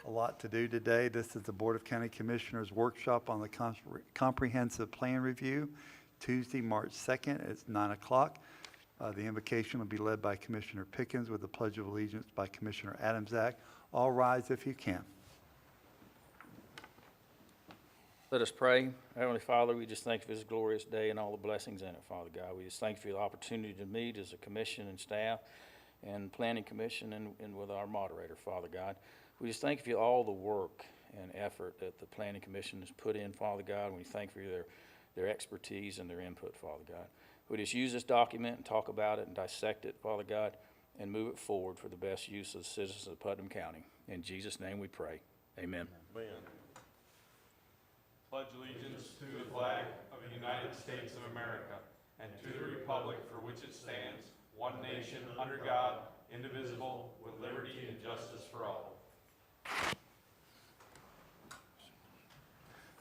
a lot to do today. This is the Board of County Commissioners workshop on the comprehensive plan review, Tuesday, March 2nd at 9 o'clock. The invocation will be led by Commissioner Pickens with the Pledge of Allegiance by Commissioner Adamsack. All rise if you can. Let us pray. Heavenly Father, we just thank you for this glorious day and all the blessings in it, Father God. We just thank you for the opportunity to meet as a commission and staff and planning commission and with our moderator, Father God. We just thank you for all the work and effort that the planning commission has put in, Father God. And we thank you for their expertise and their input, Father God. We just use this document and talk about it and dissect it, Father God, and move it forward for the best use of the citizens of Putnam County. In Jesus' name we pray. Amen. Amen. Pledge allegiance to the flag of the United States of America and to the republic for which it stands, one nation, under God, indivisible, with liberty and justice for all.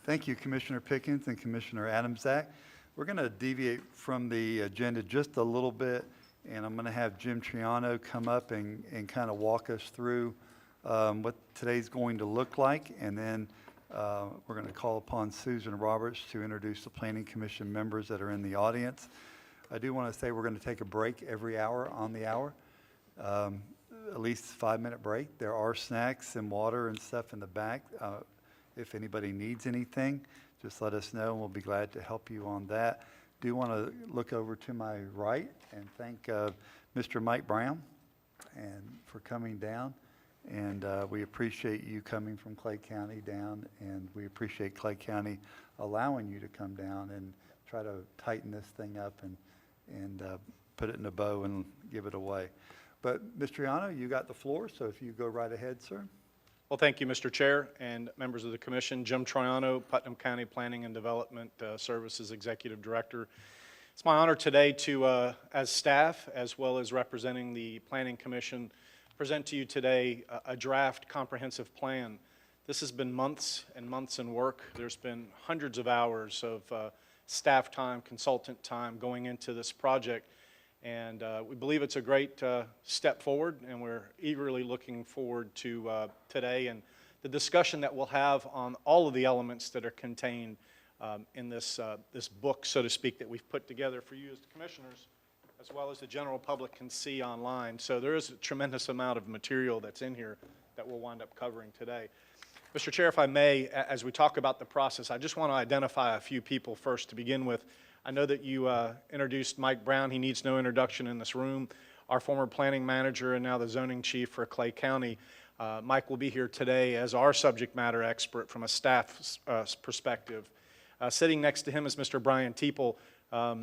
Thank you, Commissioner Pickens and Commissioner Adamsack. We're going to deviate from the agenda just a little bit, and I'm going to have Jim Triano come up and kind of walk us through what today's going to look like, and then we're going to call upon Susan Roberts to introduce the Planning Commission members that are in the audience. I do want to say we're going to take a break every hour on the hour, at least a 5-minute break. There are snacks and water and stuff in the back. If anybody needs anything, just let us know and we'll be glad to help you on that. Do want to look over to my right and thank Mr. Mike Brown and for coming down. And we appreciate you coming from Clay County down, and we appreciate Clay County allowing you to come down and try to tighten this thing up and put it in a bow and give it away. But Mr. Triano, you got the floor, so if you go right ahead, sir. Well, thank you, Mr. Chair and members of the Commission. Jim Triano, Putnam County Planning and Development Services Executive Director. It's my honor today to, as staff, as well as representing the Planning Commission, present to you today a draft comprehensive plan. This has been months and months in work. There's been hundreds of hours of staff time, consultant time going into this project. And we believe it's a great step forward, and we're eagerly looking forward to today and the discussion that we'll have on all of the elements that are contained in this book, so to speak, that we've put together for you as the commissioners, as well as the general public can see online. So there is a tremendous amount of material that's in here that we'll wind up covering today. Mr. Chair, if I may, as we talk about the process, I just want to identify a few people first to begin with. I know that you introduced Mike Brown. He needs no introduction in this room. Our former planning manager and now the zoning chief for Clay County. Mike will be here today as our subject matter expert from a staff perspective. Sitting next to him is Mr. Brian Teeple, a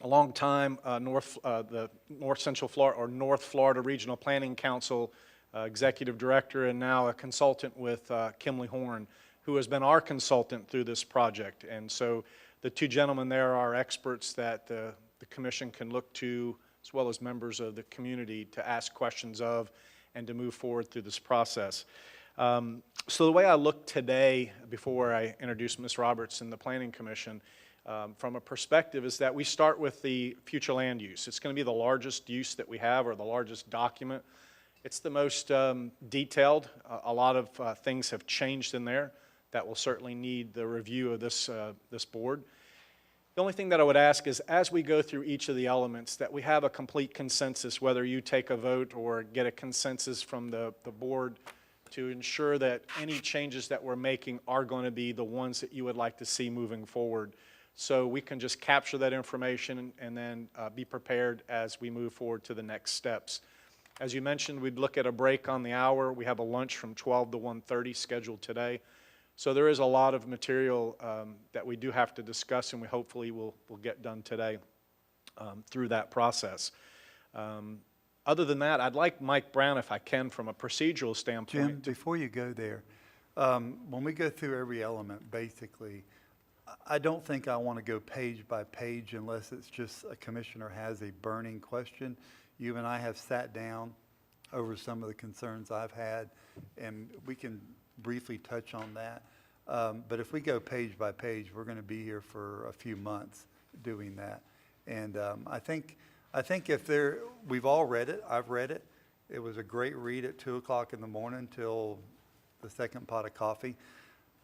long time the North Florida Regional Planning Council executive director, and now a consultant with Kimley Horn, who has been our consultant through this project. And so the two gentlemen there are experts that the commission can look to, as well as members of the community, to ask questions of and to move forward through this process. So the way I look today, before I introduce Ms. Roberts and the Planning Commission, from a perspective is that we start with the future land use. It's going to be the largest use that we have, or the largest document. It's the most detailed. A lot of things have changed in there that will certainly need the review of this board. The only thing that I would ask is, as we go through each of the elements, that we have a complete consensus, whether you take a vote or get a consensus from the board, to ensure that any changes that we're making are going to be the ones that you would like to see moving forward. So we can just capture that information and then be prepared as we move forward to the next steps. As you mentioned, we'd look at a break on the hour. We have a lunch from 12 to 1:30 scheduled today. So there is a lot of material that we do have to discuss, and we hopefully will get done today through that process. Other than that, I'd like Mike Brown, if I can, from a procedural standpoint. Jim, before you go there, when we go through every element, basically, I don't think I want to go page by page unless it's just a commissioner has a burning question. You and I have sat down over some of the concerns I've had, and we can briefly touch on that. But if we go page by page, we're going to be here for a few months doing that. And I think if we've all read it. I've read it. It was a great read at 2 o'clock in the morning till the second pot of coffee.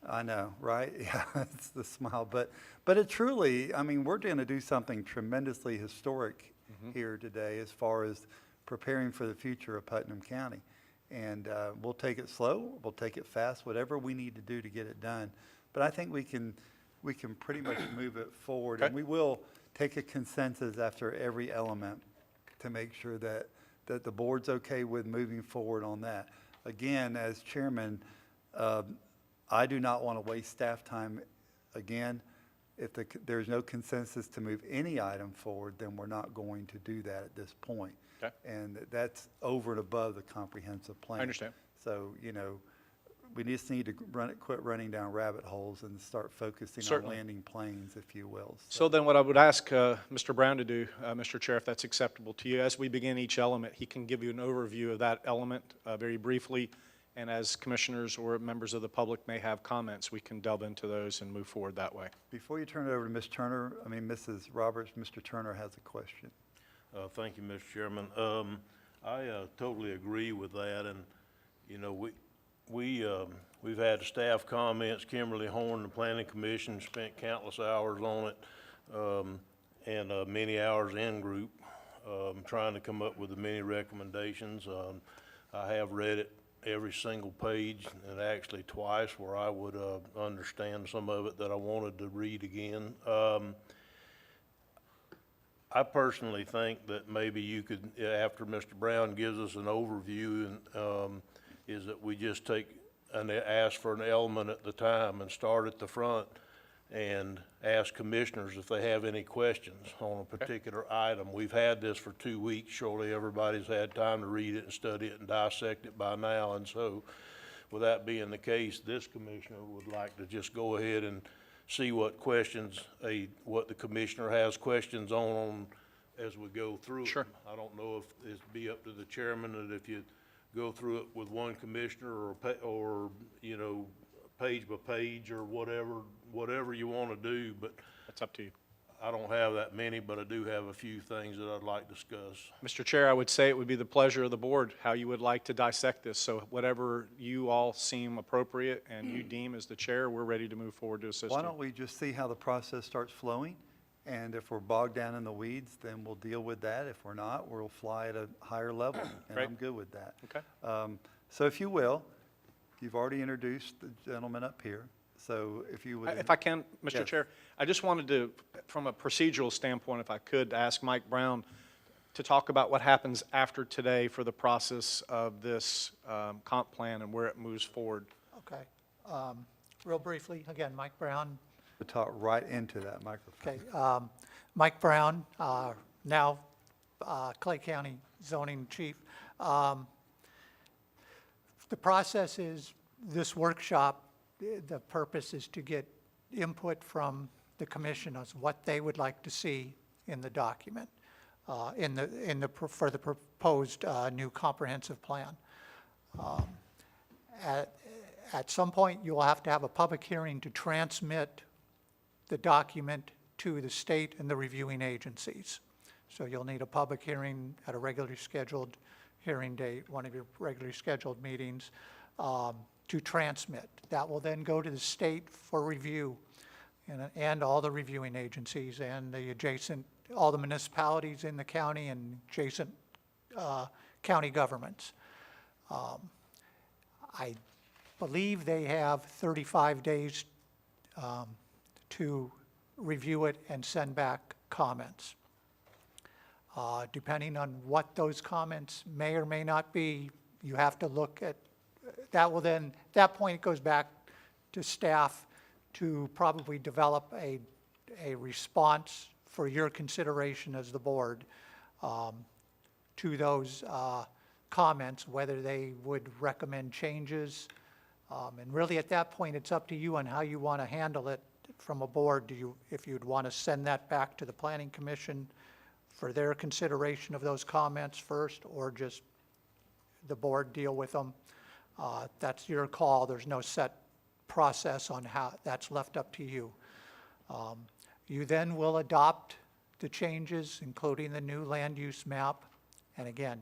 I know, right? Yeah, it's the smile. But it truly, I mean, we're going to do something tremendously historic here today as far as preparing for the future of Putnam County. And we'll take it slow, we'll take it fast, whatever we need to do to get it done. But I think we can pretty much move it forward. And Okay. we will take a consensus after every element to make sure that the board's okay with moving forward on that. Again, as chairman, I do not want to waste staff time again. If there's no consensus to move any item forward, then we're not going to do that at this point. Okay. And that's over and above the comprehensive plan. I understand. So, you know, we just need to quit running down rabbit holes and start focusing on Certainly. landing planes, if you will. So then what I would ask Mr. Brown to do, Mr. Chair, if that's acceptable to you, as we begin each element, he can give you an overview of that element very briefly, and as commissioners or members of the public may have comments, we can delve into those and move forward that way. Before you turn it over to Mrs. Roberts, Mr. Turner has a question. Thank you, Mr. Chairman. I totally agree with that, and, you know, we've had staff comments. Kimberly Horn, the Planning Commission, spent countless hours on it, and many hours in group, trying to come up with the many recommendations. I have read it every single page, and actually twice, where I would understand some of it that I wanted to read again. I personally think that maybe you could, after Mr. Brown gives us an overview, and is that we just take and ask for an element at the time and start at the front and ask commissioners if they have any questions on a particular item. We've had this for 2 weeks. Surely everybody's had time to read it and study it and dissect it by now. And so with that being the case, this commissioner would like to just go ahead and see what questions, what the commissioner has questions on as we go through it. Sure. I don't know if it'd be up to the chairman, that if you go through it with one commissioner, or you know, page by page, or whatever you want to do, but That's up to you. I don't have that many, but I do have a few things that I'd like to discuss. Mr. Chair, I would say it would be the pleasure of the board how you would like to dissect this. So whatever you all seem appropriate and you deem as the chair, we're ready to move forward to assist Why you. don't we just see how the process starts flowing? And if we're bogged down in the weeds, then we'll deal with that. If we're not, we'll fly at a higher level, and Great. I'm good with that. Okay. So if you will, you've already introduced the gentleman up here, so if you would. If I can, Mr. Yes. Chair, I just wanted to, from a procedural standpoint, if I could, ask Mike Brown to talk about what happens after today for the process of this comp plan and where it moves forward. Okay. Real briefly, again, Mike Brown. To talk right into that microphone. Okay. Mike Brown, now Clay County Zoning Chief. The process is, this workshop, the purpose is to get input from the commission as what they would like to see in the document, for the proposed new comprehensive plan. At some point, you will have to have a public hearing to transmit the document to the state and the reviewing agencies. So you'll need a public hearing at a regularly scheduled hearing date, one of your regularly scheduled meetings, to transmit. That will then go to the state for review, and all the reviewing agencies and the adjacent, all the municipalities in the county and adjacent county governments. I believe they have 35 days to review it and send back comments. Depending on what those comments may or may not be, you have to look at, that will then, at that point, it goes back to staff to probably develop a response for your consideration as the board to those comments, whether they would recommend changes. And really, at that point, it's up to you on how you want to handle it from a board. If you'd want to send that back to the Planning Commission for their consideration of those comments first, or just the board deal with them. That's your call. There's no set process on how, that's left up to you. You then will adopt the changes, including the new land use map. And again,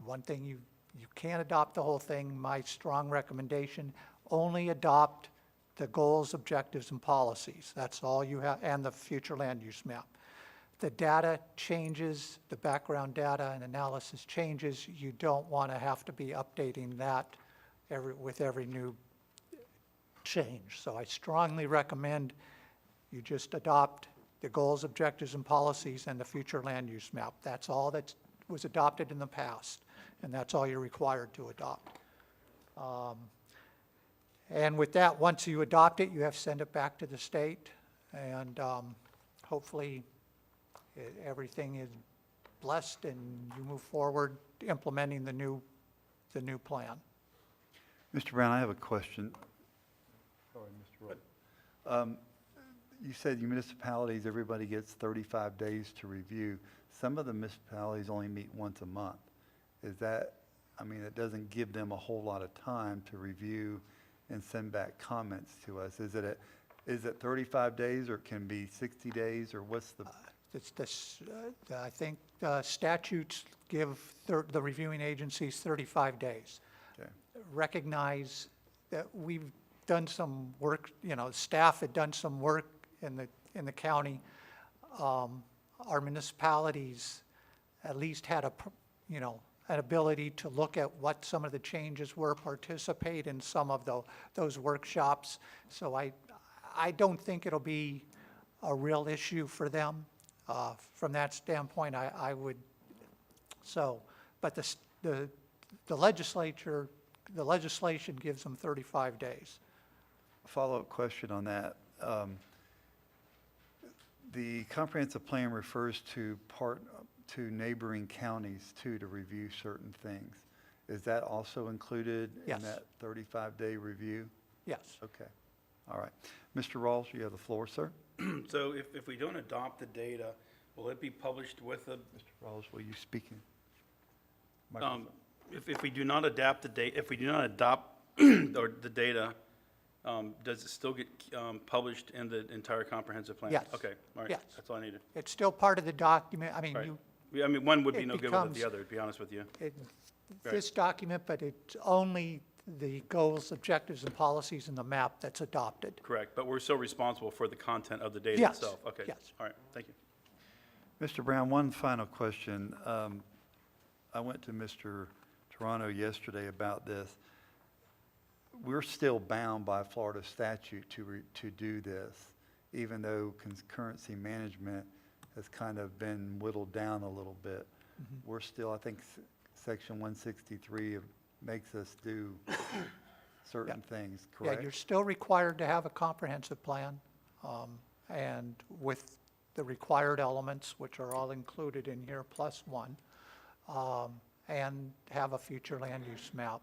one thing You can't adopt the whole thing. My strong recommendation, only adopt the goals, objectives, and policies. That's all you have, and the future land use map. The data changes, the background data and analysis changes. You don't want to have to be updating that with every new change. So I strongly recommend you just adopt the goals, objectives, and policies and the future land use map. That's all that was adopted in the past, and that's all you're required to adopt. And with that, once you adopt it, you have to send it back to the state, and hopefully everything is blessed and you move forward implementing the new plan. Mr. Brown, I have a question. Sorry, Mr. Roll. You said your municipalities, everybody gets 35 days to review. Some of the municipalities only meet once a month. Is that, I mean, it doesn't give them a whole lot of time to review and send back comments to us. Is it 35 days, or it can be 60 days, or what's the? I think statutes give the reviewing agencies 35 days. Okay. Recognize that we've done some work, staff had done some work in the county. Our municipalities at least had an ability to look at what some of the changes were, participate in some of those workshops. So I don't think it'll be a real issue for them. From that standpoint, I would, but the legislation gives them 35 days. Follow-up question on that. The comprehensive plan refers to neighboring counties too, to review certain things. Is that also included Yes. in that 35-day review? Yes. Okay. All right. Mr. Rawls, you have the floor, sir. So if we don't adopt the data, will it be published with the, Mr. Rawls, will you speak in? if we do not adapt the data, if we do not adopt the data, does it still get published in the entire comprehensive plan? Yes. Okay, all right. Yes. That's all I needed. It's still part of the document. I mean, Right. I mean, one would be it no good without becomes- the other, to be honest with you. this document, but it's only the goals, objectives, and policies in the map that's adopted. Correct, but we're still responsible for the content of the data Yes, itself. Okay. yes. All right, thank you. Mr. Brown, one final question. I went to Mr. Toronto yesterday about this. We're still bound by Florida statute to do this, even though concurrency management has kind of been whittled down a little bit. We're still, I think, Section 163 makes us do certain things, Yeah, correct? you're still required to have a comprehensive plan, and with the required elements, which are all included in here, plus one, and have a future land use map,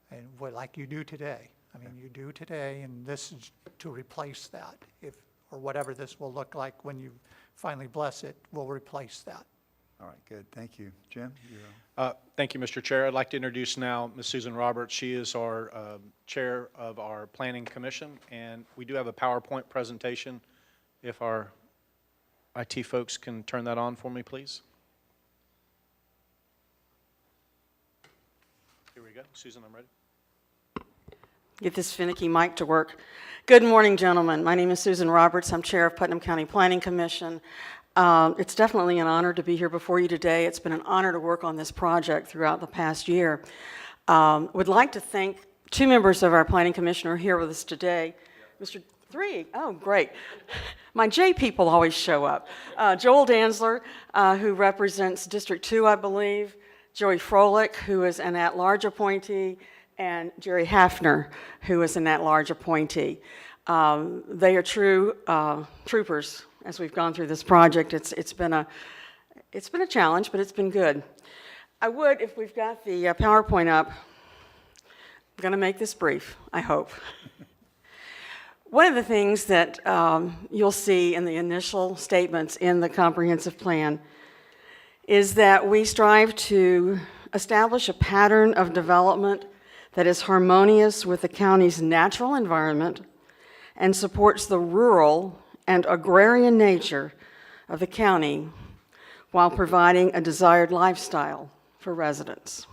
and like you do today. I mean, you do today, and this is to replace that, or whatever this will look like when you finally bless it, will replace that. All right, good, thank you. Jim? You're on. Thank you, Mr. Chair. I'd like to introduce now Ms. Susan Roberts. She is our Chair of our Planning Commission, and we do have a PowerPoint presentation. If our IT folks can turn that on for me, please. Here we go. Susan, I'm ready. Get this finicky mic to work. Good morning, gentlemen. My name is Susan Roberts. I'm Chair of Putnam County Planning Commission. It's definitely an honor to be here before you today. It's been an honor to work on this project throughout the past year. Would like to thank two members of our Planning Commission who are here with us today. Mr. Three, oh, great. My J people always show up. Joel Danzler, who represents District 2, I believe. Joey Froelich, who is an at-large appointee, and Jerry Hafner, who is an at-large appointee. They are true troopers as we've gone through this project. It's been a challenge, but it's been good. I would, if we've got the PowerPoint up, I'm going to make this brief, I hope. One of the things that you'll see in the initial statements in the comprehensive plan is that we strive to establish a pattern of development that is harmonious with the county's natural environment and supports the rural and agrarian nature of the county while providing a desired lifestyle for residents.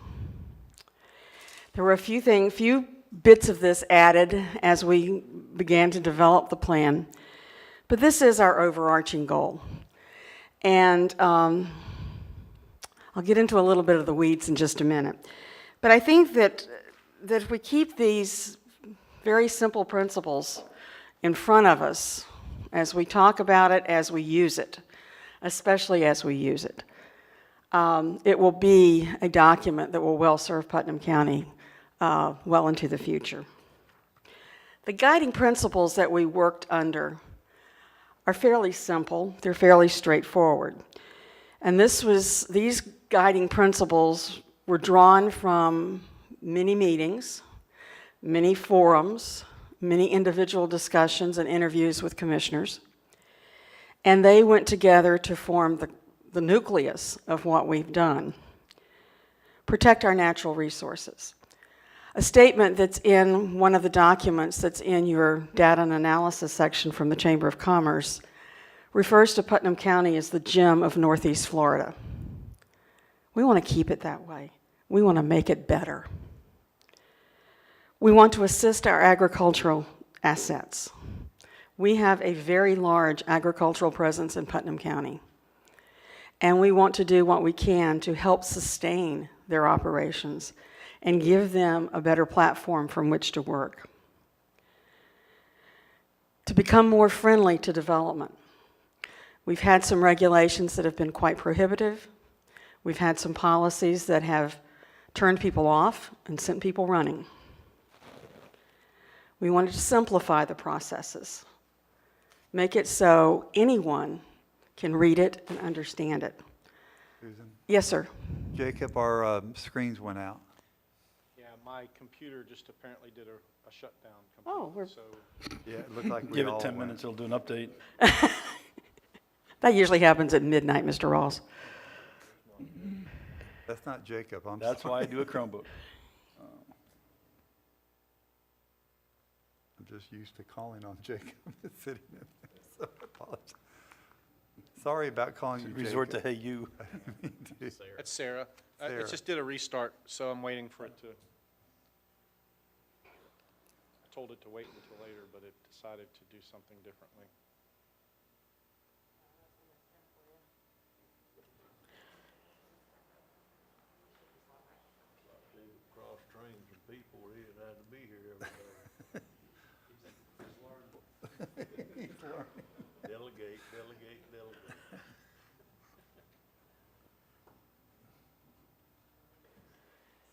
There were a few bits of this added as we began to develop the plan, but this is our overarching goal. And I'll get into a little bit of the weeds in just a minute. But I think that if we keep these very simple principles in front of us as we talk about it, as we use it, especially as we use it, it will be a document that will well serve Putnam County well into the future. The guiding principles that we worked under are fairly simple. They're fairly straightforward. And these guiding principles were drawn from many meetings, many forums, many individual discussions and interviews with commissioners. And they went together to form the nucleus of what we've done. Protect our natural resources. A statement that's in one of the documents that's in your data and analysis section from the Chamber of Commerce refers to Putnam County as the gem of Northeast Florida. We want to keep it that way. We want to make it better. We want to assist our agricultural assets. We have a very large agricultural presence in Putnam County, and we want to do what we can to help sustain their operations and give them a better platform from which to work. To become more friendly to development. We've had some regulations that have been quite prohibitive. We've had some policies that have turned people off and sent people running. We wanted to simplify the processes, make it so anyone can read it and understand it. Susan? Yes, sir. Jacob, our screens went out. Yeah, my computer just apparently did a shutdown. Oh, we're- So Yeah, it looked like we Give all it 10 went. minutes, it'll do an update. That usually happens at midnight, Mr. Ross. That's not Jacob, I'm sorry. That's why I do a Chromebook. I'm just used to calling on Jacob sitting in there, so I apologize. Sorry about calling you Jacob. Resort to hey you. that's Sarah. Sarah. It just did a restart, so I'm waiting for it to. I told it to wait until later, but it decided to do something differently. Cross trains and people, he didn't have to be here every day. Delegate, delegate, delegate.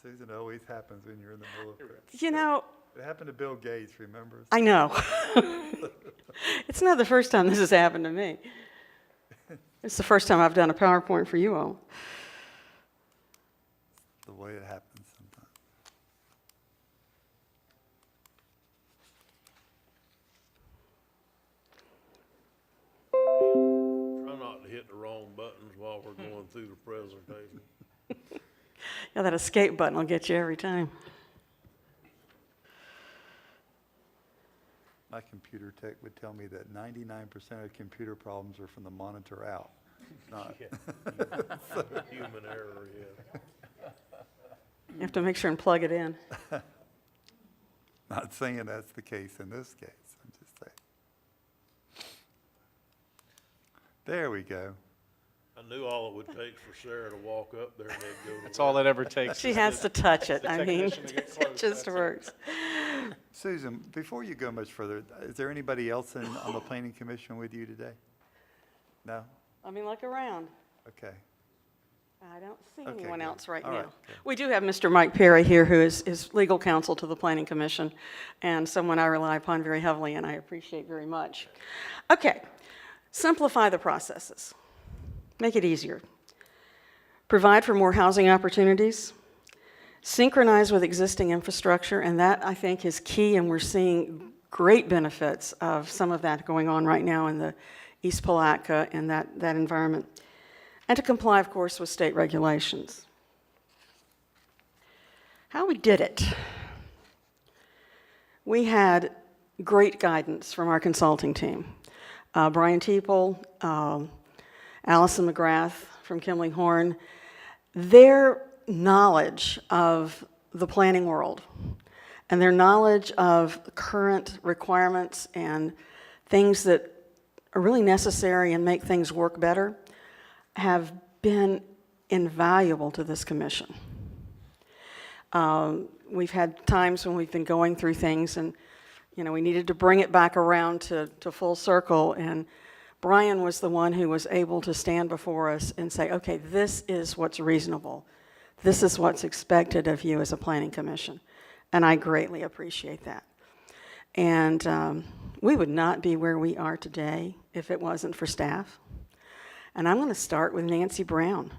Susan, it always happens when you're in the middle of it. You know, It happened to Bill Gates, remember? I know. It's not the first time this has happened to me. It's the first time I've done a PowerPoint for you all. The way it happens sometimes. Try not to hit the wrong buttons while we're going through the presentation. Yeah, that escape button will get you every time. My computer tech would tell me that 99% of computer problems are from the monitor out, not. Human error, yeah. You have to make sure and plug it in. Not saying that's the case in this case, I'm just saying. There we go. I knew all it would take for Sarah to walk up there and they'd go to That's all that ever takes. She has to touch it. the I mean, technician to get close, it just that's it. works. Susan, before you go much further, is there anybody else on the planning commission with you today? No? Let me look around. Okay. I don't see Okay, anyone good. else right All now. right, good. We do have Mr. Mike Perry here, who is legal counsel to the Planning Commission, and someone I rely upon very heavily, and I appreciate very much. Okay, simplify the processes. Make it easier. Provide for more housing opportunities. Synchronize with existing infrastructure, and that, I think, is key, and we're seeing great benefits of some of that going on right now in the East Palatka and that environment. And to comply, of course, with state regulations. How we did it. We had great guidance from our consulting team. Brian Teeple, Allison McGrath from Kimley Horn. Their knowledge of the planning world, and their knowledge of current requirements and things that are really necessary and make things work better have been invaluable to this commission. We've had times when we've been going through things and, we needed to bring it back around to full circle, and Brian was the one who was able to stand before us and say, okay, this is what's reasonable. This is what's expected of you as a planning commission, and I greatly appreciate that. And we would not be where we are today if it wasn't for staff. And I'm going to start with Nancy Brown.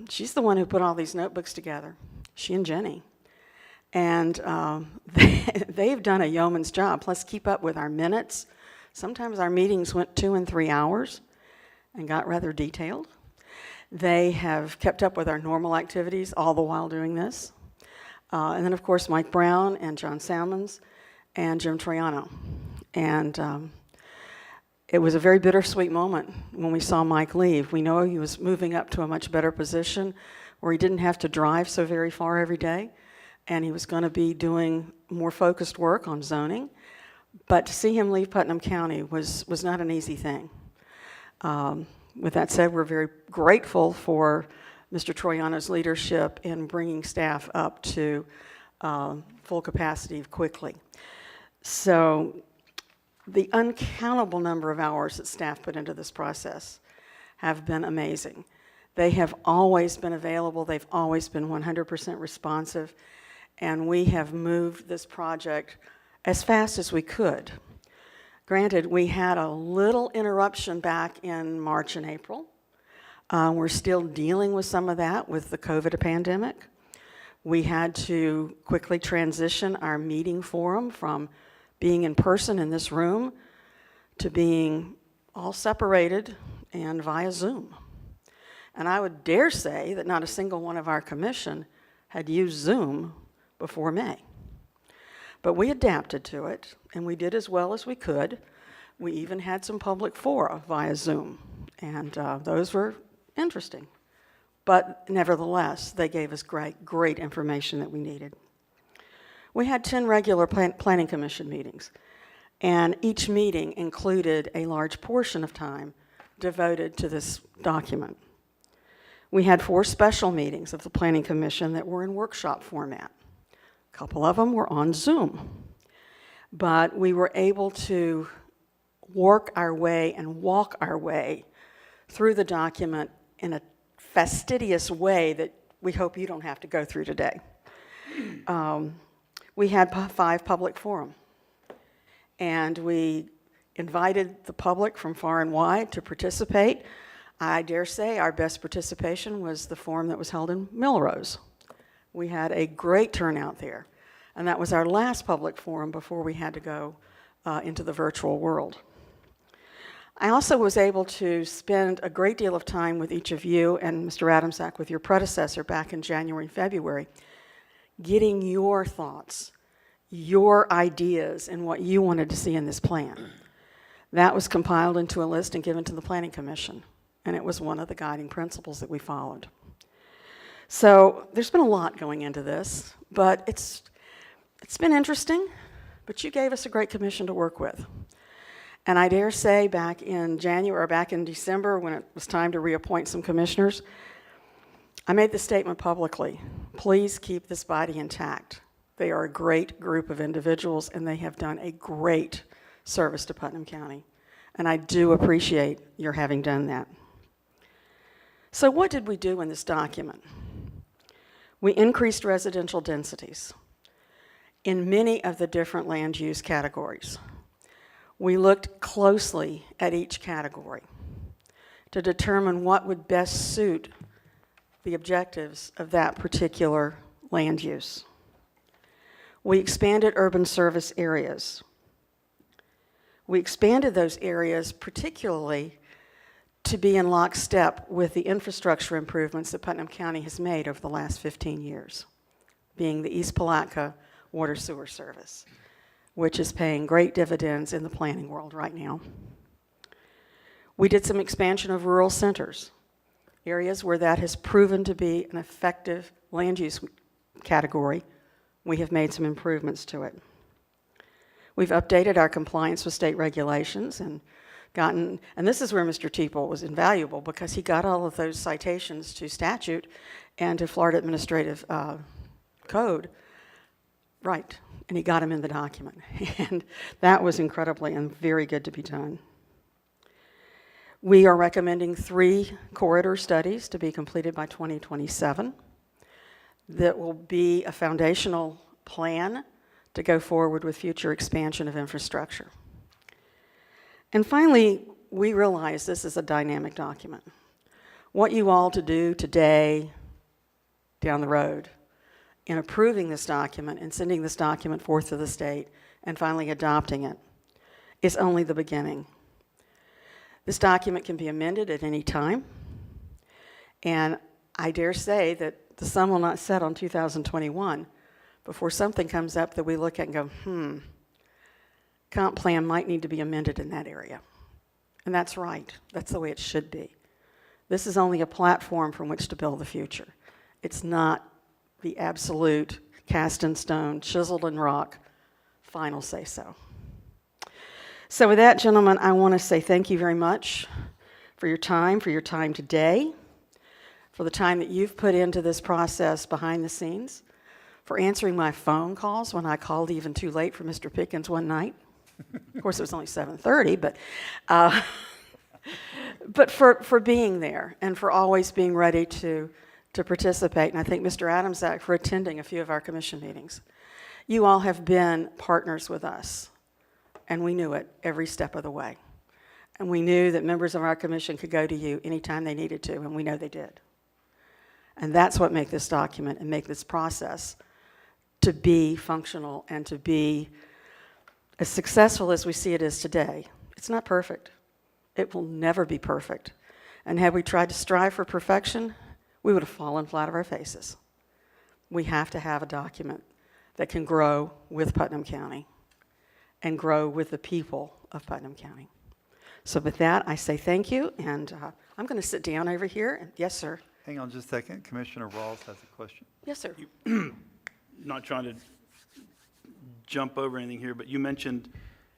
She's the one who put all these notebooks together, she and Jenny. And they've done a yeoman's job, plus keep up with our minutes. Sometimes our meetings went 2 and 3 hours and got rather detailed. They have kept up with our normal activities all the while doing this. And then, of course, Mike Brown and John Salmons and Jim Troiano. And it was a very bittersweet moment when we saw Mike leave. We know he was moving up to a much better position where he didn't have to drive so very far every day, and he was going to be doing more focused work on zoning. But to see him leave Putnam County was not an easy thing. With that said, we're very grateful for Mr. Troiano's leadership in bringing staff up to full capacity quickly. So the uncountable number of hours that staff put into this process have been amazing. They have always been available. They've always been 100% responsive. And we have moved this project as fast as we could. Granted, we had a little interruption back in March and April. We're still dealing with some of that with the COVID pandemic. We had to quickly transition our meeting forum from being in person in this room to being all separated and via Zoom. And I would dare say that not a single one of our commission had used Zoom before May. But we adapted to it, and we did as well as we could. We even had some public fora via Zoom, and those were interesting. But nevertheless, they gave us great information that we needed. We had 10 regular planning commission meetings, and each meeting included a large portion of time devoted to this document. We had 4 special meetings of the Planning Commission that were in workshop format. A couple of them were on Zoom, but we were able to work our way and walk our way through the document in a fastidious way that we hope you don't have to go through today. We had 5 public forum, and we invited the public from far and wide to participate. I dare say our best participation was the forum that was held in Melrose. We had a great turnout there, and that was our last public forum before we had to go into the virtual world. I also was able to spend a great deal of time with each of you and Mr. Adamsack, with your predecessor back in January and February, getting your thoughts, your ideas, and what you wanted to see in this plan. That was compiled into a list and given to the Planning Commission, and it was one of the guiding principles that we followed. So there's been a lot going into this, but it's been interesting, but you gave us a great commission to work with. And I dare say back in January, or back in December, when it was time to reappoint some commissioners, I made the statement publicly, please keep this body intact. They are a great group of individuals, and they have done a great service to Putnam County. And I do appreciate your having done that. So what did we do in this document? We increased residential densities in many of the different land use categories. We looked closely at each category to determine what would best suit the objectives of that particular land use. We expanded urban service areas. We expanded those areas particularly to be in lockstep with the infrastructure improvements that Putnam County has made over the last 15 years, being the East Palatka Water Sewer Service, which is paying great dividends in the planning world right now. We did some expansion of rural centers, areas where that has proven to be an effective land use category, we have made some improvements to it. We've updated our compliance with state regulations and gotten, and this is where Mr. Teeple was invaluable because he got all of those citations to statute and to Florida Administrative Code right, and he got them in the document. And that was incredibly and very good to be done. We are recommending 3 corridor studies to be completed by 2027. That will be a foundational plan to go forward with future expansion of infrastructure. And finally, we realize this is a dynamic document. What you all to do today, down the road, in approving this document and sending this document forth to the state and finally adopting it is only the beginning. This document can be amended at any time, and I dare say that the sun will not set on 2021 before something comes up that we look at and go, comp plan might need to be amended in that area. And that's right. That's the way it should be. This is only a platform from which to build the future. It's not the absolute cast in stone, chiseled in rock, final say-so. So with that, gentlemen, I want to say thank you very much for your time today, for the time that you've put into this process behind the scenes, for answering my phone calls when I called even too late for Mr. Pickens one night. Of course, it was only 7:30, but for being there and for always being ready to participate. And I thank Mr. Adamczak for attending a few of our commission meetings. You all have been partners with us, and we knew it every step of the way. And we knew that members of our commission could go to you anytime they needed to, and we know they did. And that's what makes this document and make this process to be functional and to be as successful as we see it is today. It's not perfect. It will never be perfect. And had we tried to strive for perfection, we would have fallen flat of our faces. We have to have a document that can grow with Putnam County and grow with the people of Putnam County. So with that, I say thank you, and I'm going to sit down over here. Yes, sir. Hang on just a second. Commissioner Rawls has a question. Yes, sir. Not trying to jump over anything here, but you mentioned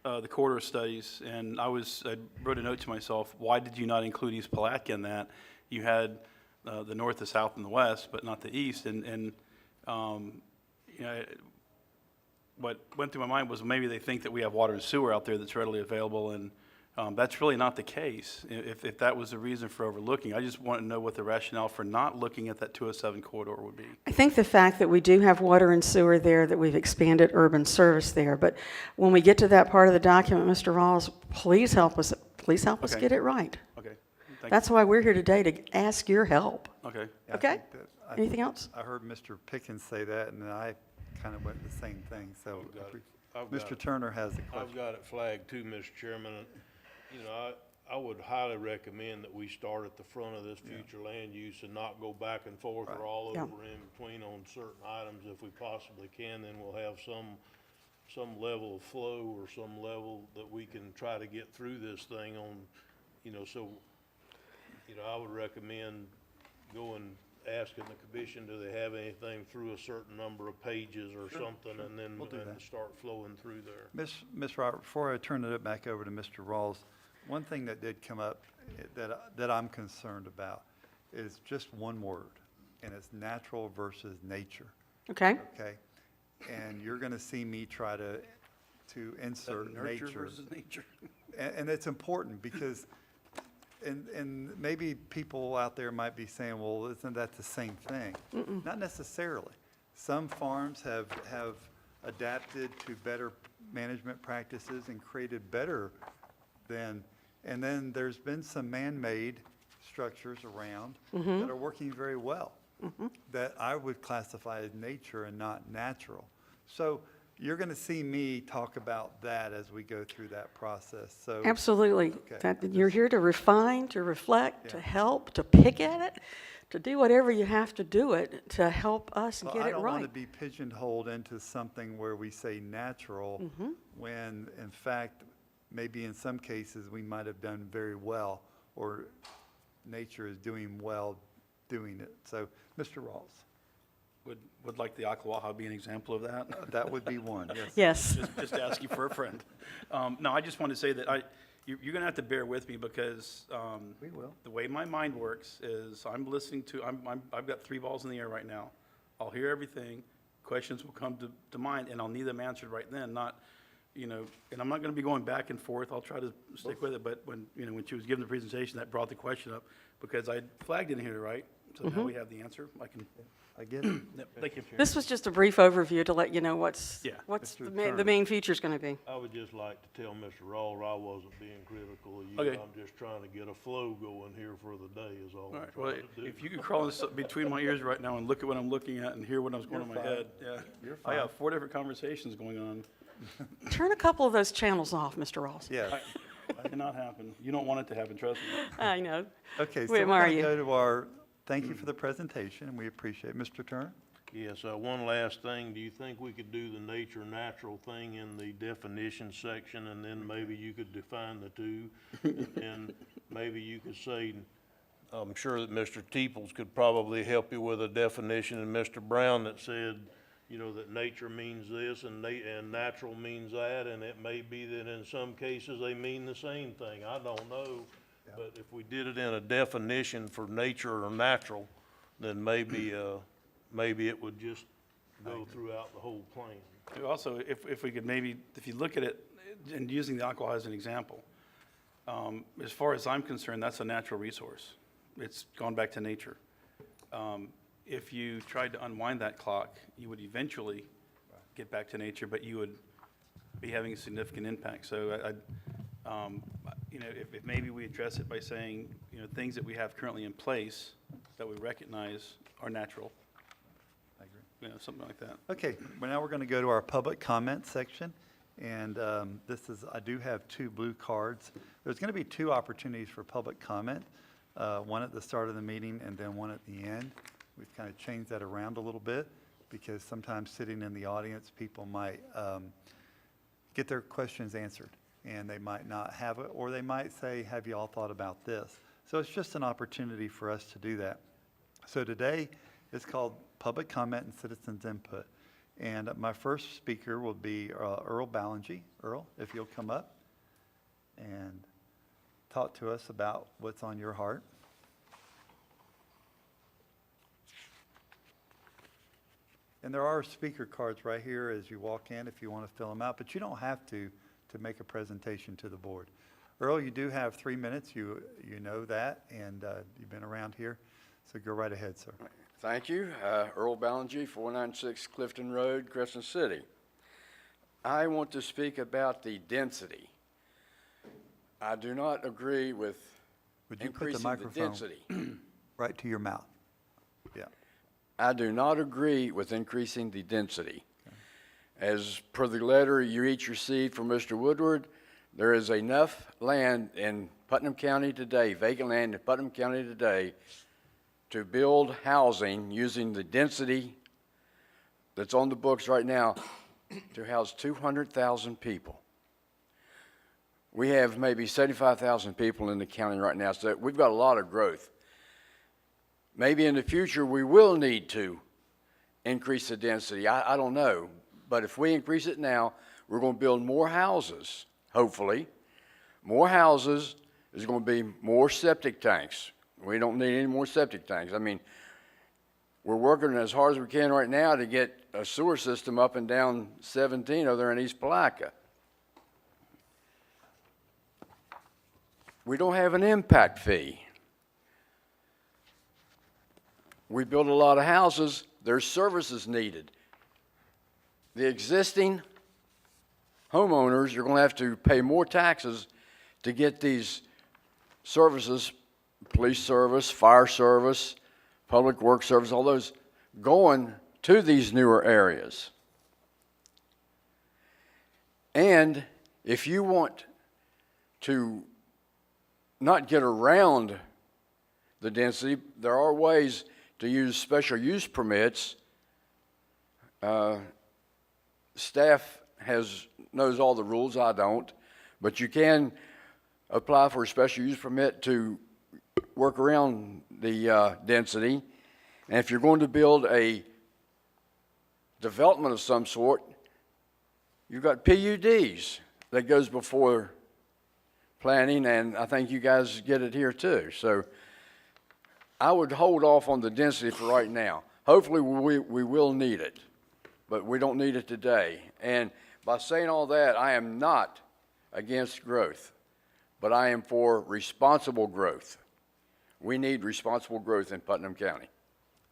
the corridor studies, and I wrote a note to myself, why did you not include East Palatka in that? You had the north, the south, and the west, but not the east, and you know, what went through my mind was maybe they think that we have water and sewer out there that's readily available, and that's really not the case. If that was the reason for overlooking, I just want to know what the rationale for not looking at that 207 corridor would be. I think the fact that we do have water and sewer there, that we've expanded urban service there, but when we get to that part of the document, Mr. Rawls, please help us Okay. get it right. Okay. Thank That's why we're here today, to ask your help. you. Okay. Yeah, I Okay. think that- Anything else? I heard Mr. Pickens say that, and I kind of went the same thing, so. I've got Mr. it. Turner has the I've question. got it flagged too, Mr. Chairman. And, you know, I would highly recommend that we start at the front of this future land use and not go back and forth or all Yeah. over in between on certain items if we possibly can. Then we'll have some level of flow or some level that we can try to get through this thing on, you know, so, you know, I would recommend asking the commission, do they have anything through a certain number of pages or something, and then We'll do that. start flowing through there. Ms. Robert, before I turn it back over to Mr. Rawls, one thing that did come up that I'm concerned about is just one word, and it's natural versus nature, Okay? okay? And you're going to see me try to insert Nurture nature. versus nature. And it's important because, and maybe people out there might be saying, well, isn't that the same thing? Not necessarily. Some farms have adapted to better management practices and created better than, and then there's been some man-made structures around that are working very well that I would classify as nature and not natural. So you're going to see me talk about that as we go through that process. So Absolutely. Okay. That, you're here to refine, to reflect, to Yeah. help, to pick at it, to do whatever you have to do it to help us Well, get I it don't want to right. be pigeonholed into something where we say natural, when in fact, maybe in some cases, we might have done very well, or nature is doing well doing it. So, Mr. Rawls. would like the Ocklawaha be an example of that. That would be one, yes. Yes. Just asking for a friend. No, I just want to say that you're gonna have to bear with me because, We will. the way my mind works is I'm listening to, I've got three balls in the air right now. I'll hear everything, questions will come to mind, and I'll need them answered right then, not, and I'm not gonna be going back and forth. I'll try to stick with it, but when she was giving the presentation, that brought the question up because I flagged it in here, right? So now we have the answer. I get it. Yep, thank you. This was just a brief overview to let you know what's Yeah. Mr. the main feature's going to be. I would just like to tell Mr. Rawler I wasn't being critical of you. Okay. I'm just trying to get a flow going here for the day is all All I'm right, well, trying to do. if you could crawl this between my ears right now and look at what I'm looking at and hear what was going on in my You're head, yeah. You're I fine. have 4 different conversations going on. Turn a couple of those channels off, Mr. Ross. Yes. That cannot happen. You don't want it to happen, trust me. I know. Okay, so We we're admire going to you. go to our, thank you for the presentation, and we appreciate it. Mr. Turner? Yes, one last thing, do you think we could do the nature natural thing in the definition section, and then maybe you could define the two? And maybe you could say, I'm sure that Mr. Teeples could probably help you with a definition, and Mr. Brown that said, that nature means this and natural means that, and it may be that in some cases they mean the same thing, I don't know. But if we did it in a definition for nature or natural, then maybe it would just go throughout the whole plan. Also, if we could maybe, if you look at it, and using the Ocklawaha as an example, as far as I'm concerned, that's a natural resource. It's gone back to nature. If you tried to unwind that clock, you would eventually get back to nature, but you would be having a significant impact. So if maybe we address it by saying, things that we have currently in place that we recognize are natural. I agree. Something like that. Okay, well, now we're going to go to our public comment section. And I do have 2 blue cards. There's going to be 2 opportunities for public comment, one at the start of the meeting and then one at the end. We've kind of changed that around a little bit because sometimes sitting in the audience, people might get their questions answered and they might not have it, or they might say, have you all thought about this? So it's just an opportunity for us to do that. So today is called Public Comment and Citizens Input. And my first speaker will be Earl Ballingy. Earl, if you'll come up and talk to us about what's on your heart. And there are speaker cards right here as you walk in if you want to fill them out, but you don't have to make a presentation to the board. Earl, you do have 3 minutes. You know that, and you've been around here, so go right ahead, sir. Thank you. Earl Ballingy, 496 Clifton Road, Crescent City. I want to speak about the density. I do not agree with Would you put the increasing the microphone density. right to your mouth? Yeah. I do not agree with increasing the density. As per the letter you each received from Mr. Woodward, there is enough land in Putnam County today, vacant land in Putnam County today, to build housing using the density that's on the books right now to house 200,000 people. We have maybe 75,000 people in the county right now, so we've got a lot of growth. Maybe in the future we will need to increase the density. I don't know. But if we increase it now, we're going to build more houses, hopefully. More houses, there's going to be more septic tanks. We don't need any more septic tanks. I mean, we're working as hard as we can right now to get a sewer system up and down 17 over there in East Palatka. We don't have an impact fee. We build a lot of houses, there's services needed. The existing homeowners are going to have to pay more taxes to get these services, police service, fire service, public works service, all those going to these newer areas. And if you want to not get around the density, there are ways to use special use permits. Staff knows all the rules, I don't, but you can apply for a special use permit to work around the density. And if you're going to build a development of some sort, you've got PUDs that goes before planning, and I think you guys get it here too. So I would hold off on the density for right now. Hopefully, we will need it, but we don't need it today. And by saying all that, I am not against growth, but I am for responsible growth. We need responsible growth in Putnam County.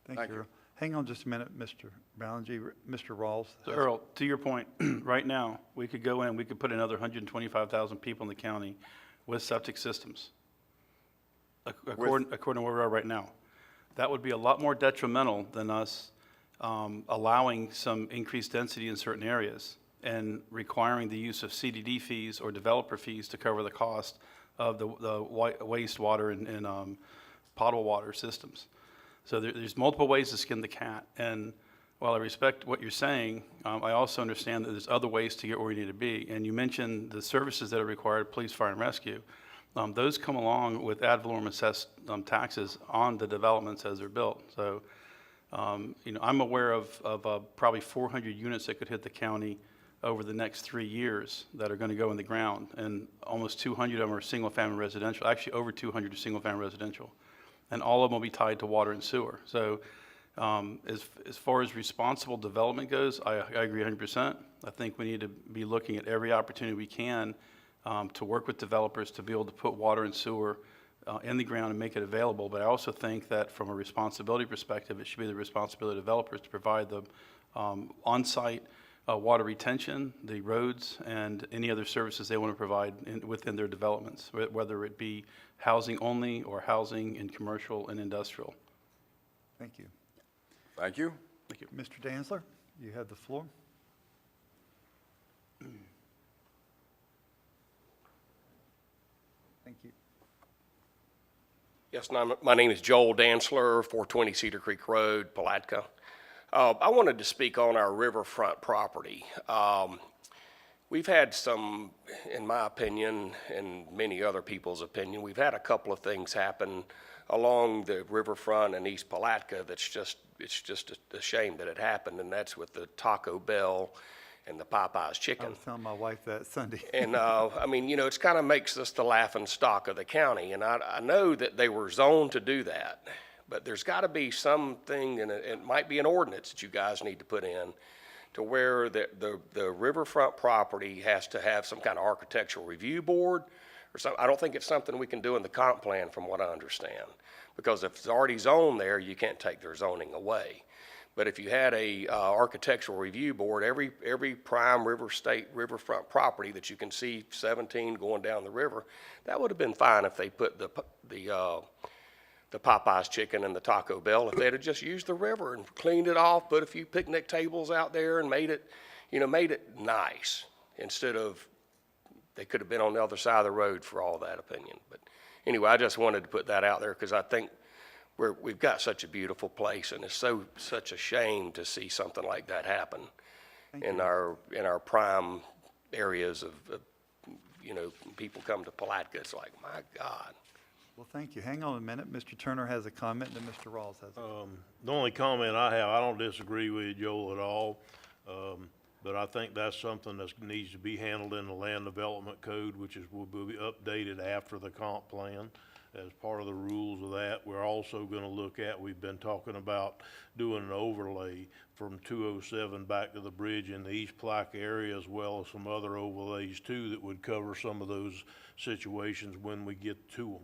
Thank Thank you, you. Earl. Hang on just a minute, Mr. Ballingy. Mr. Rawls. So Earl, to your point, right now, we could go in, we could put another 125,000 people in the county with septic systems, according to where we are right now. That would be a lot more detrimental than us allowing some increased density in certain areas and requiring the use of CDD fees or developer fees to cover the cost of the wastewater and potable water systems. So there's multiple ways to skin the cat. And while I respect what you're saying, I also understand that there's other ways to get where we need to be. And you mentioned the services that are required, police, fire, and rescue. Those come along with ad valorem assessed taxes on the developments as they're built. So, I'm aware of probably 400 units that could hit the county over the next 3 years that are going to go in the ground. And almost 200 of them are single-family residential. Actually, over 200 are single-family residential. And all of them will be tied to water and sewer. So as far as responsible development goes, I agree 100%. I think we need to be looking at every opportunity we can to work with developers to be able to put water and sewer in the ground and make it available. But I also think that from a responsibility perspective, it should be the responsibility of developers to provide the on-site water retention, the roads, and any other services they want to provide within their developments, whether it be housing only or housing in commercial and industrial. Thank you. Thank you. Thank you. Mr. Danzler, you have the floor. Thank you. Yes, my name is Joel Dantzler, 420 Cedar Creek Road, Palatka. I wanted to speak on our riverfront property. We've had some, in my opinion, and many other people's opinion, we've had a couple of things happen along the riverfront in East Palatka it's just a shame that it happened, and that's with the Taco Bell and the Popeye's I chicken. was telling my wife that Sunday. And, it kind of makes us the laughing stock of the county. And I know that they were zoned to do that, but there's got to be something, and it might be an ordinance that you guys need to put in to where the riverfront property has to have some kind of architectural review board or something. I don't think it's something we can do in the comp plan from what I understand, because if it's already zoned there, you can't take their zoning away. But if you had a architectural review board, every prime riverfront property that you can see 17 going down the river, that would have been fine if they put the Popeye's chicken and the Taco Bell, if they'd have just used the river and cleaned it off, put a few picnic tables out there and made it nice, instead of, they could have been on the other side of the road for all that opinion. But anyway, I just wanted to put that out there because I think we've got such a beautiful place, and it's such a shame to see something like that happen in our prime areas of people come to Palatka. It's like, my God. Well, thank you. Hang on a minute. Mr. Turner has a comment, and then Mr. Rawls has a The only comment I have, I don't disagree with you, Joel, at all, but I think that's something that needs to be handled in the land development code, which will be updated after the comp plan. As part of the rules of that, we're also going to look at, we've been talking about doing an overlay from 207 back to the bridge in the East Palatka area, as well as some other overlays too that would cover some of those situations when we get to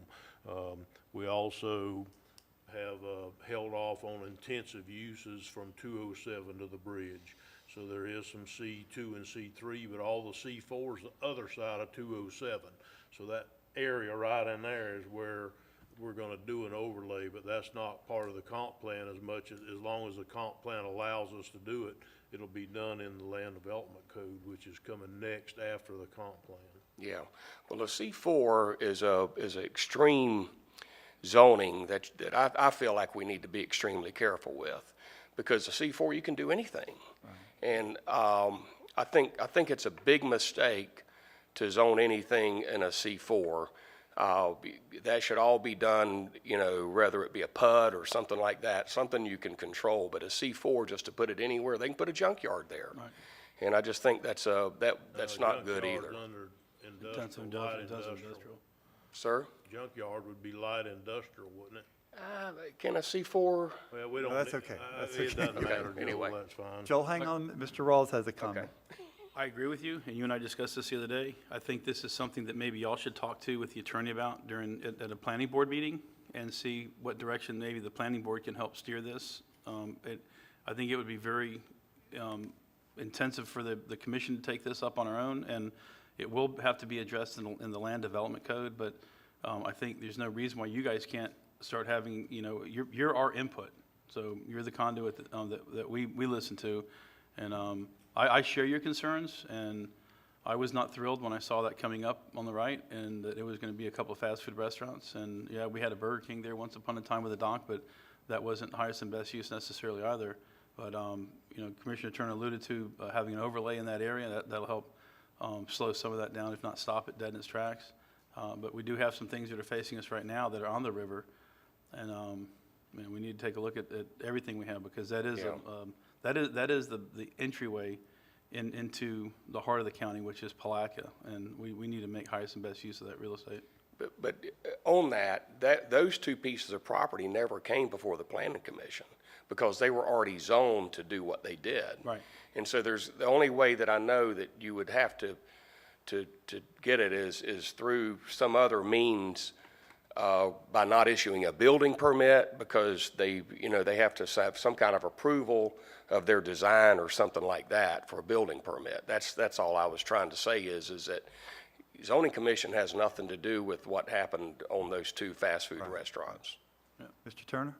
them. We also have held off on intensive uses from 207 to the bridge. So there is some C2 and C3, but all the C4 is the other side of 207. So that area right in there is where we're going to do an overlay, but that's not part of the comp plan as much as long as the comp plan allows us to do it, it'll be done in the land development code, which is coming next after the comp plan. Yeah, well, the C4 is an extreme zoning that I feel like we need to be extremely careful with, because the C4 you can do anything, right. And I think it's a big mistake to zone anything in a C4 That should all be done, you know, whether it be a PUD or something like that, something you can control. But a C4, just to put it anywhere, they can put a junkyard there. And I just think that's not good either. Junkyard's under Intensive light industrial. Sir? Junkyard would be light industrial, wouldn't it? Can a C4? Well, we don't. that's need- okay. That's It okay. doesn't Okay, matter, Joel, anyway. that's fine. Joel, hang on, Mr. Rawls has a comment. I agree with you, and you and I discussed this the other day. I think this is something that maybe y'all should talk to with the attorney about at a planning board meeting and see what direction maybe the planning board can help steer this. I think it would be very intensive for the commission to take this up on our own, and it will have to be addressed in the land development code, but I think there's no reason why you guys can't start having, you know, you're our input. So you're the conduit that we listen to, and I share your concerns, and I was not thrilled when I saw that coming up on the right, and that it was going to be a couple of fast food restaurants. And yeah, we had a Burger King there once upon a time with a dock, but that wasn't highest and best use necessarily either. But you know, Commissioner Turner alluded to having an overlay in that area. That'll help slow some of that down, if not stop it dead in its tracks. But we do have some things that are facing us right now that are on the river, and man, we need to take a look at everything we have, because that is that is the entryway into the heart of the county, which is Palatka, and we need to make highest and best use of that real estate. But on those two pieces of property never came before the planning commission because they were already zoned to do what they did. Right. And so the only way that I know that you would have to get it is through some other means, by not issuing a building permit, because they have to have some kind of approval of their design or something like that for a building permit. That's all I was trying to say is that zoning commission has nothing to do with what happened on those two fast food restaurants. Mr. Turner?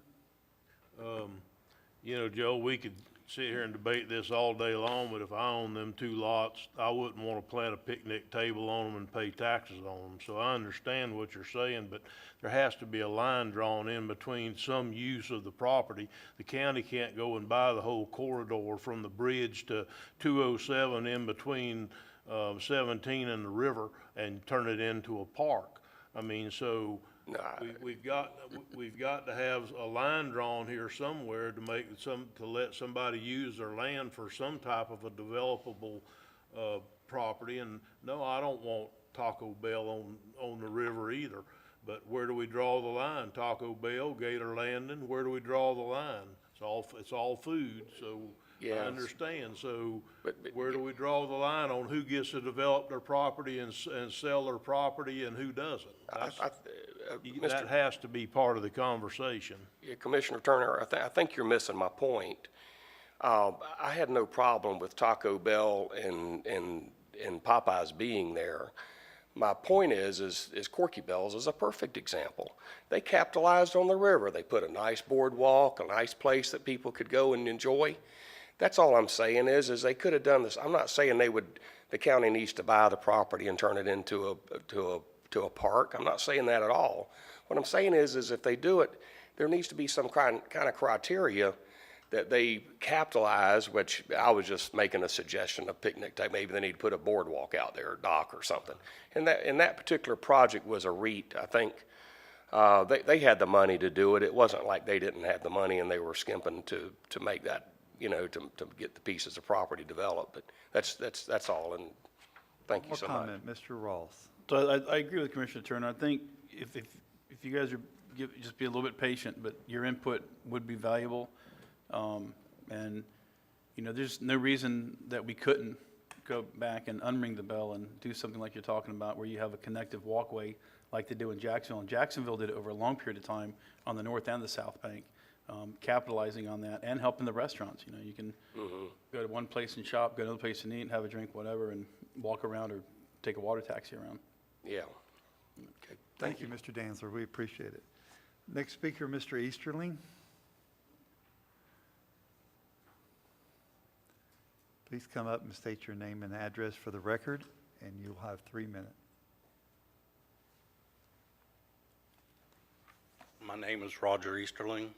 You know, Joe, we could sit here and debate this all day long, but if I owned them two lots, I wouldn't want to plant a picnic table on them and pay taxes on them. So I understand what you're saying, but there has to be a line drawn in between some use of the property. The county can't go and buy the whole corridor from the bridge to 207 in between 17 and the river and turn it into a park. I mean, so we've got to have a line drawn here somewhere to let somebody use their land for some type of a developable property. And no, I don't want Taco Bell on the river either. But where do we draw the line? Taco Bell, Gator Landing, where do we draw the line? It's all food, so Yes. I understand. So But where do we draw the line on who gets to develop their property and sell their property and who doesn't? That has to be part of the conversation. Commissioner Turner, I think you're missing my point. I had no problem with Taco Bell and Popeyes being there. My point is Corky Bell's is a perfect example. They capitalized on the river. They put a nice boardwalk, a nice place that people could go and enjoy. That's all I'm saying is they could have done this. I'm not saying the county needs to buy the property and turn it into a park. I'm not saying that at all. What I'm saying is if they do it, there needs to be some kind of criteria that they capitalize, which I was just making a suggestion of picnic type. Maybe they need to put a boardwalk out there, a dock or something. And that particular project was a REIT, I think. They had the money to do it. It wasn't like they didn't have the money and they were skimping to make that, to get the pieces of property developed. But that's all, and thank you More so much. comment, Mr. Ross. So I agree with Commissioner Turner. I think if you guys just be a little bit patient, but your input would be valuable. And, there's no reason that we couldn't go back and unring the bell and do something like you're talking about, where you have a connective walkway like they do in Jacksonville. And Jacksonville did it over a long period of time on the north and the south bank, capitalizing on that and helping the restaurants. You can go to one place and shop, go to another place and eat and have a drink, whatever, and walk around or take a water taxi around. Yeah. Okay. Thank you, Mr. Danzler. We appreciate it. Next speaker, Mr. Easterling. Please come up and state your name and address for the record, and you'll have 3 minutes. My name is Roger Easterling.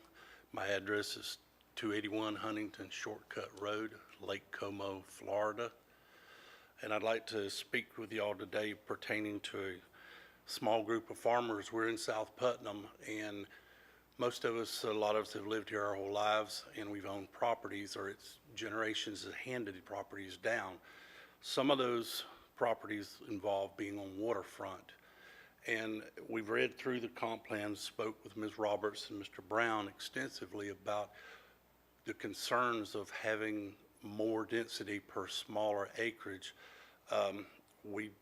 My address is 281 Huntington Shortcut Road, Lake Como, Florida. And I'd like to speak with y'all today pertaining to a small group of farmers. We're in South Putnam, and most of us, a lot of us have lived here our whole lives, and we've owned properties, or it's generations that handed properties down. Some of those properties involve being on waterfront. And we've read through the comp plan, spoke with Ms. Roberts and Mr. Brown extensively about the concerns of having more density per smaller acreage. We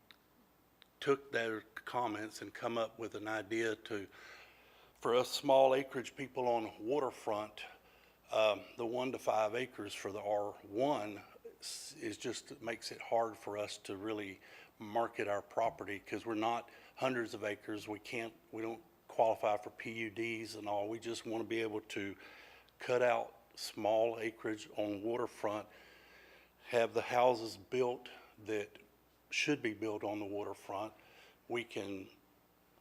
took their comments and come up with an idea for us small acreage people on waterfront, the 1 to 5 acres for the R1 makes it hard for us to really market our property, because we're not hundreds of acres. We don't qualify for PUDs and all. We just want to be able to cut out small acreage on waterfront, have the houses built that should be built on the waterfront. We can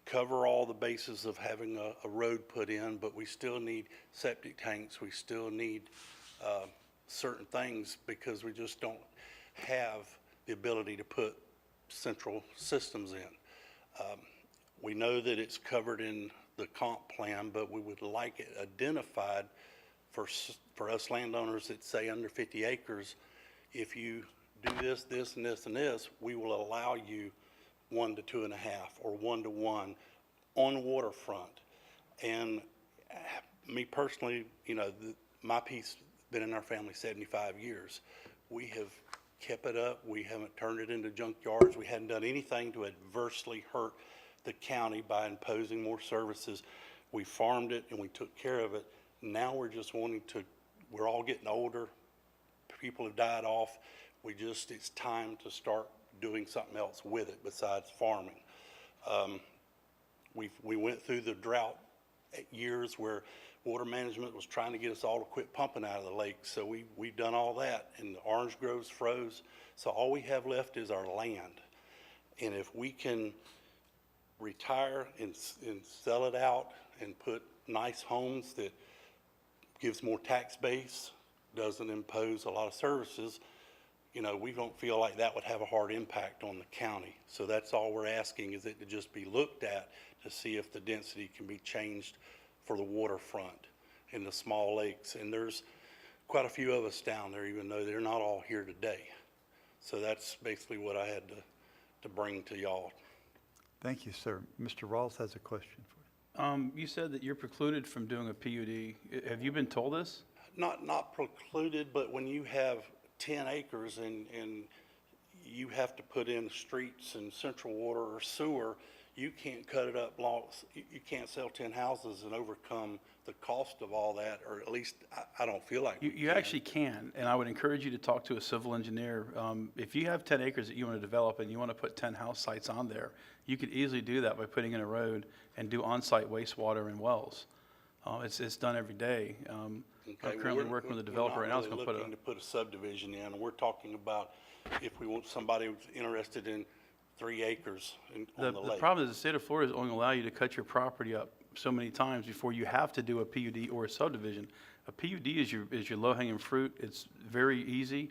cover all the bases of having a road put in, but we still need septic tanks. We still need certain things, because we just don't have the ability to put central systems in. We know that it's covered in the comp plan, but we would like it identified for us landowners that say under 50 acres, if you do this, this, and this, and this, we will allow you 1 to 2.5 or 1 to 1 on waterfront. And me personally, my piece been in our family 75 years. We have kept it up. We haven't turned it into junkyards. We hadn't done anything to adversely hurt the county by imposing more services. We farmed it and we took care of it. Now we're just we're all getting older. People have died off. It's time to start doing something else with it besides farming. We went through the drought years where water management was trying to get us all to quit pumping out of the lake. So we've done all that, and the orange groves froze. So all we have left is our land. And if we can retire and sell it out and put nice homes that gives more tax base, doesn't impose a lot of services, we don't feel like that would have a hard impact on the county. So that's all we're asking, is it to just be looked at to see if the density can be changed for the waterfront and the small lakes. And there's quite a few of us down there, even though they're not all here today. So that's basically what I had to bring to y'all. Thank you, sir. Mr. Rawls has a question for you. You said that you're precluded from doing a PUD. Have you been told this? Not precluded, but when you have 10 acres and you have to put in streets and central water or sewer, you can't cut it up you can't sell 10 houses and overcome the cost of all that, or at least I don't feel like You actually can, and I would encourage you to talk to a civil engineer. If you have 10 acres that you want to develop and you want to put 10 house sites on there, you could easily do that by putting in a road and do on-site wastewater and wells. It's done every day. I'm currently working with a developer right now that's going We're not really looking to put a subdivision in, and we're talking about if we want somebody who's interested in 3 acres on the lake. The problem is the state of Florida is only allow you to cut your property up so many times before you have to do a PUD or a subdivision. A PUD is your low-hanging fruit. It's very easy,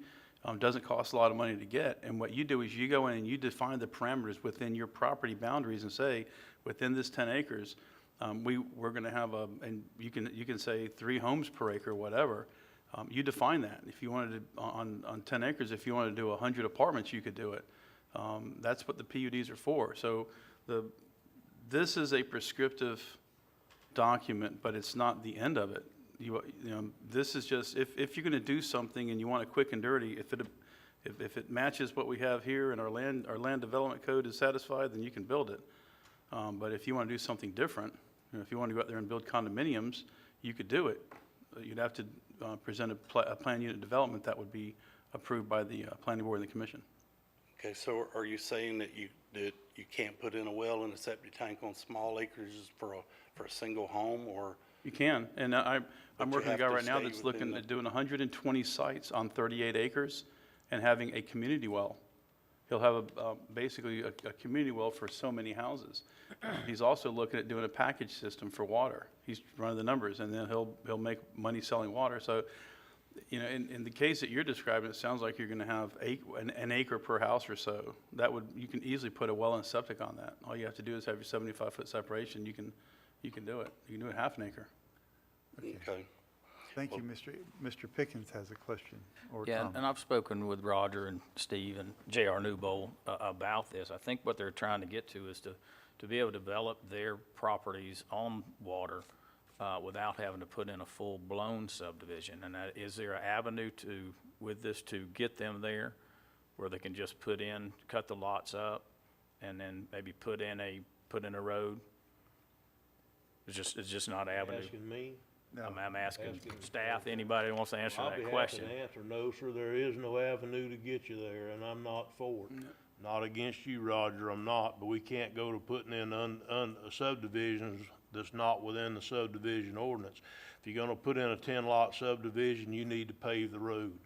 doesn't cost a lot of money to get. And what you do is you go in and you define the parameters within your property boundaries and say, within this 10 acres, we're going to have and you can say 3 homes per acre, whatever. You define that. If you wanted to, on 10 acres, if you wanted to do 100 apartments, you could do it. That's what the PUDs are for. So this is a prescriptive document, but it's not the end of it. This is just, if you're going to do something and you want it quick and dirty, if it matches what we have here and our land development code is satisfied, then you can build it. But if you want to do something different, if you want to go out there and build condominiums, you could do it. You'd have to present a plan unit development that would be approved by the planning board and the commission. Okay, so are you saying that you can't put in a well and a septic tank on small acreages for a single home, or? You can, and I'm But you working with a guy have to right now stay that's within looking at doing 120 sites on 38 acres and having a community well. He'll have basically a community well for so many houses. He's also looking at doing a package system for water. He's running the numbers, and then he'll make money selling water. So You know, in the case that you're describing, it sounds like you're gonna have an acre per house or so. You can easily put a well and septic on that. All you have to do is have your 75-foot separation, you can do it. You can do it half an acre. Okay. Thank you, Mr. Pickens has a question or Yeah, comment. and I've spoken with Roger and Steve and J.R. Newbold about this. I think what they're trying to get to is to be able to develop their properties on water without having to put in a full-blown subdivision. And is there an avenue with this to get them there, where they can just cut the lots up, and then maybe put in a road? It's just not an avenue. Asking me? No. I'm asking staff, anybody that wants to answer I'll that be happy question. to answer, no, sir, there is no avenue to get you there, and I'm not for it. Not against you, Roger, I'm not, but we can't go to putting in subdivisions that's not within the subdivision ordinance. If you're gonna put in a 10-lot subdivision, you need to pave the road.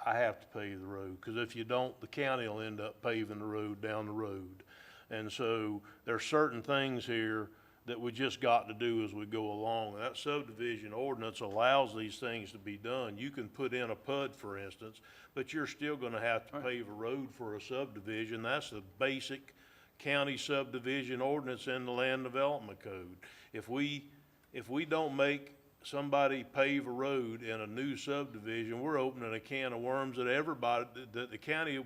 I have to pave the road, because if you don't, the county will end up paving the road down the road. And so there's certain things here that we just got to do as we go along. That subdivision ordinance allows these things to be done. You can put in a PUD, for instance, but you're still gonna have to pave a road for a subdivision. That's the basic county subdivision ordinance in the Land Development Code. If we don't make somebody pave a road in a new subdivision, we're opening a can of worms that everybody, that the county,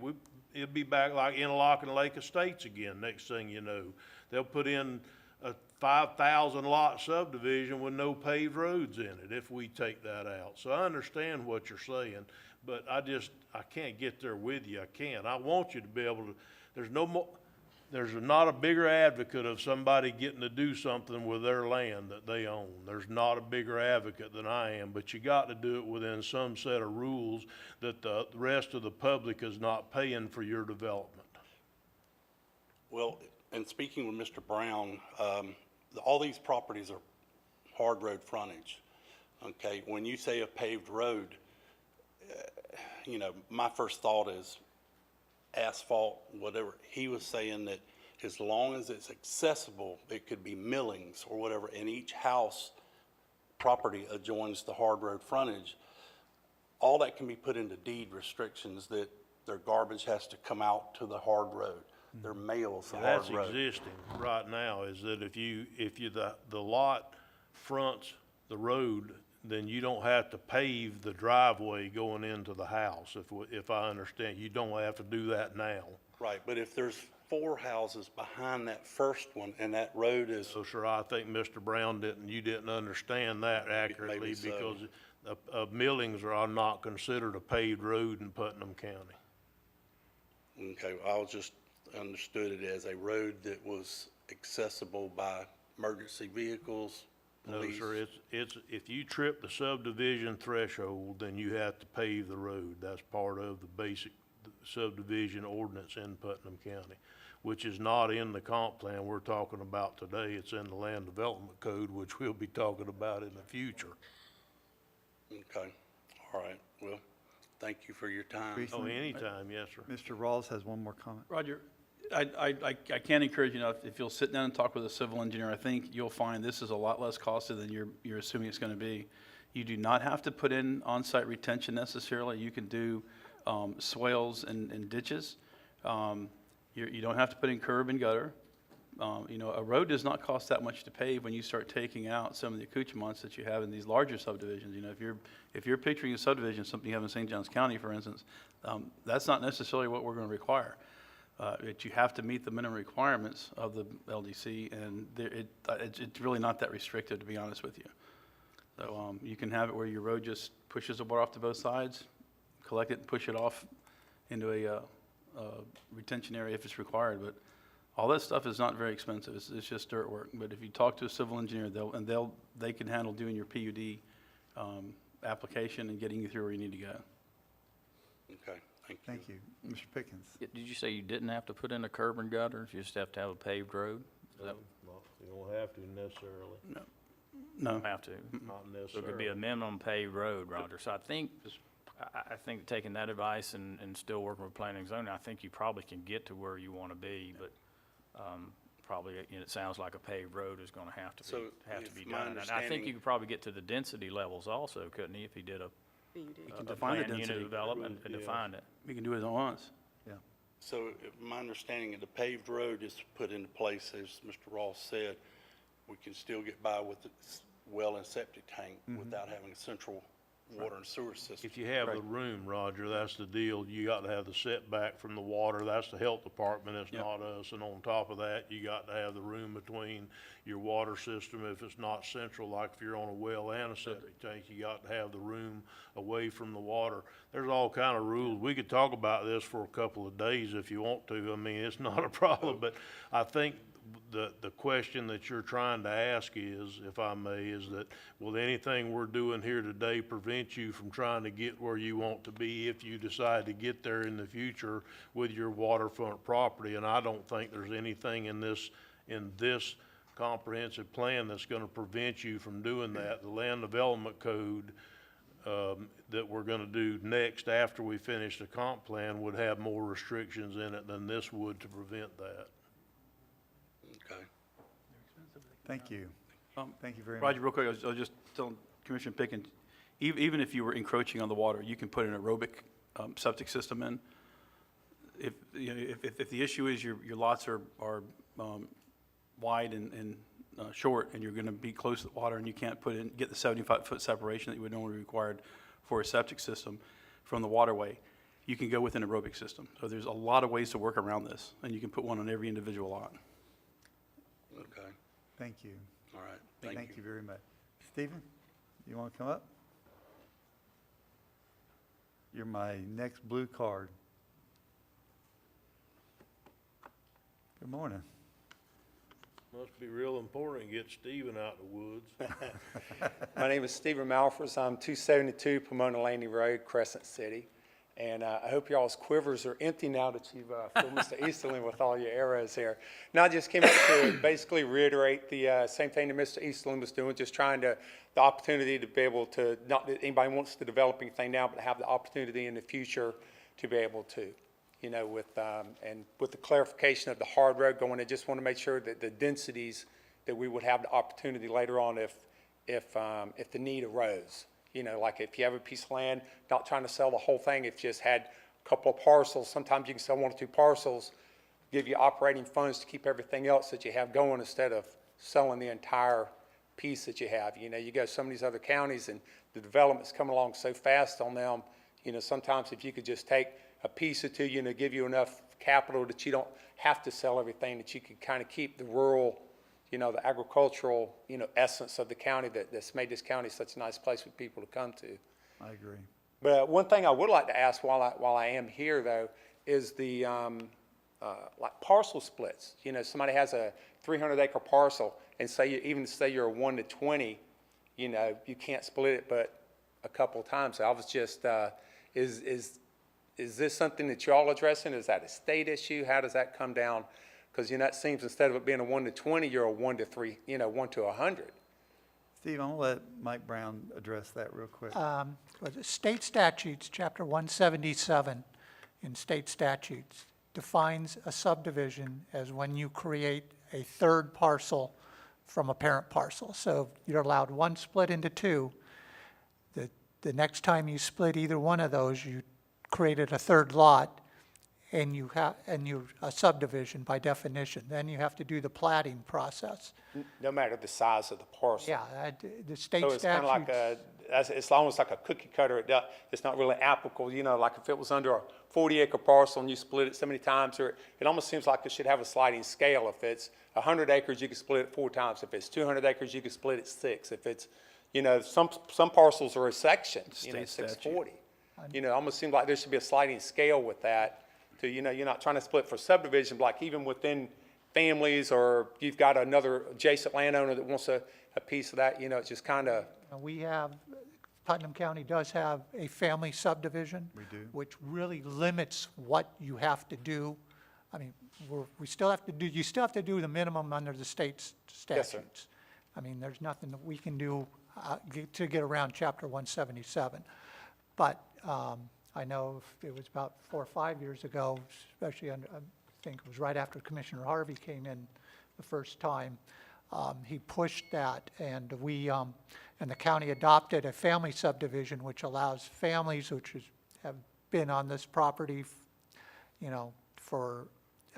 it'd be back like Interlochen Lake Estates again, next thing you know. They'll put in a 5,000 lot subdivision with no paved roads in it if we take that out. So I understand what you're saying, but I can't get there with you. I can't. I want you to be able to, there's not a bigger advocate of somebody getting to do something with their land that they own. There's not a bigger advocate than I am, but you got to do it within some set of rules that the rest of the public is not paying for your development. Well, and speaking with Mr. Brown, all these properties are hard road frontage. Okay, when you say a paved road, you know, my first thought is asphalt, whatever. He was saying that as long as it's accessible, it could be millings or whatever, and each house property adjoins the hard road frontage. All that can be put into deed restrictions, that their garbage has to come out to the hard road. Their mail's the hard road. That's existing right now, is that if the lot fronts the road, then you don't have to pave the driveway going into the house, if I understand. You don't have to do that now. Right, but if there's 4 houses behind that first one and that road is, So, sir, I think Mr. Brown you didn't understand that accurately, Maybe so. because millings are not considered a paved road in Putnam County. okay, I just understood it as a road that was accessible by emergency vehicles, No, police. sir, it's, if you trip the subdivision threshold, then you have to pave the road. That's part of the basic subdivision ordinance in Putnam County, which is not in the comp plan we're talking about today. It's in the Land Development Code, which we'll be talking about in the future. Okay, all right, well, thank you for your time. Briefly. Oh, anytime, yes, sir. Mr. Rawls has one more comment. Roger, I can't encourage you enough, if you'll sit down and talk with a civil engineer, I think you'll find this is a lot less costly than you're assuming it's gonna be. You do not have to put in on-site retention necessarily. You can do swales and ditches. You don't have to put in curb and gutter. You know, a road does not cost that much to pave when you start taking out some of the accoutrements that you have in these larger subdivisions. You know, if you're picturing a subdivision, something you have in St. Johns County, for instance, that's not necessarily what we're gonna require. You have to meet the minimum requirements of the LDC, and it's really not that restricted, to be honest with you. So you can have it where your road just pushes the water off to both sides, collect it and push it off into a retention area if it's required. But all that stuff is not very expensive. It's just dirt work. But if you talk to a civil engineer, they can handle doing your PUD application and getting you through where you need to go. Okay, thank you. Thank you. Mr. Pickens. Did you say you didn't have to put in a curb and gutter? You just have to have a paved road? Is that- You don't have to necessarily, No. Have to. not So it could be necessarily. a minimum paved road, Roger. So I think taking that advice and still working with planning and zoning, I think you probably can get to where you want to be, but probably, you know, it sounds like a paved road is going to have to So be if my done. And I think understanding- you could probably get to the density levels also, couldn't he, if he did You can a define the planned unit density. development and define it. We can do it at once. So my understanding of the paved road is put into place, as Mr. Ross said, we can still get by with the well and septic tank without having a central water and sewer system. If you have the room, Roger, that's the deal. You got to have the setback from the water. That's the health department, it's Yep. not us. And on top of that, you got to have the room between your water system. If it's not central, like if you're on a well and a septic tank, you got to have the room away from the water. There's all kind of rules. We could talk about this for a couple of days if you want to. I mean, it's not a problem, but I think the question that you're trying to ask is, if I may, is that, will anything we're doing here today prevent you from trying to get where you want to be if you decide to get there in the future with your waterfront property? And I don't think there's anything in this comprehensive plan that's gonna prevent you from doing that. The land development code that we're gonna do next after we finish the comp plan would have more restrictions in it than this would to prevent that. Okay. Thank you. Thank you very much. Roger, real quick, I was just telling Commissioner Pickens, even if you were encroaching on the water, you can put an aerobic septic system in. If, you know, if the issue is your lots are wide and short, and you're gonna be close to the water, and you can't get the 75-foot separation that you would normally be required for a septic system from the waterway, you can go with an aerobic system. So there's a lot of ways to work around this, and you can put one on every individual lot. Okay. Thank you. All right. Thank you very much. Stephen, you want to come up? You're my next blue card. Good morning. Must be real important to get Stephen out of the woods. My name is Stephen Malfors. I'm 272 Pomona Landing Road, Crescent City. And I hope y'all's quivers are empty now that you've filled Mr. Easterling with all your arrows here. Now, I just came up to basically reiterate the same thing that Mr. Easterling was doing, just trying to, the opportunity to be able to, not that anybody wants to develop anything now, but have the opportunity in the future to be able to, you know, and with the clarification of the hard road going, I just want to make sure that the densities, that we would have the opportunity later on if the need arose. You know, like if you have a piece of land, not trying to sell the whole thing, if you just had a couple of parcels, sometimes you can sell one or two parcels, give you operating funds to keep everything else that you have going instead of selling the entire piece that you have. You know, you go to some of these other counties and the development's coming along so fast on them, you know, sometimes if you could just take a piece or two, you know, give you enough capital that you don't have to sell everything, that you could kind of keep the rural, you know, the agricultural, you know, essence of the county that's made this county such a nice place for people to come to. I agree. But one thing I would like to ask while I am here, though, is the like parcel splits. You know, somebody has a 300-acre parcel, and even say you're a 1 to 20, you know, you can't split it but a couple of times. So I was just, is this something that y'all addressing? Is that a state issue? How does that come down? Because, you know, it seems instead of it being a 1 to 20, you're a 1 to 3, you know, 1 to 100. Steve, I'm going to let Mike Brown address that real quick. State statutes, chapter 177 in state statutes, defines a subdivision as when you create a third parcel from a parent parcel. So you're allowed one split into two. The next time you split either one of those, you created a third lot, and a subdivision by definition. Then you have to do the plating process. No matter the size of the parcel. Yeah, the state So it's kind of like statutes. it's almost like a cookie cutter. It's not really applicable, you know, like if it was under a 40-acre parcel and you split it so many times, or it almost seems like it should have a sliding scale. If it's 100 acres, you can split it 4 times. If it's 200 acres, you can split it 6. If it's, you know, some parcels are a section, you know, State statute. 640. You know, it almost seems like there should be a sliding scale with that. To, you know, you're not trying to split for subdivision, like even within families, or you've got another adjacent landowner that wants a piece of that, you know, it's just kind of. Putnam County does have a family subdivision. We do. Which really limits what you have to do. I mean, you still have to do the minimum under the state Yes, sir. statutes. I mean, there's nothing that we can do to get around chapter 177. But I know it was about 4 or 5 years ago, especially I think it was right after Commissioner Harvey came in the first time, He pushed that, and and the county adopted a family subdivision, which allows families have been on this property, for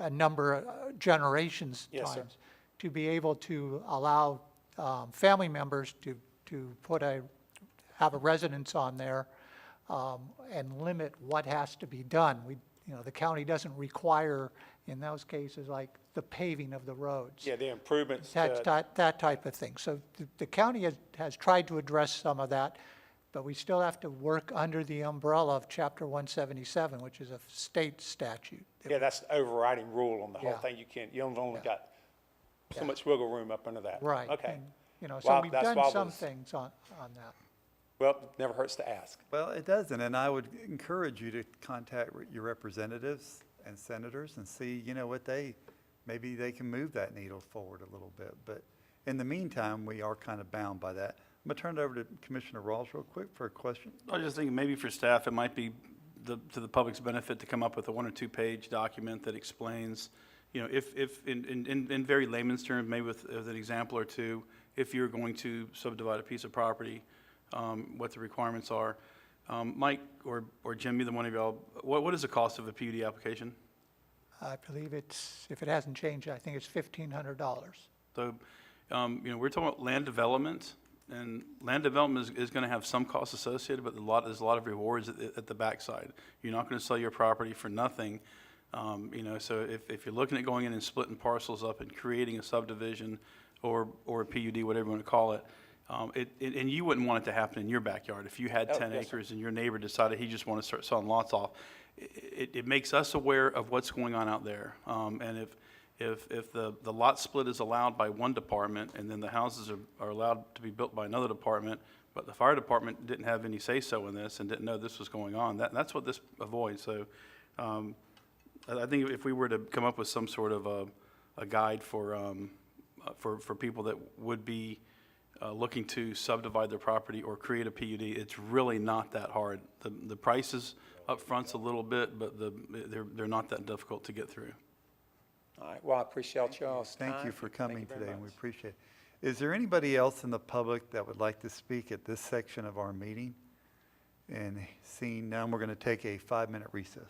a number of generations Yes, sir. times, to be able to allow family members to have a residence on there and limit what has to be done. The county doesn't require, in those cases, like the paving of the roads. Yeah, the improvements. That type of thing. So the county has tried to address some of that, but we still have to work under the umbrella of Chapter 177, which is a state statute. Yeah, that's the overriding rule on the whole Yeah. thing. You've only got so much wiggle room up under that. Right. Okay. And, so Well, we've that's done why I some was- things on that. Well, never hurts to ask. Well, it doesn't, and I would encourage you to contact your representatives and senators and see, maybe they can move that needle forward a little bit. But in the meantime, we are kind of bound by that. I'm going to turn it over to Commissioner Rawls real quick for a question. I was just thinking, maybe for staff, it might be to the public's benefit to come up with a 1 or 2 page document that explains, if in very layman's terms, maybe with an example or two, if you're going to subdivide a piece of property, what the requirements are. Mike or Jim, either one of y'all, what is the cost of a PUD application? I believe if it hasn't changed, I think it's $1,500. So, we're talking about land development, and land development is going to have some costs associated, but there's a lot of rewards at the backside. You're not going to sell your property for nothing. So if you're looking at going in and splitting parcels up and creating a subdivision or a PUD, whatever you want to call it, and you wouldn't want it to happen in your backyard. If you had 10 yes, sir. acres and your neighbor decided he just wanted to start selling lots off, it makes us aware of what's going on out there. And if the lot split is allowed by one department and then the houses are allowed to be built by another department, but the fire department didn't have any say-so in this and didn't know this was going on, that's what this avoids. So I think if we were to come up with some sort of a guide for people that would be looking to subdivide their property or create a PUD, it's really not that hard. The prices up front's a little bit, but they're not that difficult to get through. All right, well, I appreciate y'all's time. Thank you for Thank coming you very today, and we much. appreciate it. Is there anybody else in the public that would like to speak at this section of our meeting? And seeing none, we're going to take a 5-minute recess.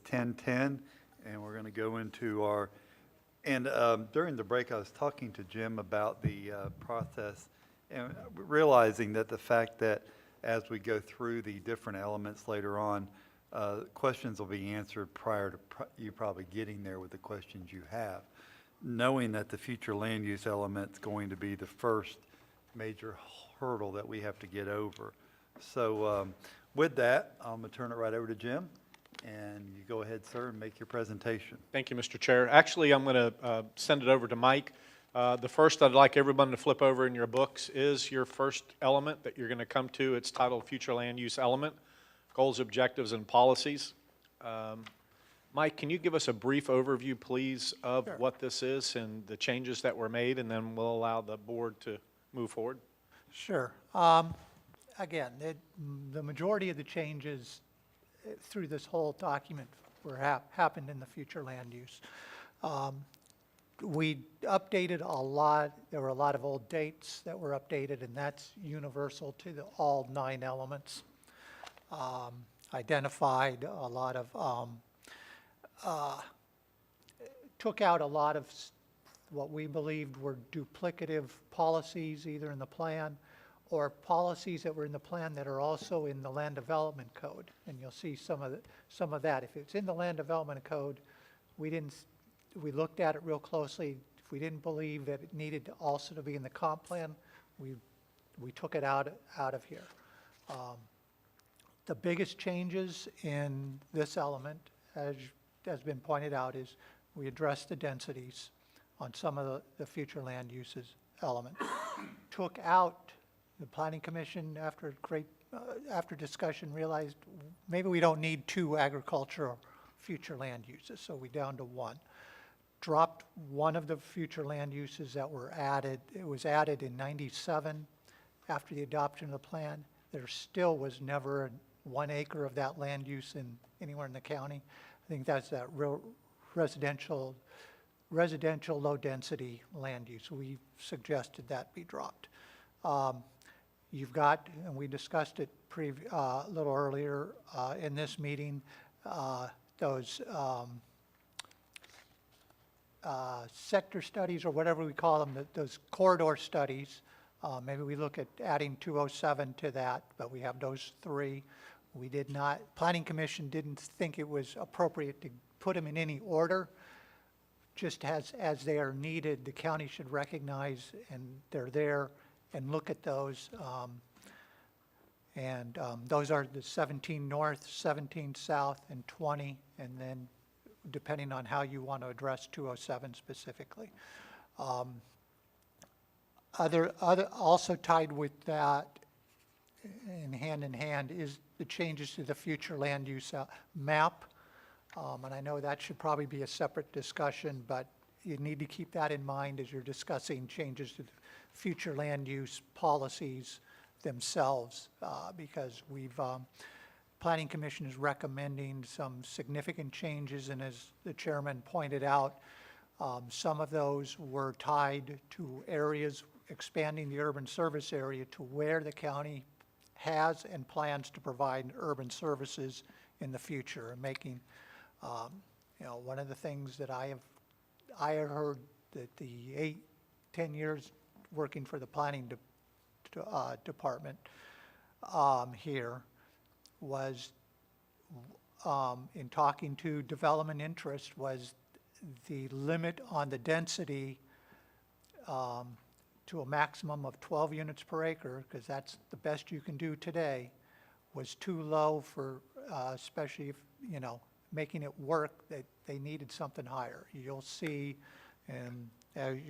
10:10, and we're going to go into our, and during the break, I was talking to Jim about the process, and realizing that the fact that as we go through the different elements later on, questions will be answered prior to you probably getting there with the questions you have, knowing that the future land use element's going to be the first major hurdle that we have to get over. So with that, I'm going to turn it right over to Jim, and you go ahead, sir, and make your presentation. Thank you, Mr. Chair. Actually, I'm going to send it over to Mike. The first I'd like everyone to flip over in your books is your first element that you're going to come to. It's titled Future Land Use Element, Goals, Objectives, and Policies. Mike, can you give us a brief overview, please, of what this is and the changes that were made, and then we'll allow the board to move forward? Sure. Again, the majority of the changes through this whole document happened in the future land use. We updated a lot. There were a lot of old dates that were updated, and that's universal to all 9 elements. Identified a lot of, took out a lot of what we believed were duplicative policies, either in the plan or policies that were in the plan that are also in the land development code. And you'll see some of that. If it's in the land development code, we looked at it real closely. If we didn't believe that it needed also to be in the comp plan, we took it out of here. The biggest changes in this element, as has been pointed out, is we addressed the densities on some of the future land uses element. Took out, the Planning Commission, after discussion, realized maybe we don't need 2 agricultural future land uses, so we down to 1. Dropped one of the future land uses that were added. It was added in '97 after the adoption of the plan. There still was never 1 acre of that land use anywhere in the county. I think that's that real residential low-density land use. We suggested that be dropped. You've got, and we discussed it a little earlier in this meeting, those sector studies, or whatever we call them, those corridor studies. Maybe we look at adding 207 to that, but we have those 3. We did not, Planning Commission didn't think it was appropriate to put them in any order. Just as they are needed, the county should recognize, and they're there, and look at those. Those are the 17 north, 17 south, and 20, and then depending on how you want to address 207 specifically. Also tied with that, in hand, is the changes to the future land use map. And I know that should probably be a separate discussion, but you need to keep that in mind as you're discussing changes to the future land use policies themselves, because Planning Commission is recommending some significant changes, and as the chairman pointed out, some of those were tied to areas, expanding the urban service area to where the county has and plans to provide urban services in the future, and making, one of the things that I have heard that the 10 years working for the planning department here was, in talking to development interest, was the limit on the density to a maximum of 12 units per acre, because that's the best you can do today, was too low for, especially if, making it work, that they needed something higher. You'll see,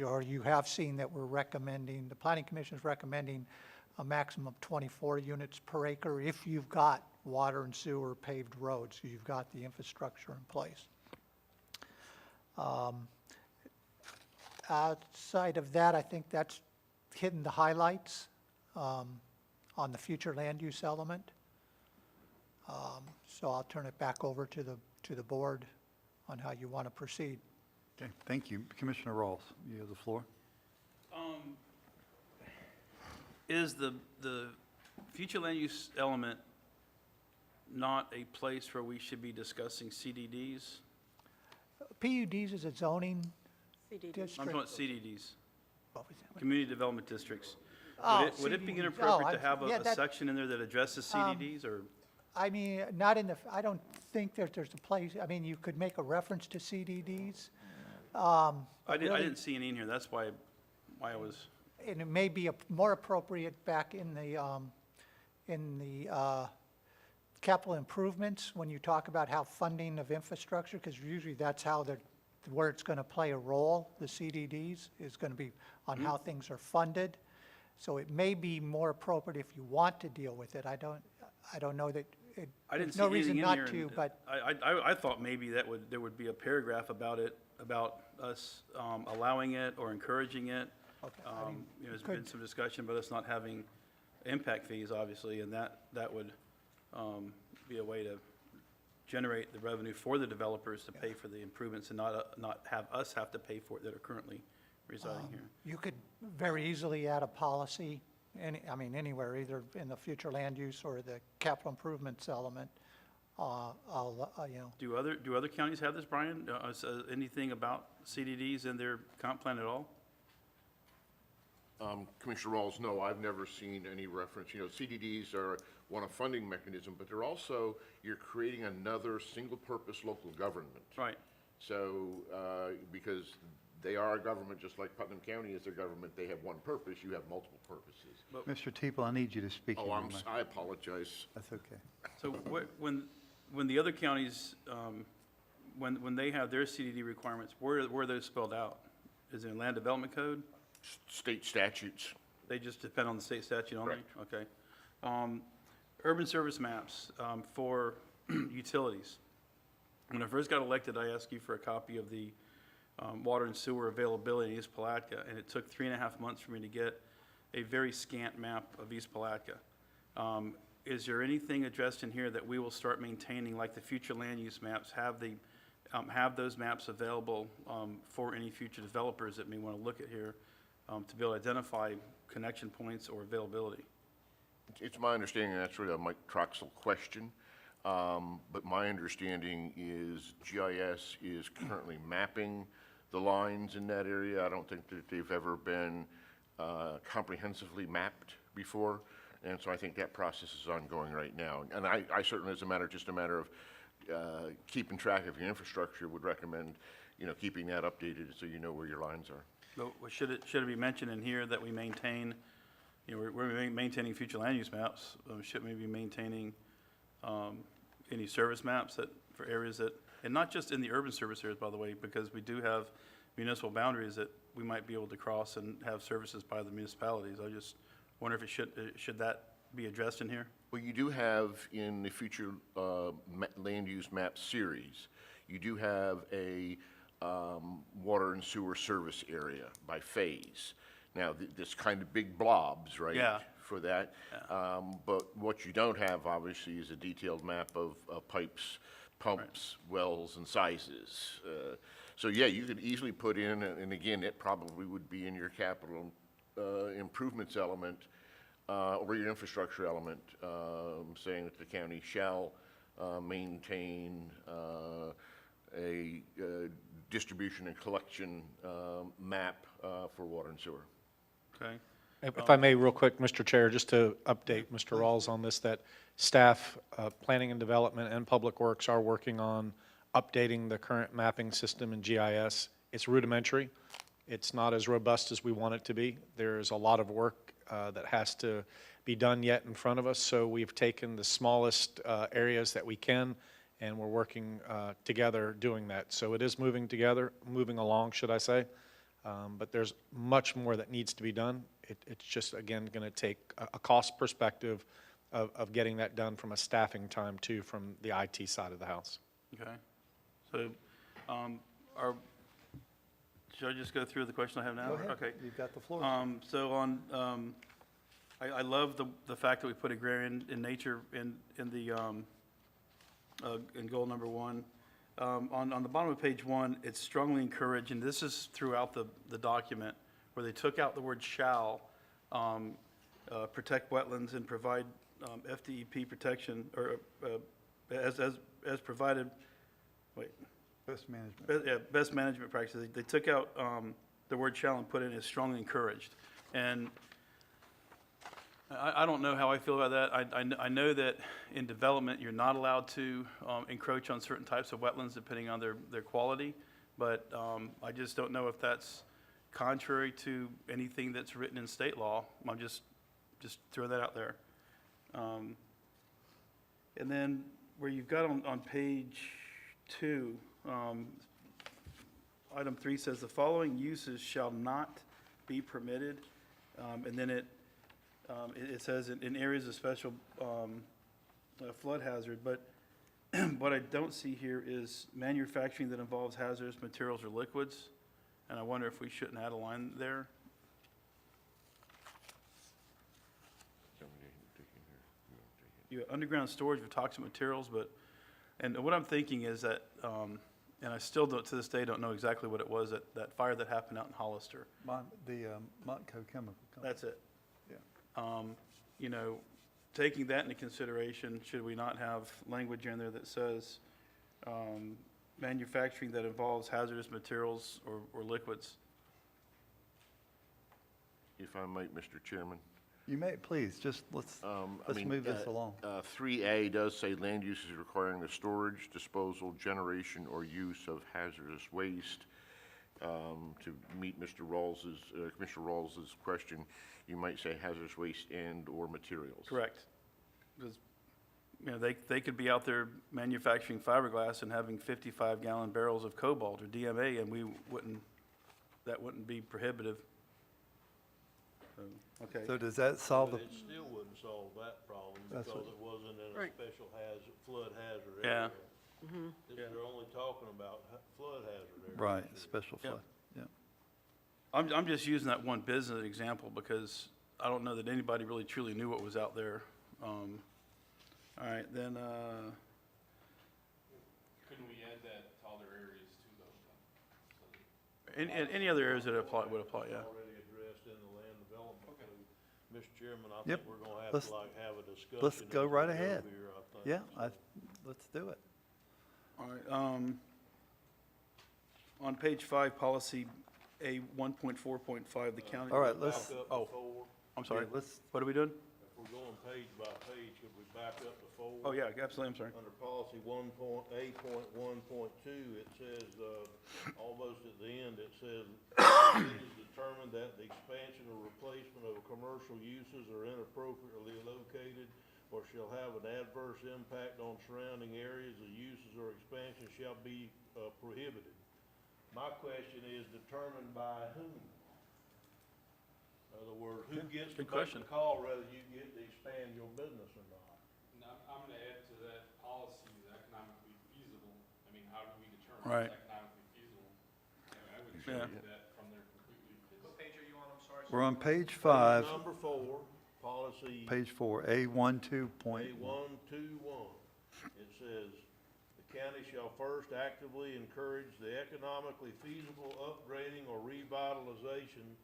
or you have seen that we're recommending, the Planning Commission is recommending a maximum of 24 units per acre if you've got water and sewer, paved roads, so you've got the infrastructure in place. Outside of that, I think that's hitting the highlights on the future land use element. So I'll turn it back over to the board on how you want to proceed. Okay, thank you. Commissioner Rawls, you have the floor. Is the future land use element not a place where we should be discussing CDDs? PUDs is a zoning CDD. I'm district. talking about CDDs, What was that? community development districts. Oh, Would it be CDDs. inappropriate to Oh, have yeah, a that- section in there that addresses CDDs, or? I mean, not in the, I don't think that there's a place, I mean, you could make a reference to CDDs. I really- didn't see any in here, that's why I was, And it may be more appropriate back in the capital improvements, when you talk about how funding of infrastructure, because usually that's how where it's going to play a role, the CDDs, is going to be on how things are funded. So it may be more appropriate if you want to deal with it. I don't know that, I didn't there's see no anything reason in not here. to, and but I thought maybe there would be a paragraph about it, about us allowing it or encouraging it. Okay, I mean, You know, there's been some discussion about us not having impact fees, obviously, and that would be a way to generate the revenue for the developers to pay for the improvements and not have us have to pay for it that are currently residing here. you could very easily add a policy, anywhere, either in the future land use or the capital improvements element. Do other counties have this, Brian? Anything about CDDs in their comp plan at all? Commissioner Rawls, no, I've never seen any reference. You know, CDDs are a funding mechanism, but they're also, you're creating another single-purpose local government. Right. So, because they are a government, just like Putnam County is their government, they have one purpose, you have multiple purposes. Mr. Teeple, I need you to speak. Oh, into the mic. I apologize. That's okay. So when the other counties, when they have their CDD requirements, where are those spelled out? Is it in land development code? State statutes. They just depend on the state statute only? Correct. Okay. Urban service maps for utilities. When I first got elected, I asked you for a copy of the water and sewer availability in East Palatka, and it took 3.5 months for me to get a very scant map of East Palatka. Is there anything addressed in here that we will start maintaining, like the future land use maps, have those maps available for any future developers that may want to look at here to be able to identify connection points or availability? It's my understanding that's really a Mike Troxel question, but my understanding is GIS is currently mapping the lines in that area. I don't think that they've ever been comprehensively mapped before, and so I think that process is ongoing right now. And I certainly, as just a matter of keeping track of your infrastructure, would recommend, keeping that updated so you know where your lines are. But should it be mentioned in here that we maintain, we're maintaining future land use maps? Shouldn't we be maintaining any service maps for areas that, and not just in the urban service areas, by the way, because we do have municipal boundaries that we might be able to cross and have services by the municipalities. I just wonder if should that be addressed in here? Well, you do have in the future land use map series, you do have a water and sewer service area by phase. Now, this kind of big blobs, right? Yeah. For that. But what you don't have, obviously, is a detailed map of pipes, pumps, wells, and sizes. So, yeah, you could easily put in, and again, it probably would be in your capital improvements element or your infrastructure element, saying that the county shall maintain a distribution and collection map for water and sewer. Okay. If I may, real quick, Mr. Chair, just to update Mr. Rawls on this, that staff, Planning and Development and Public Works are working on updating the current mapping system in GIS. It's rudimentary. It's not as robust as we want it to be. There's a lot of work that has to be done yet in front of us, so we've taken the smallest areas that we can, and we're working together doing that. So it is moving along, should I say. But there's much more that needs to be done. It's just, again, going to take a cost perspective of getting that done from a staffing time, too, from the IT side of the house. Okay. So, should I just go through the question I have now? Go ahead. Okay. You've got the floor. So on, I love the fact that we put agrarian in nature in goal number 1. On the bottom of page 1, it's strongly encouraged, and this is throughout the document, where they took out the word shall, protect wetlands and provide FDEP protection or as provided, wait, Best management. best management practices. They took out the word shall and put in as strongly encouraged. And I don't know how I feel about that. I know that in development, you're not allowed to encroach on certain types of wetlands depending on their quality, but I just don't know if that's contrary to anything that's written in state law. I'm just throw that out there. And then where you've got on page 2, item 3 says the following uses shall not be permitted, and then it says in areas of special flood hazard, but what I don't see here is manufacturing that involves hazardous materials or liquids, and I wonder if we shouldn't add a line there. You have underground storage of toxic materials, and what I'm thinking is that, and I still don't, to this day, don't know exactly what it was, that fire that happened out in Hollister. The Montco Chemical Company. That's it. Yeah. You know, taking that into consideration, should we not have language in there that says manufacturing that involves hazardous materials or liquids? If I might, Mr. Chairman. You may, please, just let's move this along. 3A does say land uses requiring the storage, disposal, generation, or use of hazardous waste. To meet Mr. Rawls's, Commissioner Rawls's question, you might say hazardous waste and/or materials. Correct. Because, you know, they could be out there manufacturing fiberglass and having 55-gallon barrels of cobalt or DMA, and that wouldn't be prohibitive. So, okay. So does that solve the, But it still wouldn't solve that problem That's because what- it wasn't in a Right. special flood hazard Yeah. area. Mm-hmm. They're only talking about flood hazard areas. right, special Yeah. flood, yeah. I'm just using that one business example because I don't know that anybody really truly knew what was out there. All right, then, Couldn't we add that to other areas too, though? any other areas that would apply, yeah. Already addressed in the land development code. Mr. Chairman, I Yep. think we're gonna have Let's- to have a discussion. let's go as we right ahead. here, I think. Yeah, let's do it. All right, on page 5, policy A 1.4.5, the county. All right, let's, Back up Oh. before, I'm sorry, yeah, let's, what are we doing? if we're going page by page, could we back up before? Oh, yeah, absolutely, I'm sorry. Under policy 1.A.1.2, it says, almost at the end, it says, it is determined that the expansion or replacement of commercial uses are inappropriately located or shall have an adverse impact on surrounding areas, the uses or expansion shall be prohibited. My question is determined by whom? In other words, who gets to Good make question. the call whether you get to expand your business or not? And I'm gonna add to that policy is economically feasible. I mean, how do we determine Right. what's economically feasible? I would Yeah. exclude that from there completely. What page are you on, I'm sorry? we're on page 5, Number 4, policy page 4, A12.1. A121. It says, the county shall first actively encourage the economically feasible upgrading or revitalization.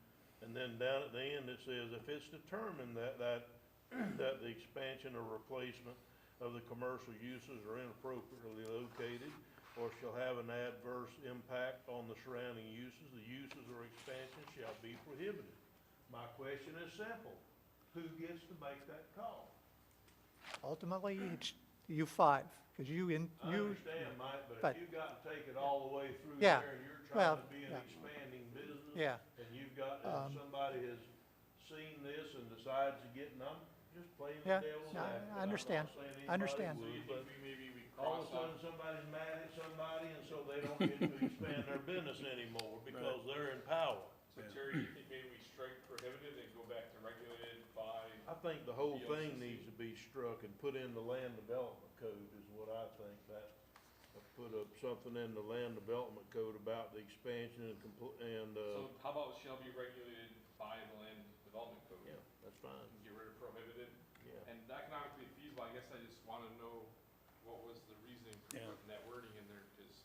And then down at the end, it says, if it's determined that the expansion or replacement of the commercial uses are inappropriately located or shall have an adverse impact on the surrounding uses, the uses or expansion shall be prohibited. My question is simple. Who gets to make that call? Ultimately, it's you 5, because I understand, Mike, but but- if you got to take it all the way through Yeah, there, and you're well, trying to be an yeah. expanding business. Yeah. And you've got, and somebody has seen this and decides to get, and I'm just playing the Yeah, devil's no, advocate. I understand. I'm not saying I understand. anybody would, but Maybe we all of a cross sudden, out, somebody's mad at somebody, and so they don't get to expand their business anymore because they're in power. so Terry, you think maybe we strike prohibited and go back to regulated by, I think the whole thing BOCC. needs to be struck and put in the land development code is what I think. That, put up something in the land development code about the expansion and so how about shall be regulated by the land development code? yeah, that's fine, And get rid of prohibited? yeah. And economically feasible, I guess I just wanna know what was the reasoning for Yeah. putting that wording in there, cause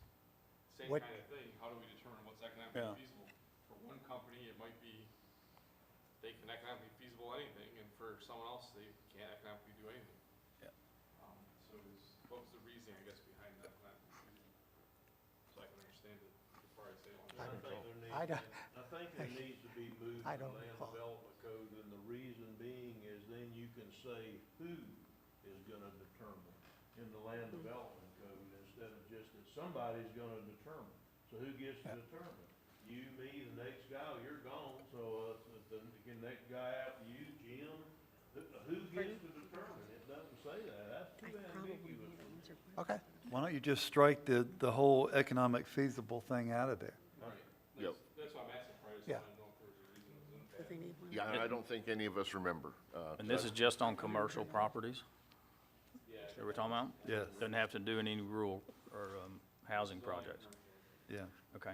same What- kind of thing, how do we determine what's Yeah. economically feasible? For one company, it might be, they can economically feasible anything, and for someone else, they can't economically do anything. Yeah. So what was the reason reasoning, I guess, behind that, so I can understand it before I say one. I don't, I think it needs to be moved I to the don't land recall. development code, and the reason being is then you can say who is gonna determine in the land development code instead of just that somebody's gonna determine. So who gets to determine? You, me, the next guy, you're gone, so, the next guy after you, Jim, who gets to determine? It doesn't say that, that's too ambiguous. okay. Why don't you just strike the whole economic feasible thing out of there? Yep. That's why I'm asking, probably, just Yeah. wanted to know if there was a reason it was in there. Yeah, and I don't think any of us remember. And this is just on commercial properties? That we're talking about? Yes. Doesn't have to do any rural or housing projects? Yeah. Okay.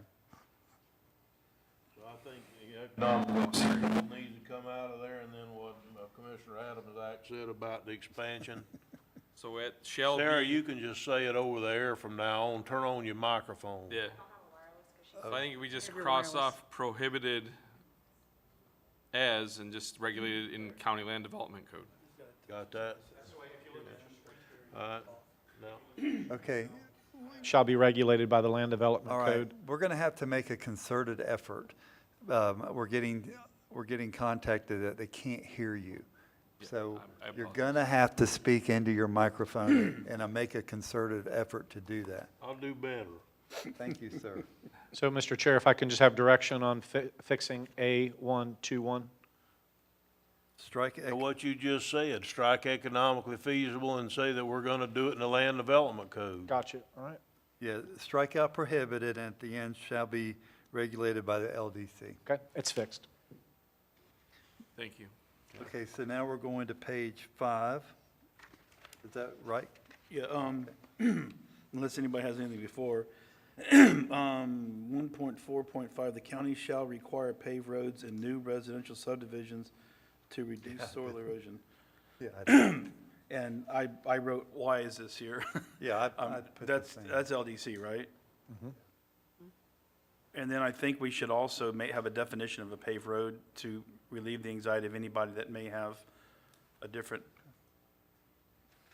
So I think the economic needs to come out of there, and then what Commissioner Adams Act said about the expansion. So it shall be. Sarah, you can just say it over the air from now on, turn on your microphone. Yeah. So I think we just cross off prohibited as and just regulated in county land development code. Got that? All right, now, Okay, Shall be regulated by the Land Development all right. Code. We're going to have to make a concerted effort. We're getting contacted that they can't hear you. So I you're apologize. going to have to speak into your microphone and make a concerted effort to do that. I'll do better. Thank you, sir. So, Mr. Chair, if I can just have direction on fixing A121? Strike, So what you just said, strike economically feasible and say that we're gonna do it in the land development code. Gotcha, all right. yeah, strike out prohibited, and at the end shall be regulated by the LDC. Okay, it's fixed. Thank you. Okay, so now we're going to page 5. Is that right? Yeah, unless anybody has anything before. 1.4.5, the county shall require paved roads in new residential subdivisions to reduce soil erosion. Yeah, I And I wrote, why is this here? yeah, I'd put the same. That's LDC, right? And then I think we should also have a definition of a paved road to relieve the anxiety of anybody that may have a different.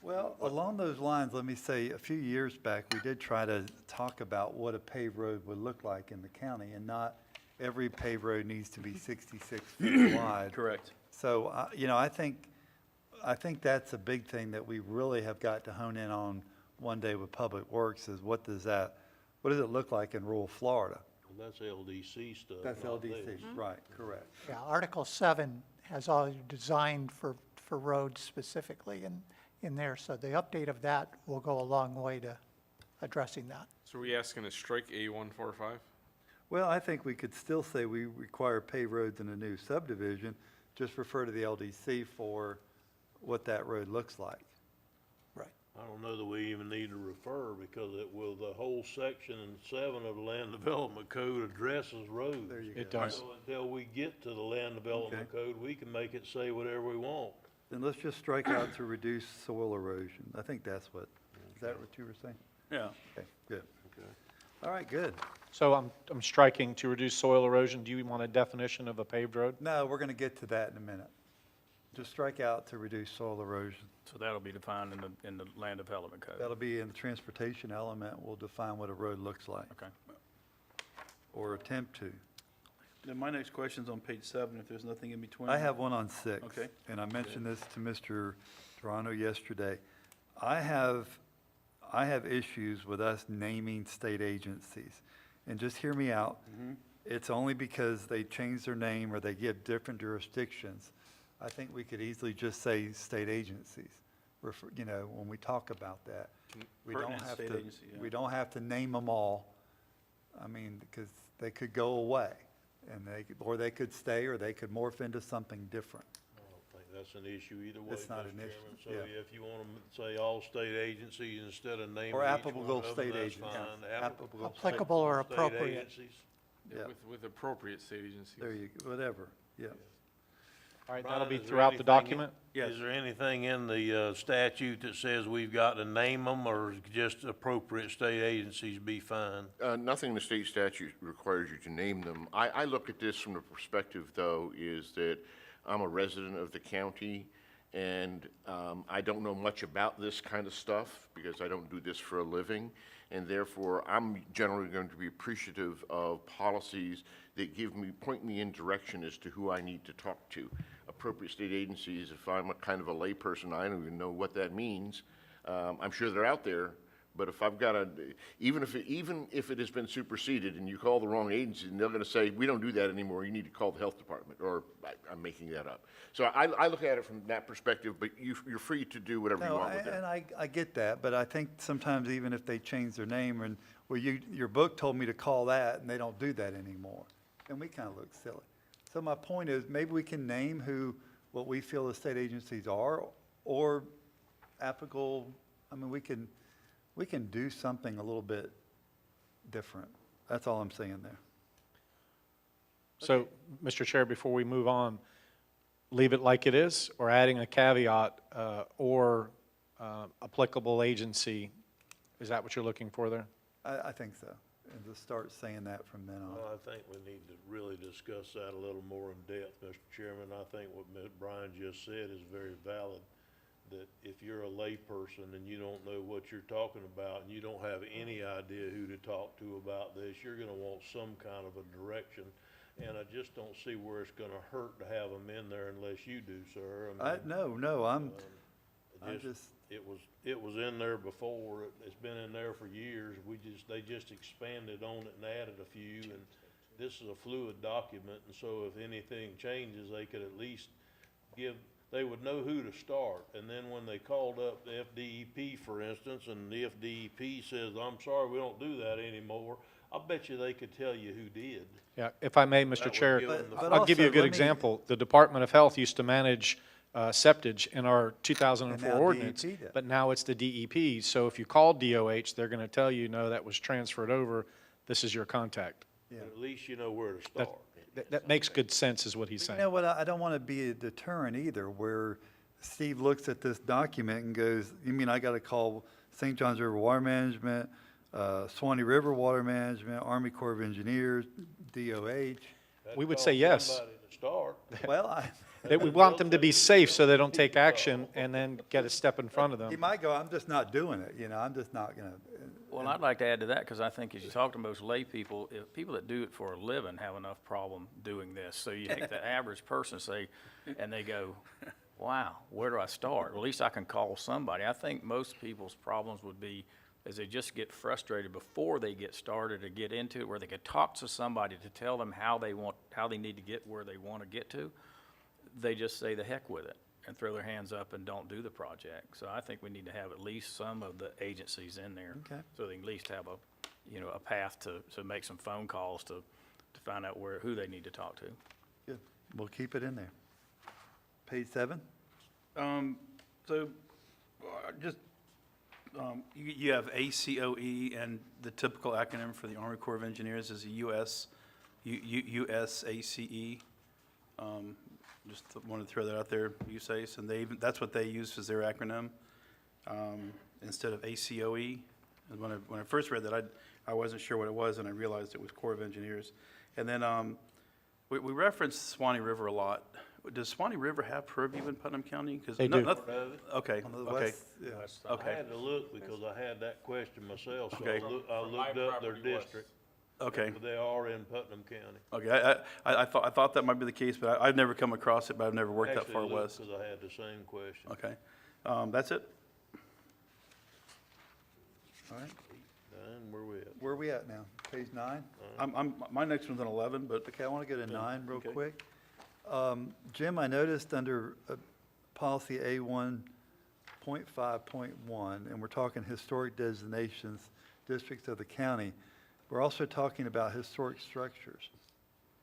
Well, along those lines, let me say, a few years back, we did try to talk about what a paved road would look like in the county, and not every paved road needs to be 66 feet wide. Correct. So, I think that's a big thing that we really have got to hone in on one day with Public Works, is what does it look like in rural Florida? Well, that's LDC stuff. That's not LDC, this. right, correct. Yeah, Article 7 has all designed for roads specifically in there, so the update of that will go a long way to addressing that. So are we asking to strike A145? Well, I think we could still say we require paved roads in a new subdivision, just refer to the LDC for what that road looks like. Right. I don't know that we even need to refer, because the whole section in 7 of the land development code addresses roads. There you It go. does. So until we get to the land development code, we can make it say whatever we want. Then let's just strike out to reduce soil erosion. I think is that what you were saying? Yeah. Okay, good. All right, good. So I'm striking to reduce soil erosion. Do you want a definition of a paved road? No, we're going to get to that in a minute. Just strike out to reduce soil erosion. So that'll be defined in the land development code? That'll be in the transportation element. We'll define what a road looks like, Okay. or attempt to. Then my next question's on page 7, if there's nothing in between. I have one on 6. Okay. And I mentioned this to Mr. Toronto yesterday. I have issues with us naming state agencies. And just hear me out. It's only because they change their name or they give different jurisdictions. I think we could easily just say state agencies, when we talk about that. We don't Pertinent have state to, agency, yeah. we don't have to name them all. I mean, because they could go away, and or they could stay, or they could morph into something different. I don't think that's an issue either way, It's not Mr. an issue, Chairman. So yeah. if you want to say all state agencies instead of naming Or each one applicable of them, state that's agents. fine. Applicable or state appropriate. agencies. Yeah. With appropriate state agencies. There you go, whatever, yeah. All right, Brian, that'll be is there throughout the anything in- document? Yes. Is there anything in the statute that says we've got to name them, or just appropriate state agencies be fine? Nothing in the state statute requires you to name them. I look at this from the perspective, though, is that I'm a resident of the county, And I don't know much about this kind of stuff because I don't do this for a living. And therefore, I'm generally going to be appreciative of policies that point me in direction as to who I need to talk to. Appropriate state agencies, if I'm a kind of a layperson, I don't even know what that means. I'm sure they're out there, but if I've got even if it has been superseded and you call the wrong agency, and they're going to say, we don't do that anymore, you need to call the health department, or I'm making that up. So I look at it from that perspective, but you're free to do whatever you No, want with it. and I get that, but I think sometimes even if they change their name and, well, your book told me to call that and they don't do that anymore, then we kind of look silly. So my point is, maybe we can name what we feel the state agencies are, or applicable, I mean, we can do something a little bit different. That's all I'm saying there. So, Mr. Chair, before we move on, leave it like it is, or adding a caveat or applicable agency? Is that what you're looking for there? I think so, and to start saying that from then on. Well, I think we need to really discuss that a little more in depth, Mr. Chairman. I think what Brian just said is very valid, that if you're a layperson and you don't know what you're talking about and you don't have any idea who to talk to about this, you're gonna want some kind of a direction. And I just don't see where it's gonna hurt to have them in there unless you do, sir. I mean, No, it was in there before. It's been in there for years. They just expanded on it and added a few, and this is a fluid document, and so if anything changes, they could at least they would know who to start. And then when they called up the FDEP, for instance, and the FDEP says, I'm sorry, we don't do that anymore, I bet you they could tell you who did. Yeah, if I may, Mr. would Chair, give them the- I'll give you a also, good let me- example. The Department of Health used to manage septage in our 2004 And now ordinance, DEP does. but now it's the DEP. So if you call DOH, they're going to tell you, no, that was transferred over, this is your contact. Yeah. At least you know where to That, start. that makes good sense, is what he's You saying. know what, I don't want to be a deterrent either, where Steve looks at this document and goes, you mean I got to call St. Johns River Water Management, Swanee River Water Management, Army Corps of Engineers, DOH? We would Call say yes. somebody to start. Well, We want them to be safe so they don't take action and then get a step in front of he them. might go, I'm just not doing it, I'm just not going to. Well, I'd like to add to that, because I think as you talk to most lay people, if people that do it for a living have enough problem doing this. So you take the average person, and they go, wow, where do I start? Well, at least I can call somebody. I think most people's problems would be, is they just get frustrated before they get started or get into it, where they could talk to somebody to tell them how they need to get where they want to get to. They just say the heck with it and throw their hands up and don't do the project. So I think we need to have at least some of the agencies in there. Okay. So they can at least have a path to make some phone calls to find out who they need to talk to. Good, we'll keep it in there. Page 7? You have ACOE, and the typical acronym for the Army Corps of Engineers is USACE. Just wanted to throw that out there, USACE, and that's what they use as their acronym, instead of ACOE. And when I first read that, I wasn't sure what it was, and I realized it was Corps of Engineers. And then we referenced Swanee River a lot. Does Swanee River have purview in Putnam County? 'Cause They do. Okay, On the okay. west, yeah. I Okay. had to look because I had that question myself, so Okay. I looked up their district. Okay. They are in Putnam County. Okay, I thought that might be the case, but I've never come across it, but I've never worked that far Actually looked west. because I had the same question. Okay, that's it? All right, And where we at? where are we at now? Page 9? My next one's on 11, but Okay, I want to go to 9 real okay. quick. Jim, I noticed under policy A1.5.1, and we're talking historic designations, districts of the county, we're also talking about historic structures.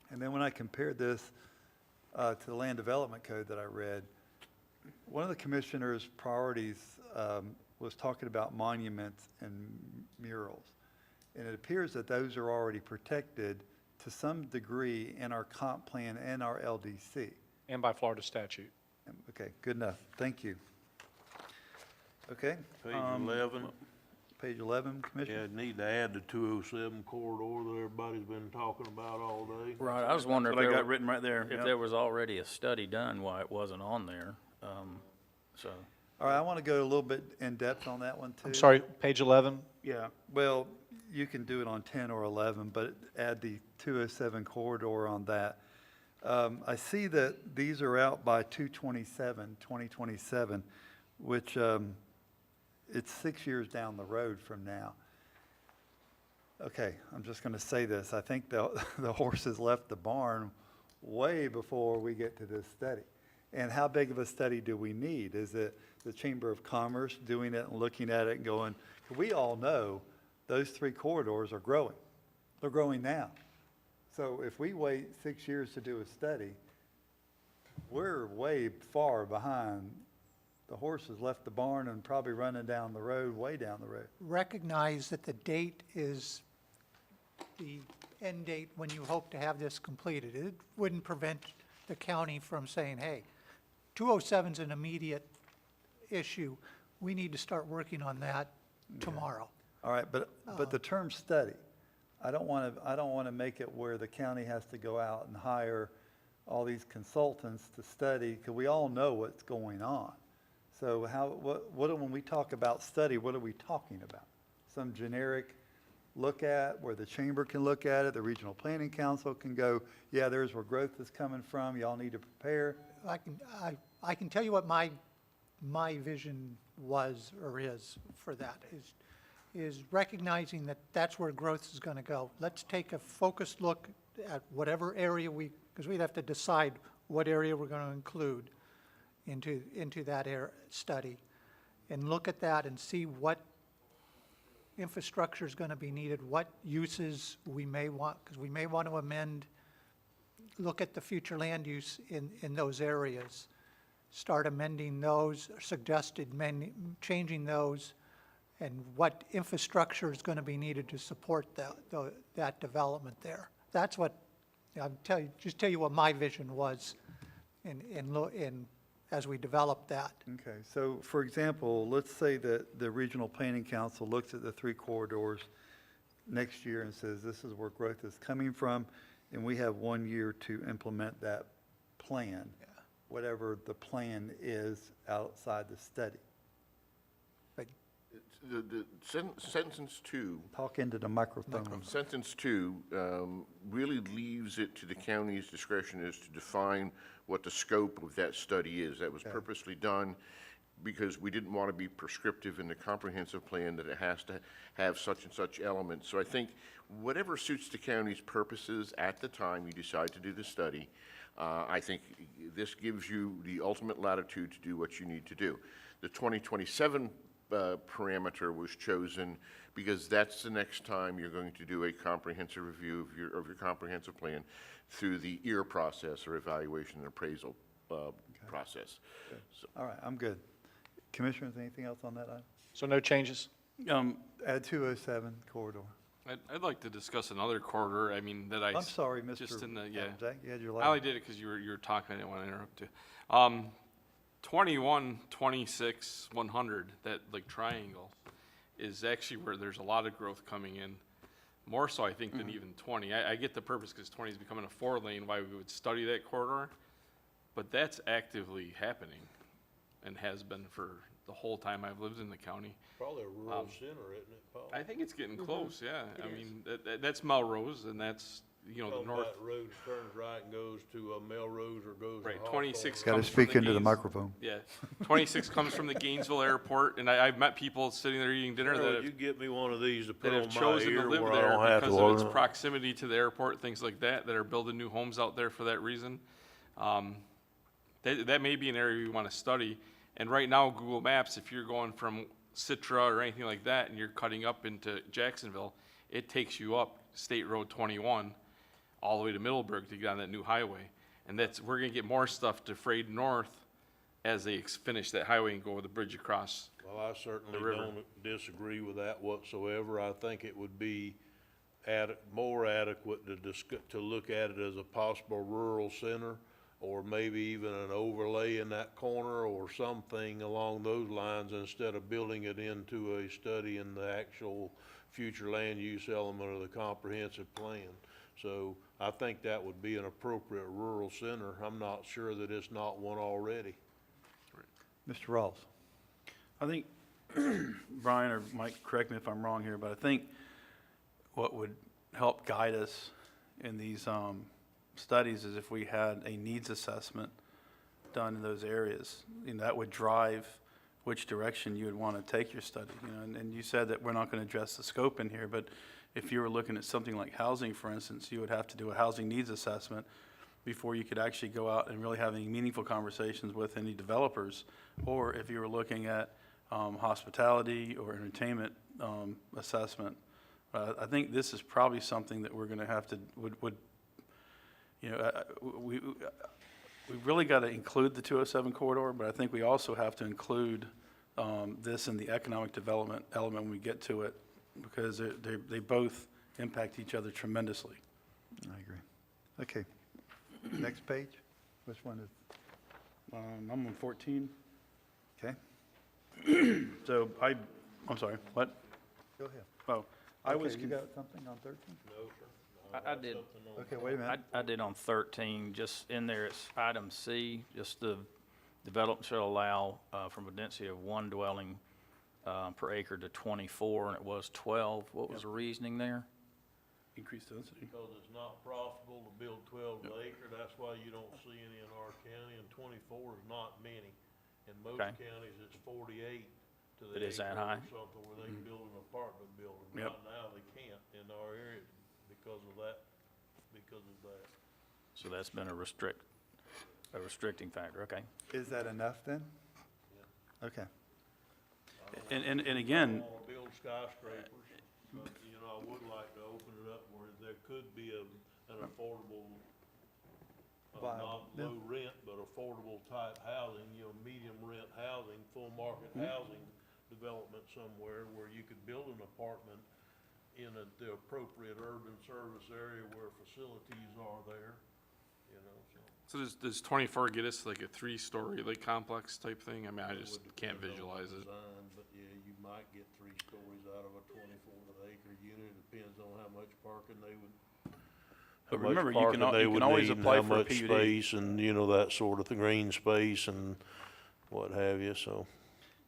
And then when I compared this to the land development code that I read, one of the commissioner's priorities was talking about monuments and murals. And it appears that those are already protected to some degree in our comp plan and our LDC. And by Florida statute. Okay, good enough. Thank you. Okay, Page 11, page 11, Commissioner. yeah, need to add the 207 corridor that everybody's been talking about all day. Right, I was wondering What I if got written right there. if Yep. there was already a study done why it wasn't on there. So, All right, I want to go a little bit in depth on that one too. I'm sorry, page 11? Yeah, well, you can do it on 10 or 11, but add the 207 corridor on that. I see that these are out by 2027, which it's 6 years down the road from now. Okay, I'm just going to say this. I think the horses left the barn way before we get to this study. And how big of a study do we need? Is it the Chamber of Commerce doing it and looking at it and going, we all know those 3 corridors are growing. They're growing now. So if we wait 6 years to do a study, we're way far behind. The horses left the barn and probably running down the road, way down the road. Recognize that the date is the end date when you hope to have this completed. It wouldn't prevent the county from saying, hey, 207 is an immediate issue. We need to start working on that tomorrow. All right, but the term study, I don't want to make it where the county has to go out and hire all these consultants to study, because we all know what's going on. So when we talk about study, what are we talking about? Some generic look at where the chamber can look at it, the regional planning council can go, yeah, there's where growth is coming from, y'all need to prepare. I can tell you what my vision was or is for that, is recognizing that that's where growth is going to go. Let's take a focused look at whatever area because we'd have to decide what area we're going to include into that study, and look at that and see what infrastructure is going to be needed, what uses we may want, because we may want to look at the future land use in those areas, start amending those, changing those, and what infrastructure is going to be needed to support that development there. That's what, just tell you what my vision was as we develop that. Okay, so for example, let's say that the Regional Planning Council looks at the 3 corridors next year and says, this is where growth is coming from, and we have 1 year to implement that plan, whatever the plan is outside the study. The sentence 2. Talk into the microphone. Sentence 2 really leaves it to the county's discretion as to define what the scope of that study is. That was purposely done because we didn't want to be prescriptive in the comprehensive plan that it has to have such and such elements. So I think whatever suits the county's purposes at the time you decide to do the study, I think this gives you the ultimate latitude to do what you need to do. The 2027 parameter was chosen because that's the next time you're going to do a comprehensive review of your comprehensive plan through the EAR process, or evaluation and appraisal process. So, All right, I'm good. Commissioners, anything else on that item? So no changes? Add 207 corridor. I'd like to discuss another corridor, I'm sorry, Mr. Just in the, yeah. Zach, you had your I light. only did it because you were talking, I didn't want to interrupt you. 21, 26, 100, that like triangle is actually where there's a lot of growth coming in. More so, I think, than even 20. I get the purpose because 20 is becoming a 4-lane, why we would study that corridor. But that's actively happening and has been for the whole time I've lived in the county. Probably a rural center, isn't it, Paul? I think it's getting close, yeah. That's Melrose, and that's, the north. That road turns right and goes to Melrose or goes to Right, Hawthorne. 26 Got to comes from speak into the Gaines- microphone. Yeah, 26 comes from the Gainesville airport, and I've met people sitting there eating dinner that Would have you get me one of these to put that on have my chosen to ear live where I there don't have to because of its order? proximity to the airport, things like that are building new homes out there for that reason. That may be an area we want to study. And right now, Google Maps, if you're going from Citra or anything like that, and you're cutting up into Jacksonville, it takes you up State Road 21 all the way to Middleburg to get on that new highway. And we're going to get more stuff to Frayed North as they finish that highway and go over the bridge across. Well, I certainly river. don't disagree with that whatsoever. I think it would be more adequate to look at it as a possible rural center, or maybe even an overlay in that corner or something along those lines, instead of building it into a study in the actual future land use element of the comprehensive plan. So I think that would be an appropriate rural center. I'm not sure that it's not one already. Mr. Rawls. I think, Brian or Mike, correct me if I'm wrong here, but I think what would help guide us in these studies is if we had a needs assessment done in those areas. That would drive which direction you would want to take your study. And you said that we're not going to address the scope in here, but if you were looking at something like housing, for instance, you would have to do a housing needs assessment before you could actually go out and really have any meaningful conversations with any developers. Or if you were looking at hospitality or entertainment assessment. I think this is probably something that we're going to have to, we really got to include the 207 corridor, but I think we also have to include this in the economic development element when we get to it, because they both impact each other tremendously. I agree. Okay. Next page. Which one is? I'm on 14. Okay. So I'm sorry, what? Go ahead. Oh, I was, Okay, you got something on 13? I did. Okay, wait a minute. I did on 13, just in there, it's item C, just the development shall allow from a density of 1 dwelling per acre to 24, and it was 12. What was the reasoning there? increased density. Because it's not profitable to build 12 an acre, that's why you don't see any in our county, and 24 is not many. In most Okay. counties, it's 48 to the It is that acre high? or something, where they can build an apartment building. Yep. Right now, they can't in our area because of that, So that's been a restricting factor, okay. Is that enough then? Okay. And I again, don't wanna build skyscrapers, but, I would like to open it up where there could be an affordable, Viable, not low rent, but affordable type housing, medium rent housing, full market housing development somewhere where you could build an apartment in the appropriate urban service area where facilities are there, so. So does 24 get us like a 3-story like complex type thing? I mean, I just can't visualize it. Design, but yeah, you might get 3 stories out of a 24 acre unit, depends on how much parking they would. but how much remember, you parking can, they you would can always need and apply how for a much PUD. space and, that sort of thing, green space and what have you, so.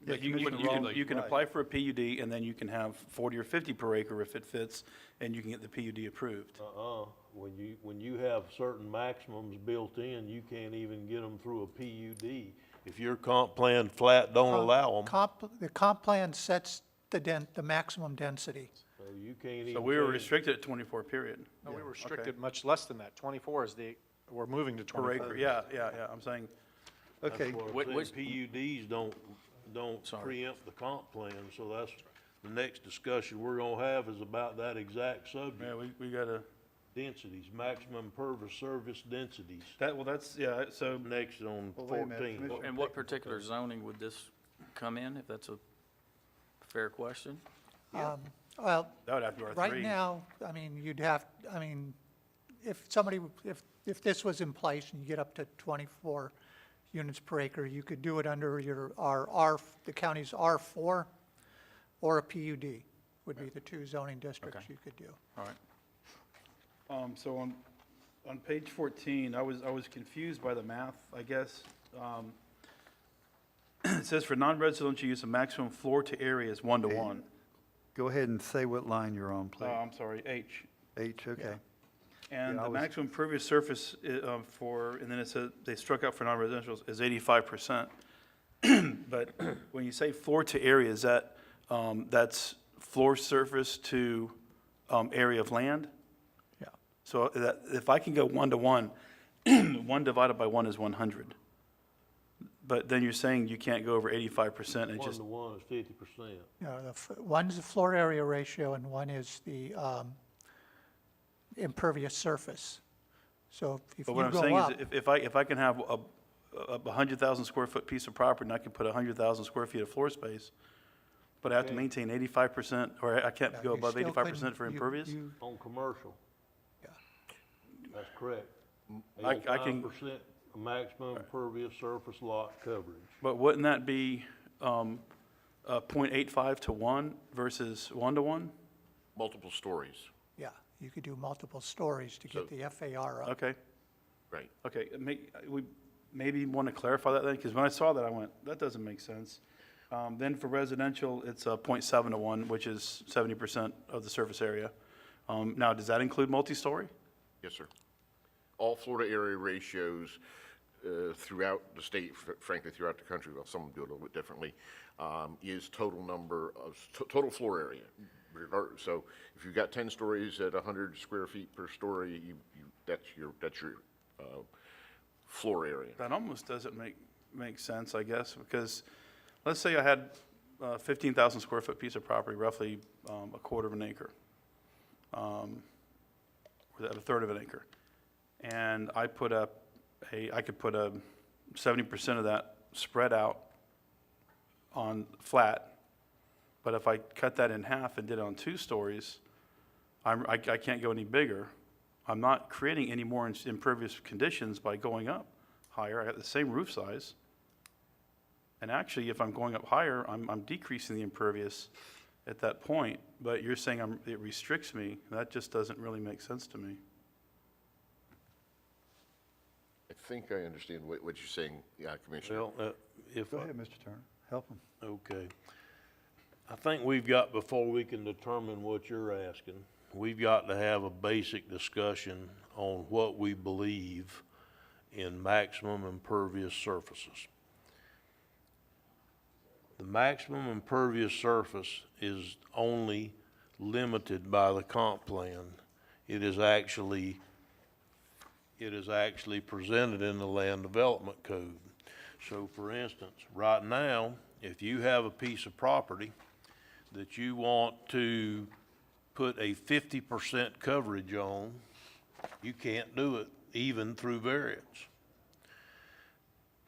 But Yeah, Commissioner Rawls you can is right. apply for a PUD, and then you can have 40 or 50 per acre if it fits, and you can get the PUD approved. When you have certain maximums built in, you can't even get them through a PUD. If your comp plan flat don't allow them, The comp plan sets the maximum density. So you can't even. So we were change- restricted at 24 period. No, we Okay. restricted much less than that. 24 is we're moving to Per 24. acre, yeah, I'm saying, Okay. That's what I'm Which- saying. PUDs don't Sorry. preempt the comp plan, so that's, the next discussion we're gonna have is about that exact yeah, subject. we gotta, Densities, maximum impervious surface densities, yeah, so, next on Well, wait a minute, 14. Commissioner- And what particular zoning would this come in, if that's a fair question? Well, that would have to be R3. right now, if this was in place and you get up to 24 units per acre, you could do it under the county's R4 or a PUD would be the 2 zoning districts Okay. you could do. All right. So on page 14, I was confused by the math, I guess. It says for non-residential use, a maximum floor to area is 1 to 1. Go ahead and say what line you're on, please. I'm sorry, H. H, okay. And Yeah, I the was- maximum impervious surface and then it says, they struck out for non-residential is 85%. But when you say floor to area, is that's floor surface to area of land? Yeah. So that, if I can go 1 to 1, 1 divided by 1 is 100. But then you're saying you can't go over 85%, and it 1 just, to 1 is 50%. One's the floor area ratio and one is the impervious surface. So if but you what I'm go saying up, is, if I can have a 100,000 square foot piece of property, and I can put 100,000 square feet of floor space, but I have to maintain 85%, or I can't go you above still 85% for couldn't- impervious? On commercial. Yeah. That's correct. I can- 85% maximum impervious surface lot coverage. But wouldn't that be 0.85 to 1 versus 1 to 1? Multiple stories, yeah, you could do multiple stories to get the FAR up. Okay, right. okay, maybe want to clarify that then, because when I saw that, I went, that doesn't make sense. Then for residential, it's 0.7 to 1, which is 70% of the surface area. Now, does that include multi-story? Yes, sir. All Florida area ratios throughout the state, frankly, throughout the country, well, some do it a little bit differently, is total number of, total floor area. So if you've got 10 stories at 100 square feet per story, that's your floor area. That almost doesn't make sense, I guess, because let's say I had a 15,000 square foot piece of property, roughly a quarter of an acre, or a third of an acre. And I put up I could put a 70% of that spread out on flat, but if I cut that in half and did it on 2 stories, I can't go any bigger. I'm not creating any more impervious conditions by going up higher. I got the same roof size. And actually, if I'm going up higher, I'm decreasing the impervious at that point. But you're saying it restricts me. That just doesn't really make sense to me. I think I understand what you're saying, Commissioner. Well, if, Go ahead, Mr. Turner, help him. okay. I think we've got, before we can determine what you're asking, we've got to have a basic discussion on what we believe in maximum impervious surfaces. The maximum impervious surface is only limited by the comp plan. It is actually presented in the land development code. So for instance, right now, if you have a piece of property that you want to put a 50% coverage on, you can't do it even through variance.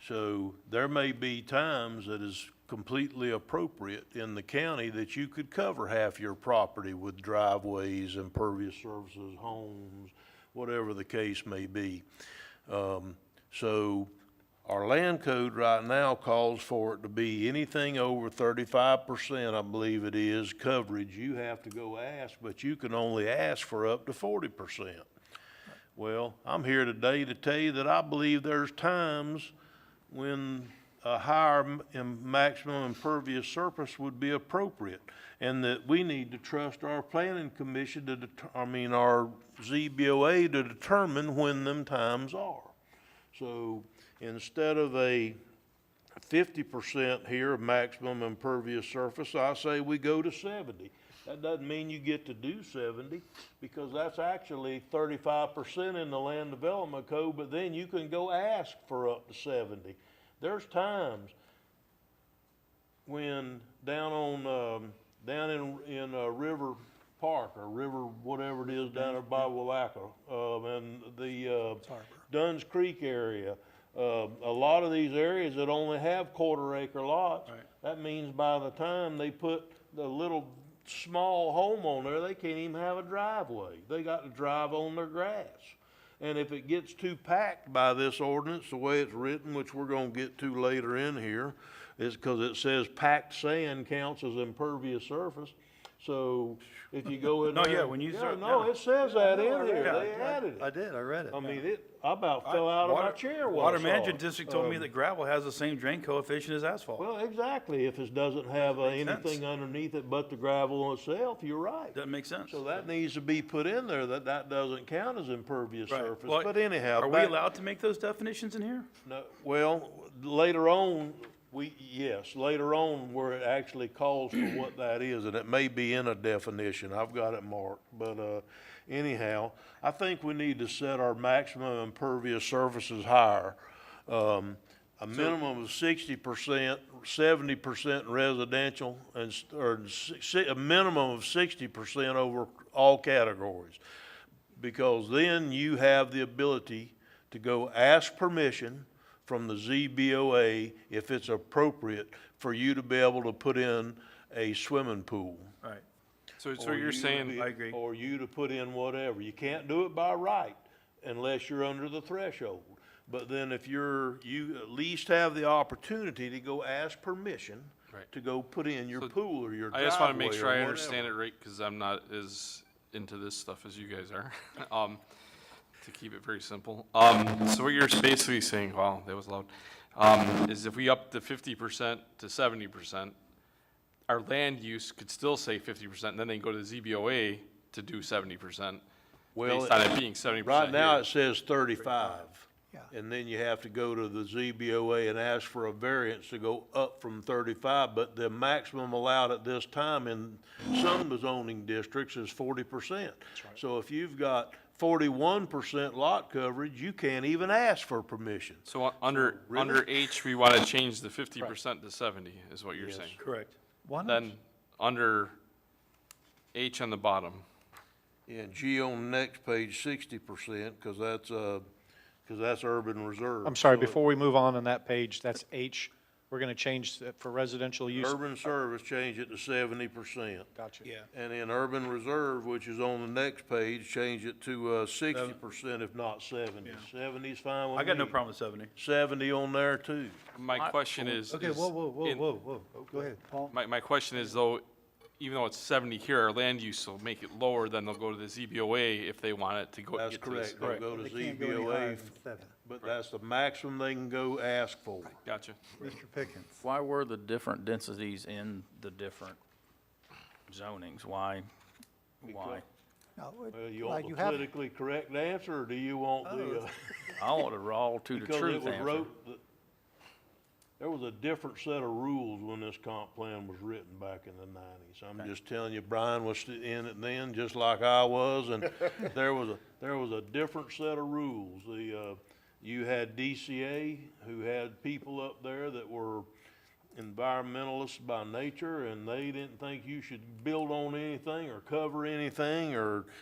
So there may be times that is completely appropriate in the county that you could cover half your property with driveways, impervious surfaces, homes, whatever the case may be. So our land code right now calls for it to be anything over 35%, I believe it is, coverage. You have to go ask, but you can only ask for up to 40%. Well, I'm here today to tell you that I believe there's times when a higher maximum impervious surface would be appropriate, and that we need to trust our planning commission our ZBOA to determine when them times are. So instead of a 50% here of maximum impervious surface, I say we go to 70. That doesn't mean you get to do 70, because that's actually 35% in the land development code, but then you can go ask for up to 70. There's times when down in River Park, or River, whatever it is down there by Willaca, and the Dunn's Creek area, a lot of these areas that only have quarter-acre lots, Right. that means by the time they put the little small home on there, they can't even have a driveway. They got to drive on their grass. And if it gets too packed by this ordinance, the way it's written, which we're gonna get to later in here, is because it says packed sand counts as impervious surface. So if you go in No, there. yeah, when you start- No, yeah. it says that in Yeah, here. I They did. added it. I did, I read it. I mean, I about fell out of my chair when I Water saw Management it. District told me that gravel has the same drain coefficient as asphalt. Well, exactly. If it doesn't have Makes sense. anything underneath it but the gravel itself, you're right. Doesn't make sense. So that needs to be put in there, that doesn't count as impervious Right. surface. Well, But anyhow. Are we allowed to make those definitions in here? No, well, later on, yes, later on where it actually calls for what that is, and it may be in a definition, I've got it marked, but, anyhow, I think we need to set our maximum impervious surfaces higher. A minimum of 60%, 70% residential, a minimum of 60% over all categories. Because then you have the ability to go ask permission from the ZBOA, if it's appropriate, for you to be able to put in a swimming pool. Right. So Or you're you saying, to be- I agree. Or you to put in whatever. You can't do it by right unless you're under the threshold. But then if you at least have the opportunity to go ask permission Right. to go put in your So pool or your I driveway just want to make or sure I whatever. understand it right, because I'm not as into this stuff as you guys are. to keep it very simple. So what you're basically saying, wow, that was loud, is if we up the 50% to 70%, our land use could still say 50%, and then they can go to the ZBOA to do 70%, Well, based on it being 70% right now here. it says 35. Yeah. And then you have to go to the ZBOA and ask for a variance to go up from 35, but the maximum allowed at this time in some zoning districts is 40%. So if you've got 41% lot coverage, you can't even ask for permission. So under H, we want to change the 50% to 70, is what you're saying? Correct. Why not? Then, under H on the bottom, Yeah, G on the next page, 60%, because that's urban reserve. I'm sorry, So before we move on that page, that's H. We're going to change that for residential use. Urban service, change it to 70%. Gotcha. Yeah. And in urban reserve, which is on the next page, change it to 60%, if not 70. 70's fine with me. I got no problem with 70. 70 on there too. my question is. Okay, is whoa, in- go ahead, Paul. My question is though, even though it's 70 here, our land use will make it lower, then they'll go to the ZBOA if they want it to go. That's get to this. correct. They'll go to They can't go any higher ZBOA, than 7. but that's the maximum they can go ask for. Gotcha. Mr. Pickens. Why were the different densities in the different zonings? Why? No, Well, you like want you the have- politically correct answer, or do you want the? I want a raw to the Because it truth was answer. wrote, there was a different set of rules when this comp plan was written back in the 90s. I'm just telling you, Brian was in it then, just like I was, and there was a different set of rules. You had DCA, who had people up there that were environmentalists by nature, and they didn't think you should build on anything or cover anything,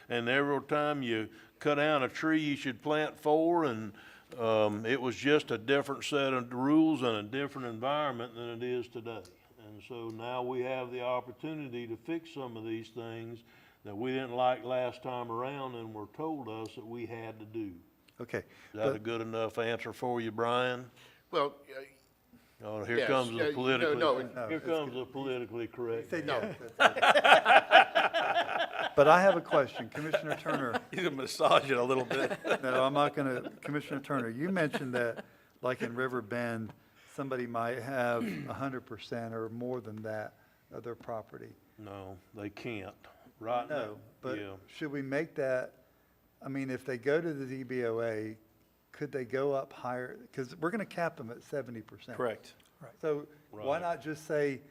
and every time you cut down a tree, you should plant 4, and it was just a different set of rules and a different environment than it is today. And so now we have the opportunity to fix some of these things that we didn't like last time around and were told us that we had to do. Okay. Is that a good enough answer for you, Brian? Well, Oh, here Yes, comes the politically, no, here comes the politically correct. Say no, But I have a question, Commissioner Turner. He's gonna massage it a little bit. No, I'm not gonna, Commissioner Turner, you mentioned that, like in River Bend, somebody might have 100% or more than that of their property. No, they can't. Right now, No, but yeah. should we make that, I mean, if they go to the ZBOA, could they go up higher? Because we're gonna cap them at 70%. Correct. So why Right. not just say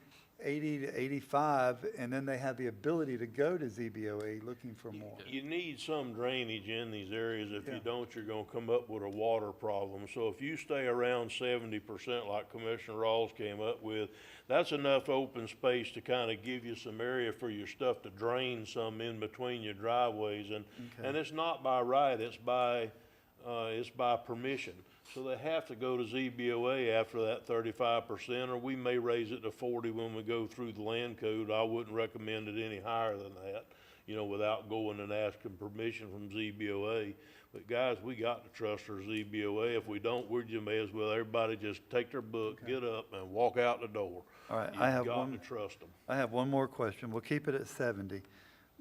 80 to 85, and then they have the ability to go to ZBOA looking for more? You need some drainage in these areas. If Yeah. you don't, you're gonna come up with a water problem. So if you stay around 70% like Commissioner Rawls came up with, that's enough open space to kind of give you some area for your stuff to drain some in between your driveways. And it's not by right, it's by permission. So they have to go to ZBOA after that 35%, or we may raise it to 40 when we go through the land code. I wouldn't recommend it any higher than that, without going and asking permission from ZBOA. But guys, we got to trust our ZBOA. If we don't, we just may as well, everybody just take their book, get up, and walk out the door. All right, I have You've got one. to trust them. I have one more question. We'll keep it at 70.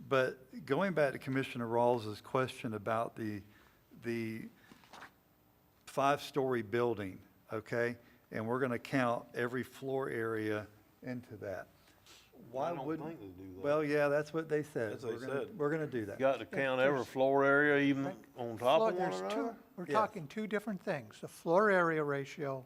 But going back to Commissioner Rawls's question about the 5-story building, okay? And we're gonna count every floor area into that. Why I don't wouldn't? think they do that. Well, yeah, that's what they said. That's what We're they gonna- said. We're gonna do that. Got to count every floor area even on top Floor- of one there's another? We're Yes. talking two different things, the floor area ratio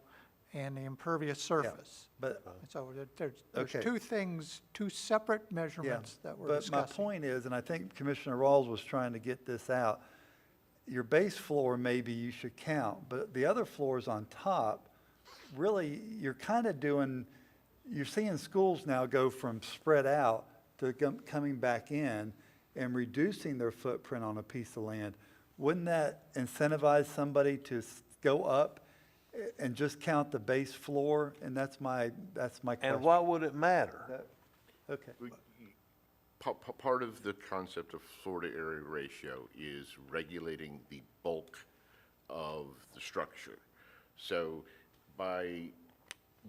and the impervious surface. But, So there's Okay. two things, two separate measurements that we're but my discussing. point is, and I think Commissioner Rawls was trying to get this out, your base floor maybe you should count, but the other floors on top, really, you're kind of doing, you're seeing schools now go from spread out to coming back in and reducing their footprint on a piece of land. Wouldn't that incentivize somebody to go up and just count the base floor? And that's my question. And why would it matter? Okay. part of the concept of floor to area ratio is regulating the bulk of the structure. So by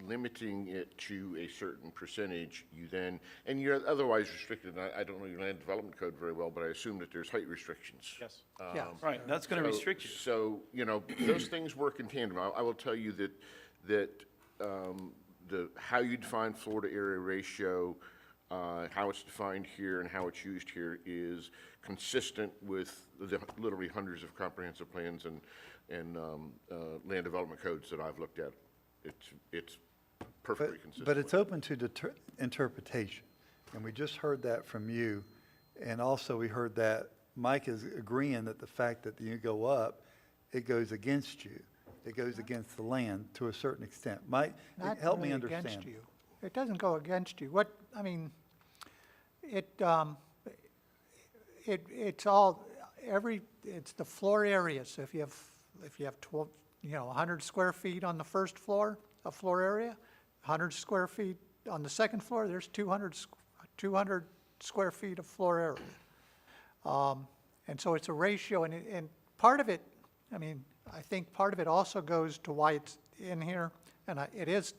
limiting it to a certain percentage, you then, and you're otherwise restricted, and I don't know your land development code very well, but I assume that there's height restrictions. Yes. Yeah. Right, that's going to So- restrict you. So, you know, those things work in tandem. I will tell you that how you define floor to area ratio, how it's defined here and how it's used here is consistent with the literally hundreds of comprehensive plans and land development codes that I've looked at. It's perfectly consistent. But it's open to interpretation, and we just heard that from you. And also, we heard that Mike is agreeing that the fact that you go up, it goes against you. It goes against the land to a certain extent. Mike, Not help me really understand. against you. It doesn't go against you. It's the floor area. So if you have 12, 100 square feet on the first floor, a floor area, 100 square feet on the second floor, there's 200 square feet of floor area. And so it's a ratio, and part of it, I think part of it also goes to why it's in here, and it is,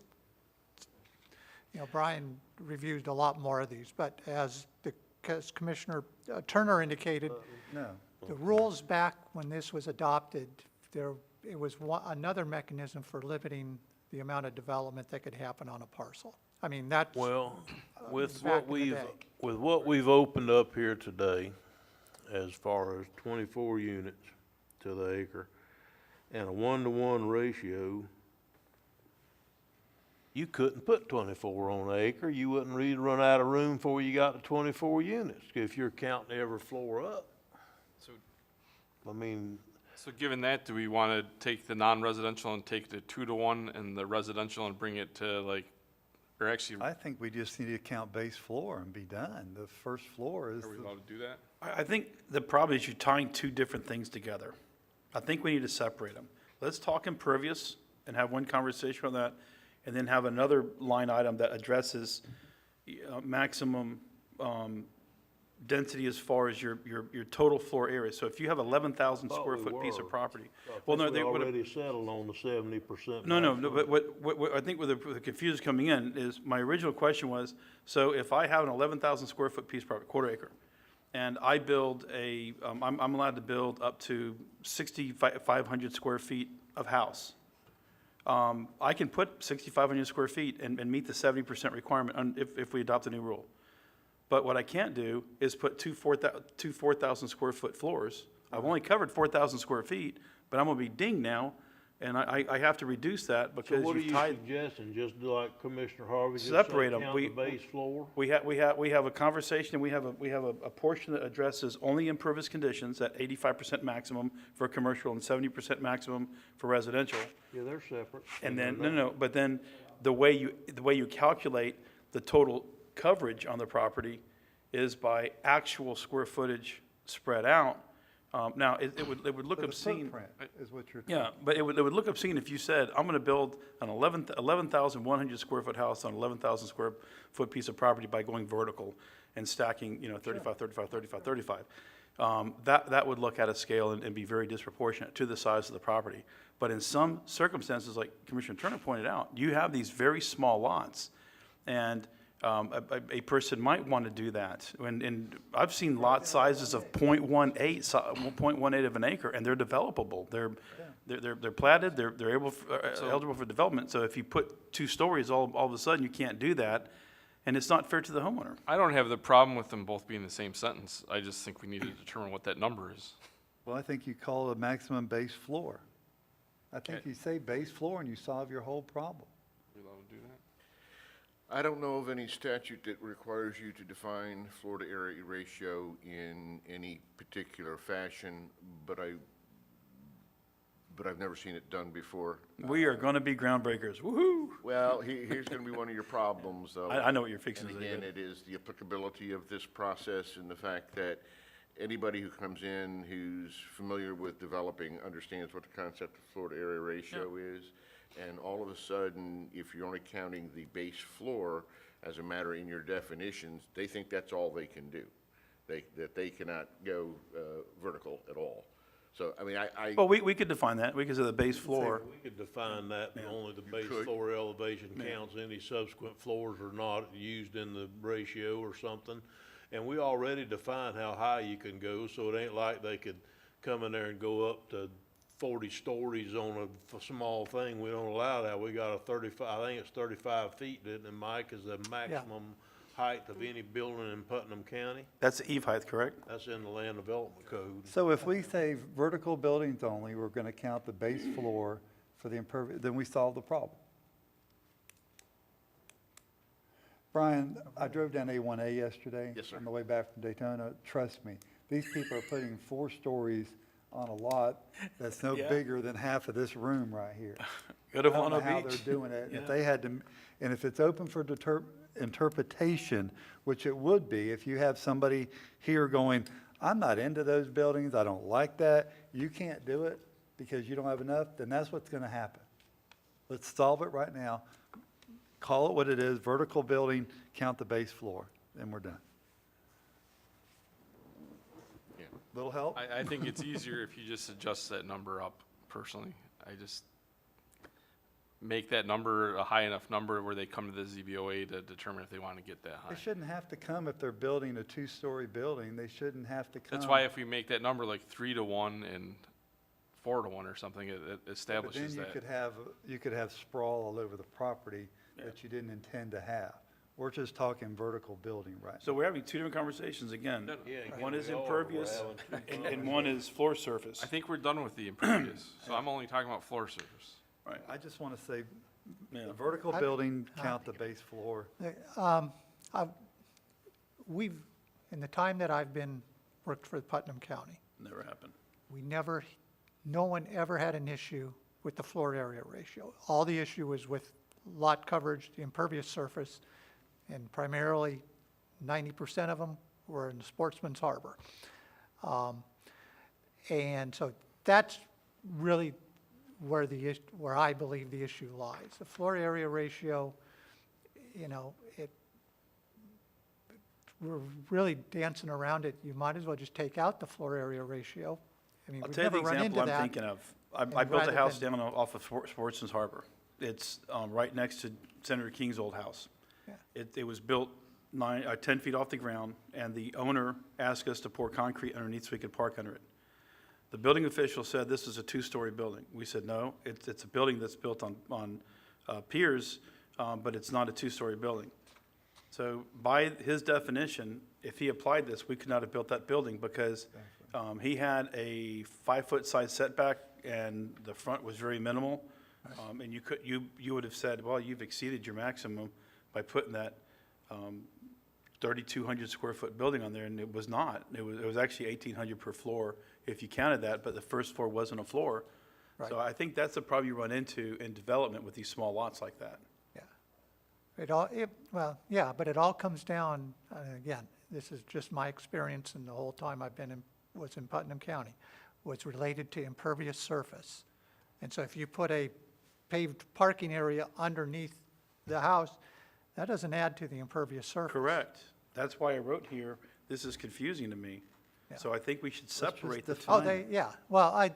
Brian reviewed a lot more of these, but as Commissioner Turner indicated, No. the rules back when this was adopted, it was another mechanism for limiting the amount of development that could happen on a parcel. That's Well, with back what in the we've, day. with what we've opened up here today, as far as 24 units to the acre, and a 1-to-1 ratio, you couldn't put 24 on an acre. You wouldn't really run out of room before you got to 24 units, if you're counting every floor up. So, So given that, do we want to take the non-residential and take the 2-to-1 and the residential and bring it to or actually, I think we just need to count base floor and be done. The first floor is, are we allowed to do that? I think the problem is you're tying two different things together. I think we need to separate them. Let's talk impervious and have one conversation on that, and then have another line item that addresses maximum density as far as your total floor area. So if you have 11,000 square foot piece of property. Well, no, we they would. already settled on the 70%. No, but what I think where the confusion coming in is, my original question was, so if I have an 11,000 square foot piece of property, quarter acre, and I build I'm allowed to build up to 6,500 square feet of house. I can put 6,500 square feet and meet the 70% requirement if we adopt a new rule. But what I can't do is put two 4,000 square foot floors. I've only covered 4,000 square feet, but I'm gonna be dinged now, and I have to reduce that So because what are you've you tied. suggesting, just do like Commissioner Harvey, just say Separate 'em. count the base floor? We have a conversation, and we have a portion that addresses only impervious conditions at 85% maximum for commercial and 70% maximum for residential. Yeah, they're separate. And then, no, but then the way you calculate the total coverage on the property is by actual square footage spread out. Now, it would look so the obscene. footprint is what you're. Yeah, but it would look obscene if you said, I'm gonna build an 11,100 square foot house on 11,000 square foot piece of property by going vertical and stacking, 35, 35, 35, 35. That would look at a scale and be very disproportionate to the size of the property. But in some circumstances, like Commissioner Turner pointed out, you have these very small lots, and a person might want to do that. And I've seen lot sizes of 0.18 of an acre, and they're developable. They're platted, they're eligible for development. So if you put 2 stories, all of a sudden, you can't do that, and it's not fair to the homeowner. I don't have the problem with them both being the same sentence. I just think we need to determine what that number is. Well, I think you call it a maximum base floor. I think Okay. you say base floor and you solve your whole problem. Are we allowed to do that? I don't know of any statute that requires you to define floor to area ratio in any particular fashion, but I've never seen it done before. We are gonna be groundbreakers, woo-hoo! Well, here's gonna be one of your problems, though. I know what you're fixing to And say. again, it is the applicability of this process and the fact that anybody who comes in who's familiar with developing understands what the concept of floor to area ratio is. And all of a sudden, if you're only counting the base floor as a matter in your definitions, they think that's all they can do. That they cannot go vertical at all. So, I mean, I. Well, we could define that, because of the base floor. We could define that, but only the base could. floor elevation counts. Any subsequent floors are not used in the ratio or something. And we already define how high you can go, so it ain't like they could come in there and go up to 40 stories on a small thing. We don't allow that. We got a 35, I think it's 35 feet, isn't it, Mike, is the maximum height of any building in Putnam County? That's the eve height, correct? That's in the land development code. So if we say vertical buildings only, we're gonna count the base floor for the impervious, then we solve the problem. Brian, I drove down A1A yesterday. Yes, sir. On the way back from Daytona. Trust me, these people are putting 4 stories on a lot that's no Yeah. bigger than half of this room right here. Go to I don't know Volcano how Beach. they're doing it. Yeah. If they had to, and if it's open for interpretation, which it would be, if you have somebody here going, I'm not into those buildings, I don't like that, you can't do it because you don't have enough, then that's what's gonna happen. Let's solve it right now. Call it what it is, vertical building, count the base floor, and we're done. Yeah. Little help? I think it's easier if you just adjust that number up personally. I just make that number a high enough number where they come to the ZBOA to determine if they want to get that high. They shouldn't have to come if they're building a 2-story building, they shouldn't have to come. That's why if we make that number like 3 to 1 and 4 to 1 or something, it But establishes then that. you could have sprawl all over the property that you didn't intend to have. We're just talking vertical building right now. So we're having two different conversations again. Yeah, One is we are. We're impervious having and one is floor surface. I think we're done with the impervious, so I'm only talking about floor surface. Right. I just want to say, Yeah. the vertical building, count the base floor. We've, in the time that I've worked for Putnam County, Never happened. no one ever had an issue with the floor area ratio. All the issue was with lot coverage, the impervious surface, and primarily 90% of them were in Sportsman's Harbor. And so that's really where I believe the issue lies. The floor area ratio, we're really dancing around it. You might as well just take out the floor area ratio. I mean, I'll we've tell you the never run example into I'm that. thinking of. I and built a rather house than- down off of Sportsman's Harbor. It's right next to Senator King's old house. Yeah. It was built 10 feet off the ground, and the owner asked us to pour concrete underneath so we could park under it. The building official said this is a 2-story building. We said, no, it's a building that's built on piers, but it's not a 2-story building. So by his definition, if he applied this, we could not have built that building because he had a 5-foot side setback and the front was very minimal. And you would have said, well, you've exceeded your maximum by putting that 3,200 square foot building on there, and it was not. It was actually 1,800 per floor if you counted that, but the first floor wasn't a floor. So I think that's the problem you run into in development with these small lots like that. Yeah. But it all comes down, again, this is just my experience and the whole time was in Putnam County, was related to impervious surface. And so if you put a paved parking area underneath the house, that doesn't add to the impervious surface. Correct. That's why I wrote here, this is confusing to me. So I think we should separate the two. Well,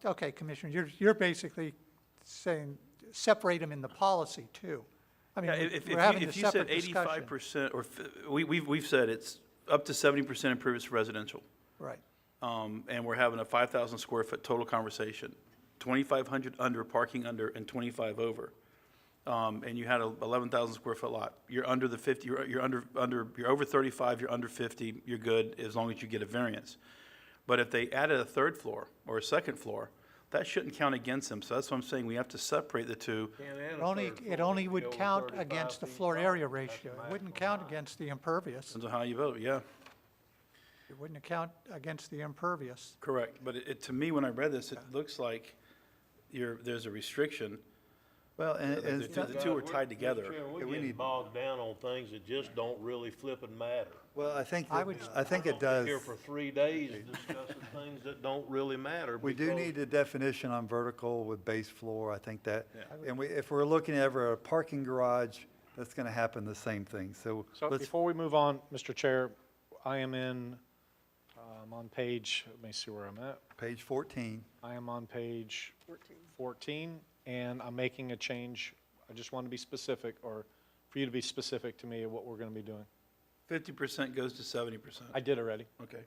okay, Commissioner, you're basically saying separate them in the policy too. I mean, Yeah, if we're having a you said separate discussion. 85%, or we've said it's up to 70% impervious residential. Right. And we're having a 5,000 square foot total conversation, 2,500 under, parking under, and 25 over. And you had a 11,000 square foot lot. You're under the 50, you're over 35, you're under 50, you're good as long as you get a variance. But if they added a 3rd floor or a 2nd floor, that shouldn't count against them. So that's what I'm saying, we have to separate the two. It only would count against the floor area ratio. It wouldn't count against the impervious. Depends on how you vote, yeah, It wouldn't count against the impervious. correct. But to me, when I read this, it looks like there's a restriction. Well, and The two are tied together. Mr. Chairman, we we're need- getting bogged down on things that just don't really flippin' matter. well, I think I would- it does. Here for 3 days discussing things that don't really matter. We do because- need a definition on vertical with base floor, I think that, and if we're looking at a parking garage, that's gonna happen the same thing, so So let's, before we move on, Mr. Chair, I am in I'm on page, let me see where I'm at. Page 14. I am on page 14, and I'm making a change. I just want to be specific, or for you to be specific to me of what we're going to be doing. 50% goes to 70%. I did already. Okay.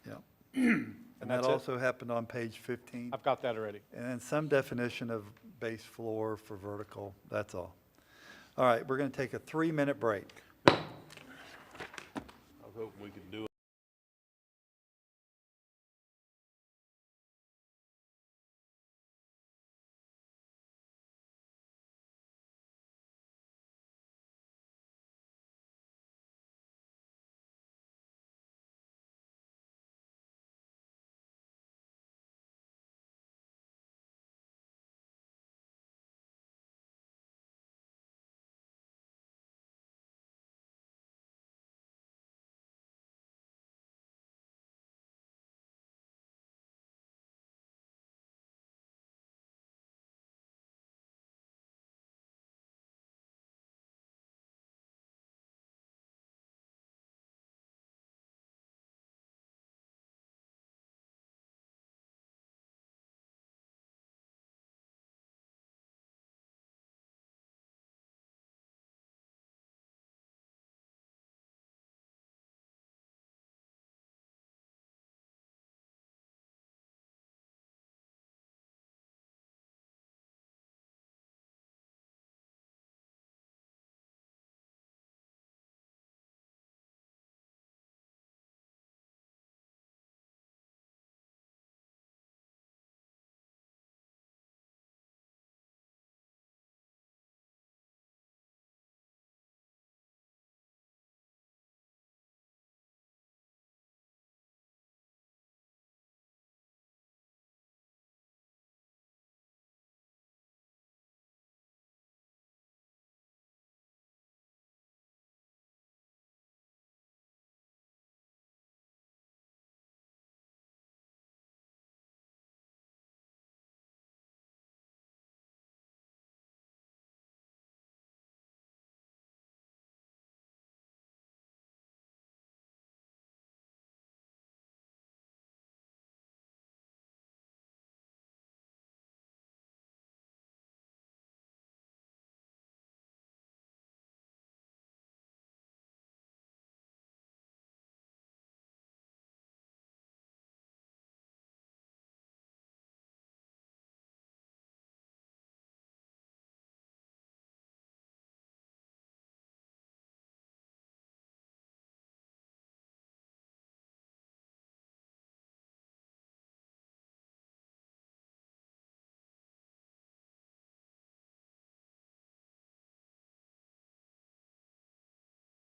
Yeah. And that that's it? also happened on page 15. I've got that already. And then some definition of base floor for vertical, that's all. All right, we're going to take a 3-minute break. I was hoping we could do it.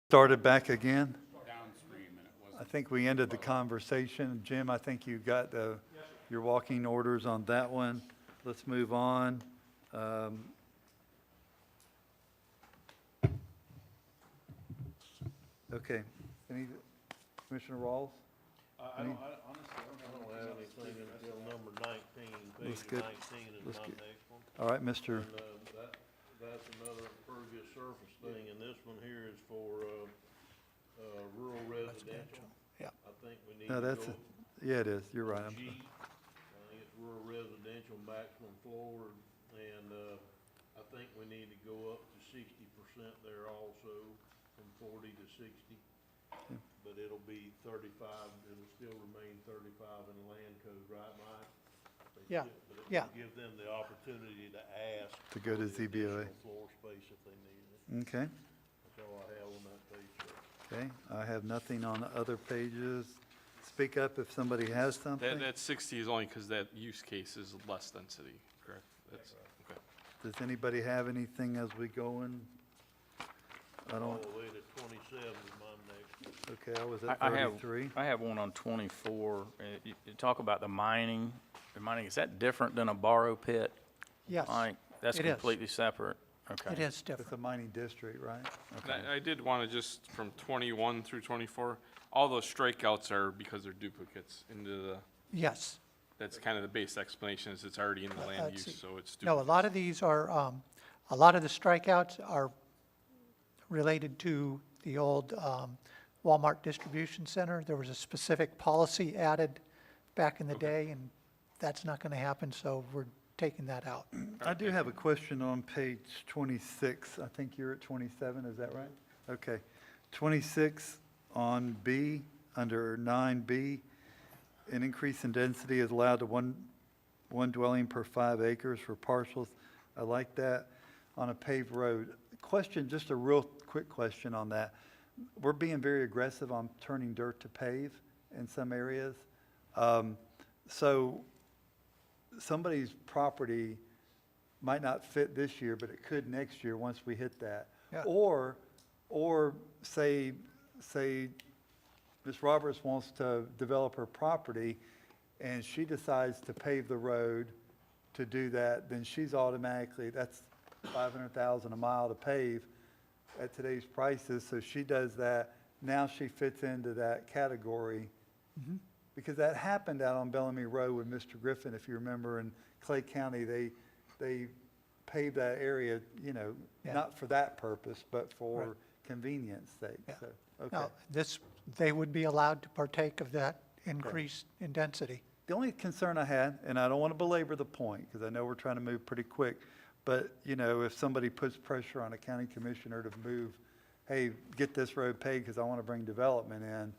Started back again? I think we ended the conversation. Jim, I think you got your walking orders on that one. Let's move on. Okay. Commissioner Rawls? I don't have anything until number 19, Let's page get- 19 is let's my get- next one. All right, Mr. And, that's another impervious surface thing, and this one here is for, rural residential. Yeah. I think we need No, to that's, go yeah, it is. You're right. I'm G. sorry. I think it's rural residential maximum floor, and, I think we need to go up to 60% there also, from 40 to 60. But it'll be 35, it'll still remain 35 in the land code, right, Mike? They Yeah, still- But it yeah. will give them the opportunity to ask. To go to for the ZBOA. additional floor space if they need it. Okay, That's all I have on that page, sir. okay. I have nothing on the other pages. Speak up if somebody has something. That 60 is only because that use case is less density, correct? That's, okay. Does anybody have anything as we go in? I All don't, the way to 27 is my next one. okay, I was at I have, 33. I have one on 24. You talk about the mining. The mining, is that different than a borrow pit? Yes, Like, that's it is. completely separate? Okay. it is It's different. a mining district, right? And I did want to just, from 21 through 24, all those strikeouts are because they're duplicates into the, Yes. that's kind of the base explanation, is it's already in the land let's use, see. so it's No, a duplicates. lot of these are, a lot of the strikeouts are related to the old Walmart distribution center. There was a specific policy added back in the day, and that's not going to happen, so we're taking that out. I do have a question on page 26. I think you're at 27, is that right? Okay. 26 on B, under 9B, an increase in density is allowed to one dwelling per 5 acres for parcels. I like that. On a paved road. Question, just a real quick question on that. We're being very aggressive on turning dirt to pave in some areas. So somebody's property might not fit this year, but it could next year once we hit that. Yeah. Or say Ms. Roberts wants to develop her property and she decides to pave the road to do that, then she's automatically, that's $500,000 a mile to pave at today's prices, so she does that. Now she fits into that category. Because that happened out on Bellamy Road with Mr. Griffin, if you remember, in Clay County, they paved that area, you know, Yeah. not for that purpose, but for Right. convenience sake, Yeah. so, okay. Now, they would be allowed to partake of that increase in density. The only concern I had, and I don't want to belabor the point, because I know we're trying to move pretty quick, but, you know, if somebody puts pressure on a county commissioner to move, hey, get this road paved because I want to bring development in,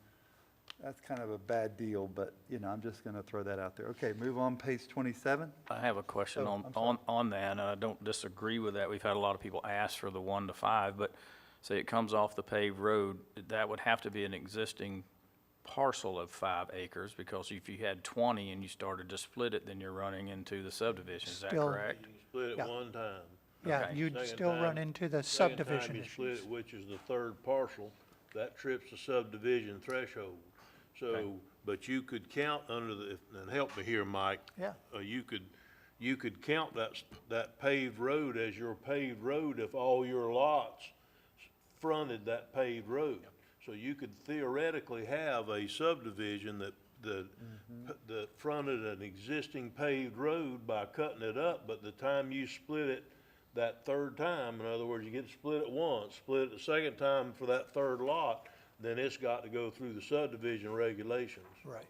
that's kind of a bad deal, but, you know, I'm just going to throw that out there. Okay, move on, page 27. I have a question Oh, I'm sorry. on that, and I don't disagree with that. We've had a lot of people ask for the 1 to 5, but say it comes off the paved road, that would have to be an existing parcel of 5 acres, because if you had 20 and you started to split it, then you're running into the subdivision, is that Still- correct? You can split it Yeah. one time. Yeah, Okay. you'd Second still run time- into the second subdivision time you split issues. it, which is the third parcel, that trips the subdivision threshold. So, but you could count under the, and help me here, Mike. Yeah. You could count that paved road as your paved road if all your lots fronted that paved road. So you could theoretically have a subdivision that fronted an existing paved road by cutting it up, but the time you split it that third time, in other words, you get to split it once, split it the second time for that third lot, then it's got to go through the subdivision regulations. Right.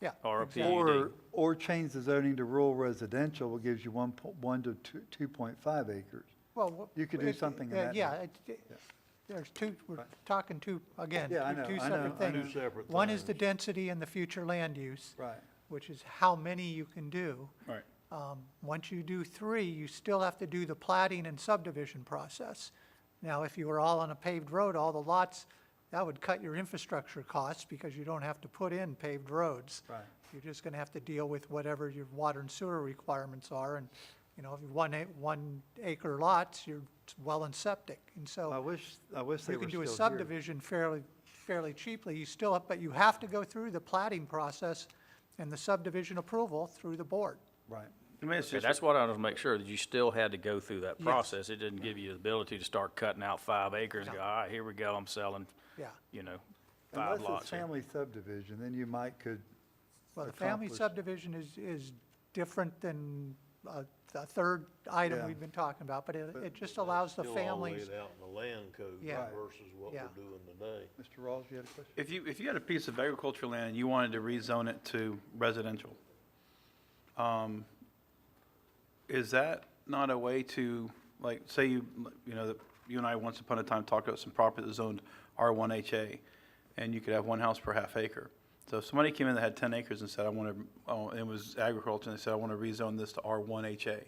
Yeah. Or a exactly. PUD. Or change the zoning to rural residential, which gives you 1 to 2.5 acres. Well, You could do something in that Yeah, there's two, we're talking two, again, Yeah, I know, two I know, separate I know. things. Two separate One is the things. density and the future land use. Right. Which is how many you can do. Right. Once you do 3, you still have to do the plating and subdivision process. Now, if you were all on a paved road, all the lots, that would cut your infrastructure costs because you don't have to put in paved roads. Right. You're just gonna have to deal with whatever your water and sewer requirements are, and, you know, if you 1 acre lots, you're well and septic, and so. I wish they were still You can do a here. subdivision fairly cheaply, you still, but you have to go through the plating process and the subdivision approval through the board. Right. I mean, it's Okay, just, that's what I want to make sure, that you still had to go through that process. It didn't give you the ability to start cutting out 5 acres and go, all right, here we go, I'm selling, Yeah. you know, 5 Unless it's lots here. family subdivision, then you could Well, the family accomplish- subdivision is different than the third item Yeah. we've been talking about, but it just allows the Still all families. laid out in the land code Yeah. versus what Yeah. we're doing today. Mr. Rawls, you had a question? if you had a piece of agricultural land and you wanted to rezone it to residential, is that not a way to, like, say you know, that you and I once upon a time talked about some property that was zoned R1HA, and you could have 1 house per half acre. So if somebody came in that had 10 acres and said, I want to, it was agriculture, and they said, I want to rezone this to R1HA,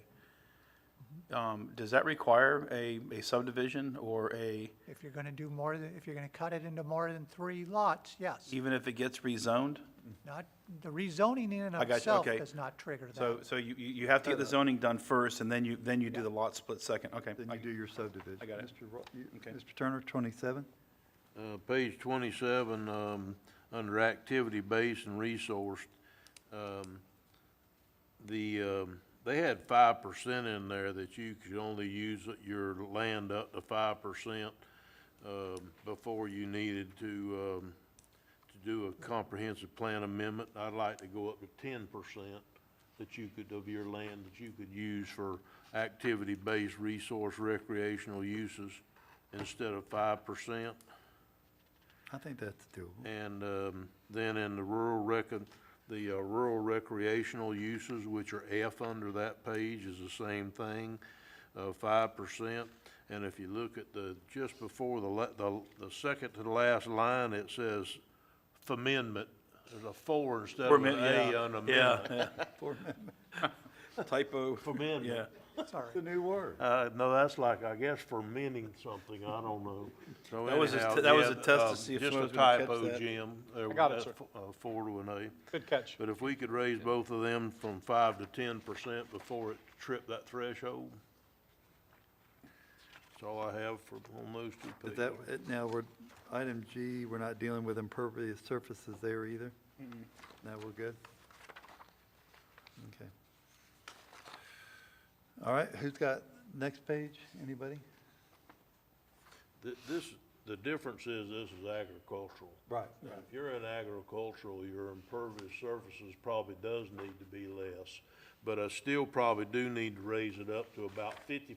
does that require a subdivision or If you're gonna do more than, if you're gonna cut it into more than 3 lots, yes. even if it gets rezoned? Not, the rezoning in and I of got you, itself okay. does not trigger that. So you have to get the zoning done first, and then you do the lot split second, okay. Then you do your subdivision. I got it. Okay. Mr. Turner, 27? Page 27, under activity base and resource, they had 5% in there that you could only use your land up to 5% before you needed to do a comprehensive plan amendment. I'd like to go up to 10% that you could, of your land that you could use for activity-based resource recreational uses instead of 5%. I think that's doable. And then in the rural recreational uses, which are F under that page, is the same thing, 5%. And if you look at just before the second to the last line, it says amendment. There's a 4 instead of an A on amendment. Typo. Amendment. Yeah. Sorry. It's a new word. No, that's like, I guess, fermenting something, I don't know. So That was anyhow, that was a yeah, test to see if just someone a was gonna catch typo, that. Jim. I got it, That's sir. 4 to an A. Good catch. But if we could raise both of them from 5 to 10% before it tripped that threshold, that's all I have on those 2 Is pages. that, now, item G, we're not dealing with impervious surfaces there either? No, we're good? Okay. All right, who's got next page? Anybody? The difference is this is agricultural. Right. If you're in agricultural, your impervious surfaces probably does need to be less. But I still probably do need to raise it up to about 50%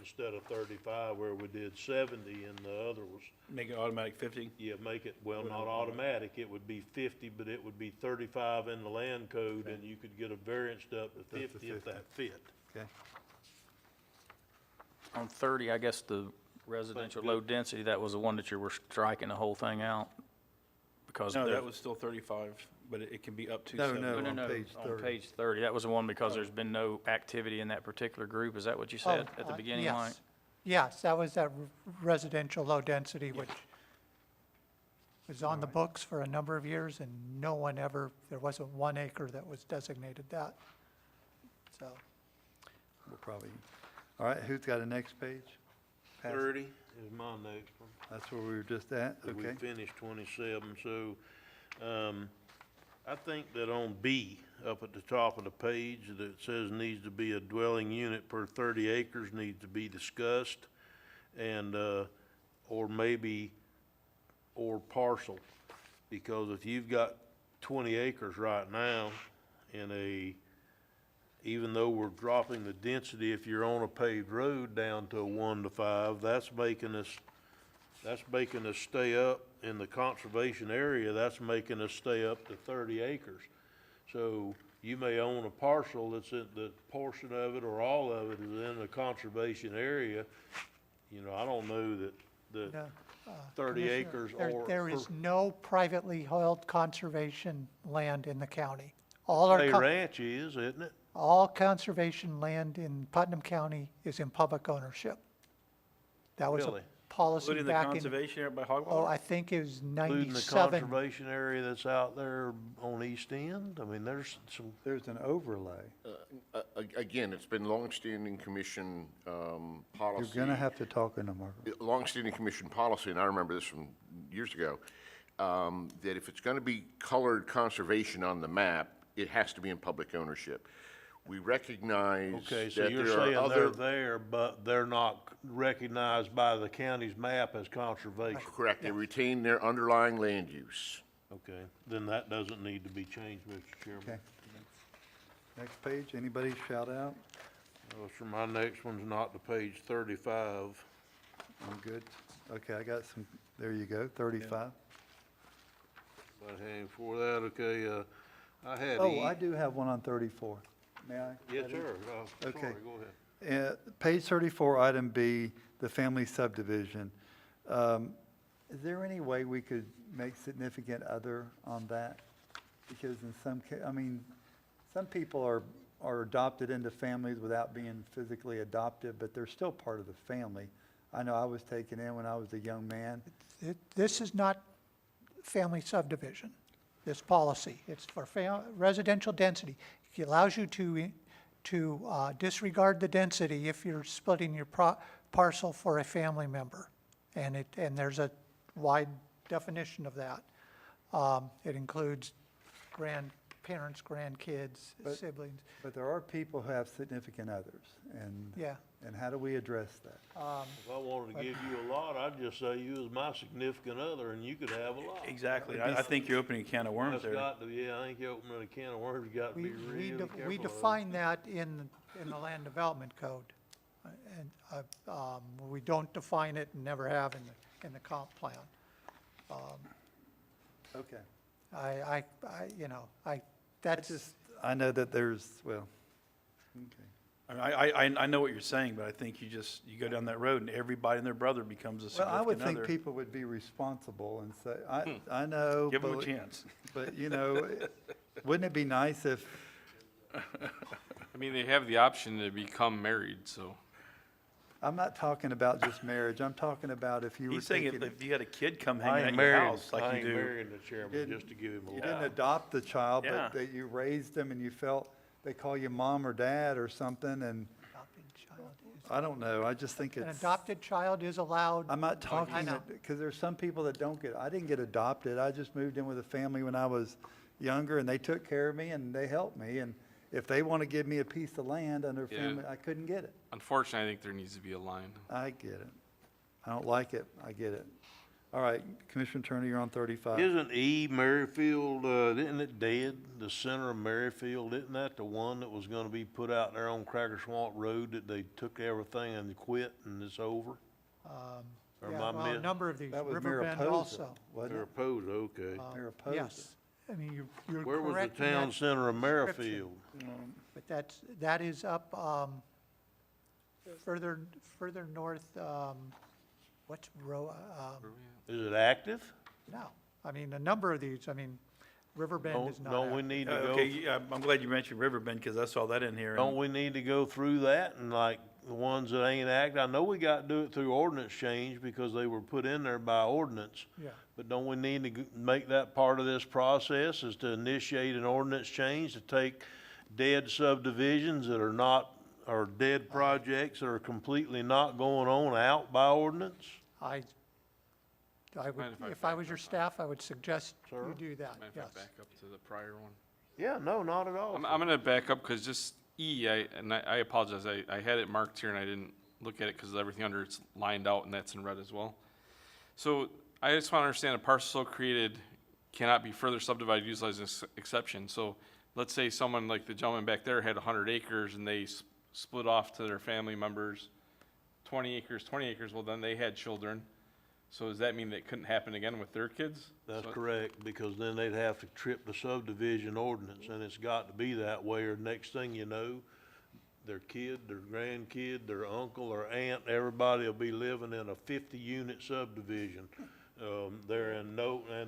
instead of 35, where we did 70 in the other was. Make it automatic 50. Yeah, make it, well, not automatic, it would be 50, but it would be 35 in the land code, and you could get a variance to up to 50 if that fit. Okay. On 30, I guess the residential low density, that was the one that you were striking the whole thing out? Because No, there- that was still 35, but it can be up to No, 70. no. No, on no, page on 30. page 30, that was the one because there's been no activity in that particular group, is that what you said at the beginning, Yes. Mike? Yes, that was that residential low density, which was on the books for a number of years, and no one ever, there wasn't 1 acre that was designated that. So, We'll probably, all right, who's got a next page? Pass. 30 is my next one. That's where we were just at, We okay. finished 27, so, I think that on B, up at the top of the page, that it says needs to be a dwelling unit per 30 acres needs to be discussed, and, or maybe, or parcel. Because if you've got 20 acres right now in even though we're dropping the density, if you're on a paved road down to a 1 to 5, that's making us stay up in the conservation area, that's making us stay up to 30 acres. So you may own a parcel that's in, the portion of it or all of it is in the conservation area. You know, I don't know that no, 30 Commissioner, acres or. there is no privately held conservation land in the county. All our, A ranch is, isn't it? all conservation land in Putnam County is in public ownership. That was a Really? policy Including the back in, conservation area by Hogwater? oh, I think it was Including the 97. conservation area that's out there on East End? I mean, there's some, There's an overlay. Again, it's been longstanding commission policy. You're gonna have to talk in the market. Longstanding commission policy, and I remember this from years ago, that if it's going to be colored conservation on the map, it has to be in public ownership. We recognize okay, so that you're there are saying other. they're there, but they're not recognized by the county's map as conservation? Correct, they retain their underlying land use. Okay, then that doesn't need to be changed, Mr. Chairman. Okay. Next page, anybody shout out? So my next one's not to page 35. I'm good. Okay, I got some, there you go, 35. But hang for that, okay, I had Oh, E. I do have one on 34. May I? Yes, sir. Okay. Sorry, go ahead. Page 34, item B, the family subdivision. Is there any way we could make significant other on that? Because in some people are adopted into families without being physically adopted, but they're still part of the family. I know I was taken in when I was a young man. This is not family subdivision, this policy. It's for residential density. It allows you to disregard the density if you're splitting your parcel for a family member. And there's a wide definition of that. It includes grandparents, grandkids, siblings. But there are people who have significant others, and, Yeah. and how do we address that? If I wanted to give you a lot, I'd just say you was my significant other and you could have a lot. Exactly. I think you're opening a can of worms That's there. got to, yeah, I think you're opening a can of worms, you got to be real careful. We define that in the land development code. And we don't define it and never have in the comp plan. Okay. That's, I know that there's, well, okay. I know what you're saying, but I think you go down that road and everybody and their brother becomes a Well, I would significant think other. people would be responsible and say, I know. Give them a but- chance. But, wouldn't it be nice if, I mean, they have the option to become married, so. I'm not talking about just marriage, I'm talking about if you were He's saying thinking. if you had a kid come I hanging ain't at your married, house I like ain't you do. marrying the chairman just to give him a You lot. didn't adopt the child, Yeah. but that you raised them and you felt they call you mom or dad or something, and adopted child is, I don't know, I just think an it's. adopted child is allowed. I'm not talking, know. because there's some people that don't get, I didn't get adopted, I just moved in with a family when I was younger, and they took care of me and they helped me, and if they want to give me a piece of land under Yeah. family, I couldn't get it. Unfortunately, I think there needs to be a line. I get it. I don't like it, I get it. All right, Commissioner Turner, you're on 35. Isn't E. Merrifield, isn't it dead? The center of Merrifield, isn't that the one that was gonna be put out there on Cracker Swamp Road that they took everything and quit and it's over? Or Yeah, am I well, a miss- number of these, That was Riverbend Mariposa, also. wasn't They're it? opposed, okay. Mariposa. Yes, I mean, you're Where was the correct in that town center of description. Merrifield? But that is up, further north, what's Is it active? no. I mean, a number of these, Riverbend is not. Don't we active. need to go, Okay, yeah, I'm glad you mentioned Riverbend because I saw that in here. don't we need to go through that and like the ones that ain't active? I know we got to do it through ordinance change because they were put in there by ordinance. Yeah. But don't we need to make that part of this process is to initiate an ordinance change to take dead subdivisions that are not, or dead projects that are completely not going on out by ordinance? I would, Mind if I if I back was your up on staff, I would suggest Sir? you do that, Mind if I yes. back up to the prior one? Yeah, no, not at all. I'm gonna back up because just E, I apologize, I had it marked here and I didn't look at it because everything under it's lined out and that's in red as well. So I just want to understand a parcel so created cannot be further subdivided utilizing this exception. So let's say someone like the gentleman back there had 100 acres and they split off to their family members, 20 acres, well then they had children. So does that mean that it couldn't happen again with their kids? That's So- correct, because then they'd have to trip the subdivision ordinance, and it's got to be that way, or next thing you know, their kid, their grandkid, their uncle or aunt, everybody will be living in a 50-unit subdivision. There and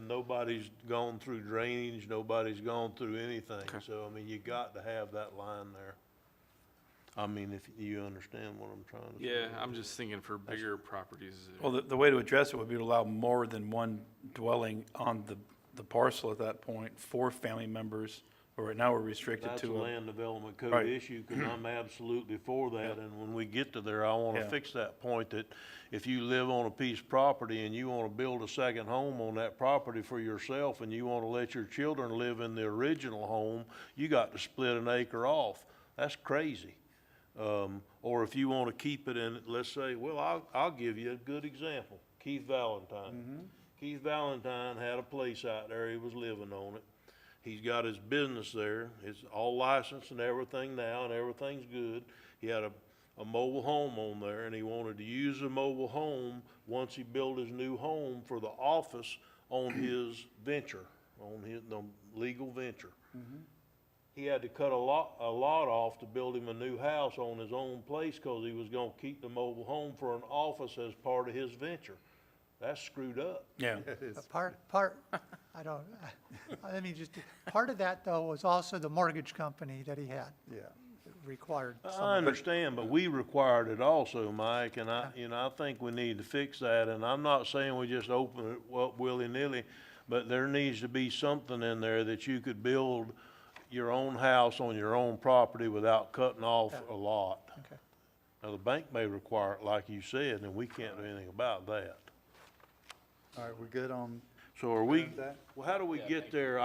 nobody's gone through drainage, nobody's gone through anything. So, I mean, you got to have that line there. I mean, if you understand what I'm trying to say. Yeah, I'm just thinking for bigger properties. Well, the way to address it would be to allow more than one dwelling on the parcel at that point for family members, or right now we're restricted That's a to land development code Right. issue, because I'm absolutely for that, and when we get to there, I wanna Yeah. fix that point that if you live on a piece of property and you wanna build a second home on that property for yourself, and you wanna let your children live in the original home, you got to split an acre off. That's crazy. Or if you wanna keep it in, let's say, well, I'll give you a good example, Keith Valentine. Keith Valentine had a place out there, he was living on it. He's got his business there, it's all licensed and everything now, and everything's good. He had a mobile home on there, and he wanted to use the mobile home once he built his new home for the office on his venture, on his, the legal venture. He had to cut a lot off to build him a new house on his own place, cause he was gonna keep the mobile home for an office as part of his venture. That's screwed up. Yeah. Part of that, though, was also the mortgage company that he had. Yeah. Required some I of it. understand, but we required it also, Mike, and I think we need to fix that, and I'm not saying we just open it up willy-nilly, but there needs to be something in there that you could build your own house on your own property without cutting off a lot. Okay. Now, the bank may require it, like you said, and we can't do anything about that. All right, we're good on, So are we, That? well, how do we get there?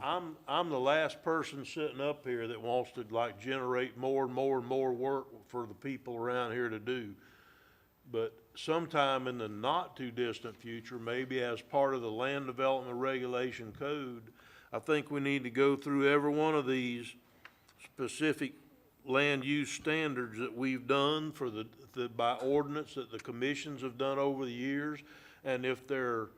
I'm the last person sitting up here that wants to like generate more and more and more work for the people around here to do. But sometime in the not too distant future, maybe as part of the land development regulation code, I think we need to go through every one of these specific land use standards that we've done for by ordinance that the commissions have done over the years. And if they're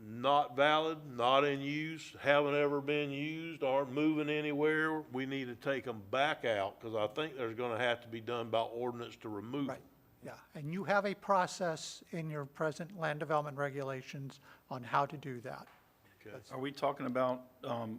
not valid, not in use, haven't ever been used, aren't moving anywhere, we need to take them back out, because I think there's gonna have to be done by ordinance to remove Right, them. yeah. And you have a process in your present land development regulations on how to do that. Are we talking about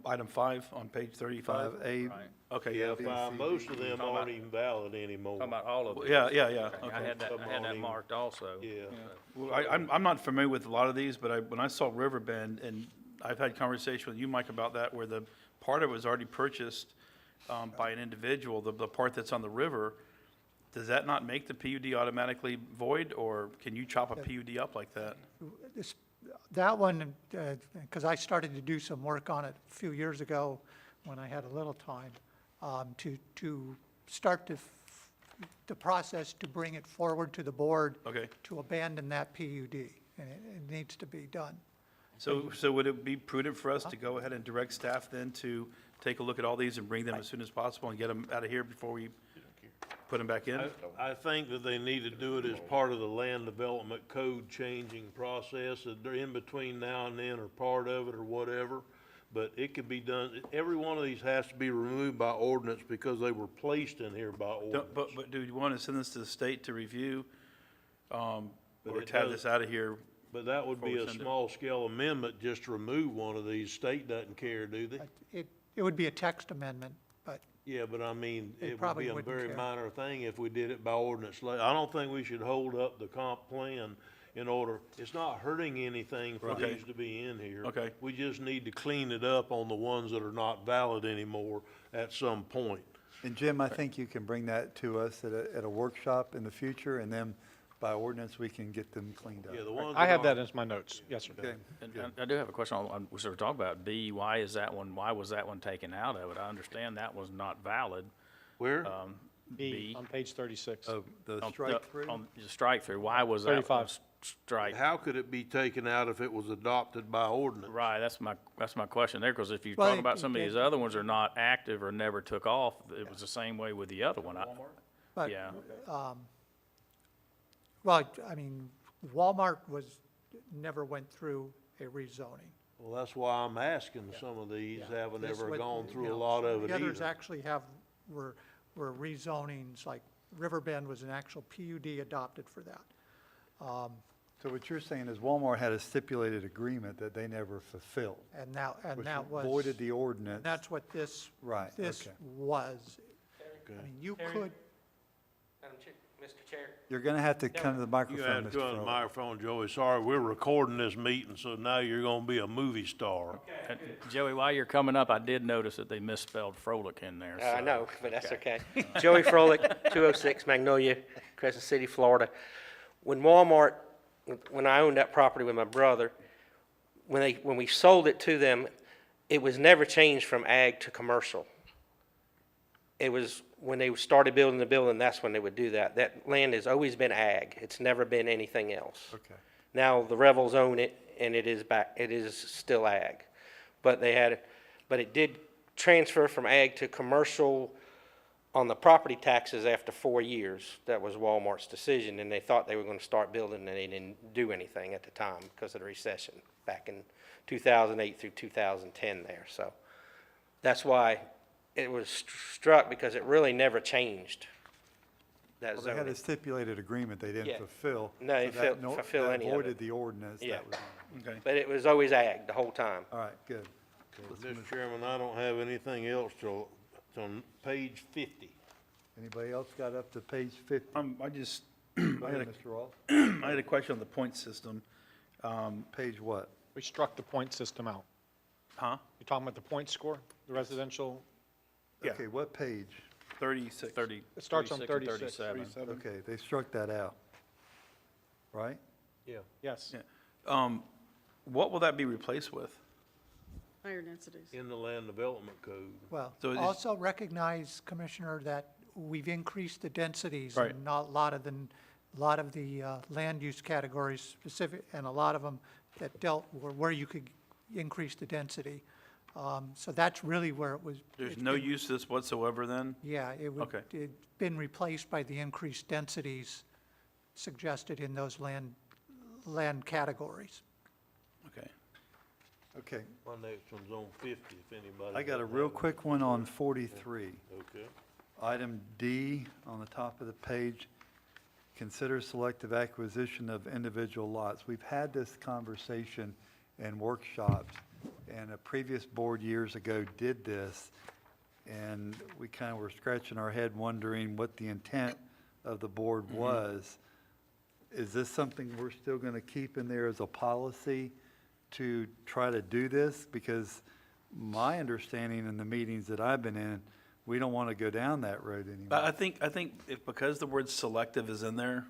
item 5 on page 35? 5A. Okay, Yeah, yeah. most of them Talking about- aren't even valid anymore. Talking about all of them. Yeah. I Okay. had that Some marked also. Yeah. Well, I'm not familiar with a lot of these, but when I saw Riverbend, and I've had conversation with you, Mike, about that, where the part of it was already purchased by an individual, the part that's on the river, does that not make the PUD automatically void, or can you chop a PUD up like that? That one, because I started to do some work on it a few years ago when I had a little time, to start the process to bring it forward to the board. Okay. To abandon that PUD, and it needs to be done. So would it be prudent for us to go ahead and direct staff then to take a look at all these and bring them as soon as possible and get them out of here before we put them back in? I think that they need to do it as part of the land development code changing process, that they're in between now and then, or part of it, or whatever. But it could be done, every one of these has to be removed by ordinance because they were placed in here by ordinance. But do you want to send this to the state to review, or it to have does- this out of here? But that would be Before we a send it. small-scale amendment just to remove one of these. State doesn't care, do they? It would be a text amendment, but Yeah, but I mean, They it would probably be a wouldn't very care. minor thing if we did it by ordinance. I don't think we should hold up the comp plan in order, it's not hurting anything for Okay. these to be in here. Okay. We just need to clean it up on the ones that are not valid anymore at some point. And Jim, I think you can bring that to us at a workshop in the future, and then by ordinance, we can get them cleaned up. Yeah, the ones I have that aren't- as my notes, yes, sir. Okay. And I do have a question on, we sort of talked about B, why was that one taken out of it? I understand that was not valid. Where? B, on page 36. Oh, the On- strike through? On the strike through, why was that 35. one strike? How could it be taken out if it was adopted by ordinance? Right, that's my question there, because if you Well, talk about it- some of these other ones are not active or never took off, it was the same way with the other one. But, Yeah. well, I mean, Walmart never went through a rezoning. Well, that's why I'm asking some of these, haven't This ever would- gone you through a know, lot some of it The others either. actually were rezonings, like Riverbend was an actual PUD adopted for that. So what you're saying is Walmart had a stipulated agreement that they never fulfilled, And that which was. voided the ordinance. That's what this. Right, This okay. was. I mean, you could, Mr. Chair? You're going to have to come to the You microphone, have to Mr. go on the Froelich. microphone, Joey. Sorry, we're recording this meeting, so now you're gonna be a movie star. And Joey, while you're coming up, I did notice that they misspelled Froelich in there. I so- know, but that's okay. Joey Froelich, 206 Magnolia, Crescent City, Florida. When Walmart, when I owned that property with my brother, when we sold it to them, it was never changed from ag to commercial. It was when they started building the building, that's when they would do that. That land has always been ag. It's never been anything else. Okay. Now the Revels own it, and it is still ag. But it did transfer from ag to commercial on the property taxes after 4 years. That was Walmart's decision, and they thought they were gonna start building, and they didn't do anything at the time because of the recession back in 2008 through 2010 there. So that's why it was struck, because it really never changed. That Well, they had a zoning. stipulated agreement they didn't Yeah. fulfill. No, they so that didn't fulfill any of it. That voided the ordinance. Yeah. That was, Okay. But it was always ag the whole time. all right, good. Mr. Chairman, I don't have anything else till, it's on page 50. Anybody else got up to page 50? I just, Go I ahead, had Mr. Ross. I had a question on the point system. Page what? We struck the point system out. Huh? You're talking about the point score, the residential? Yeah. Okay, what page? 36. 30. It starts on 36 and 36. 37. Okay, they struck that out, right? Yes. Yeah. What will that be replaced with? Higher densities. In the land development code. well, So it is- also recognize, Commissioner, that we've increased the densities. Right. And not a lot of the land use categories specific, and a lot of them that dealt where you could increase the density. So that's really where it was. There's it's no been- use to this whatsoever then? Yeah, Okay. It'd been replaced by the increased densities suggested in those land categories. Okay. Okay, My next one's on 50, if anybody. I got a doesn't real have it. quick one on 43. Okay. Item D on the top of the page, consider selective acquisition of individual lots. We've had this conversation in workshops, and a previous board years ago did this, and we kind of were scratching our head wondering what the intent of the board was. Is this something we're still going to keep in there as a policy to try to do this? Because my understanding in the meetings that I've been in, we don't want to go down that road anymore. I think if, because the word selective is in there,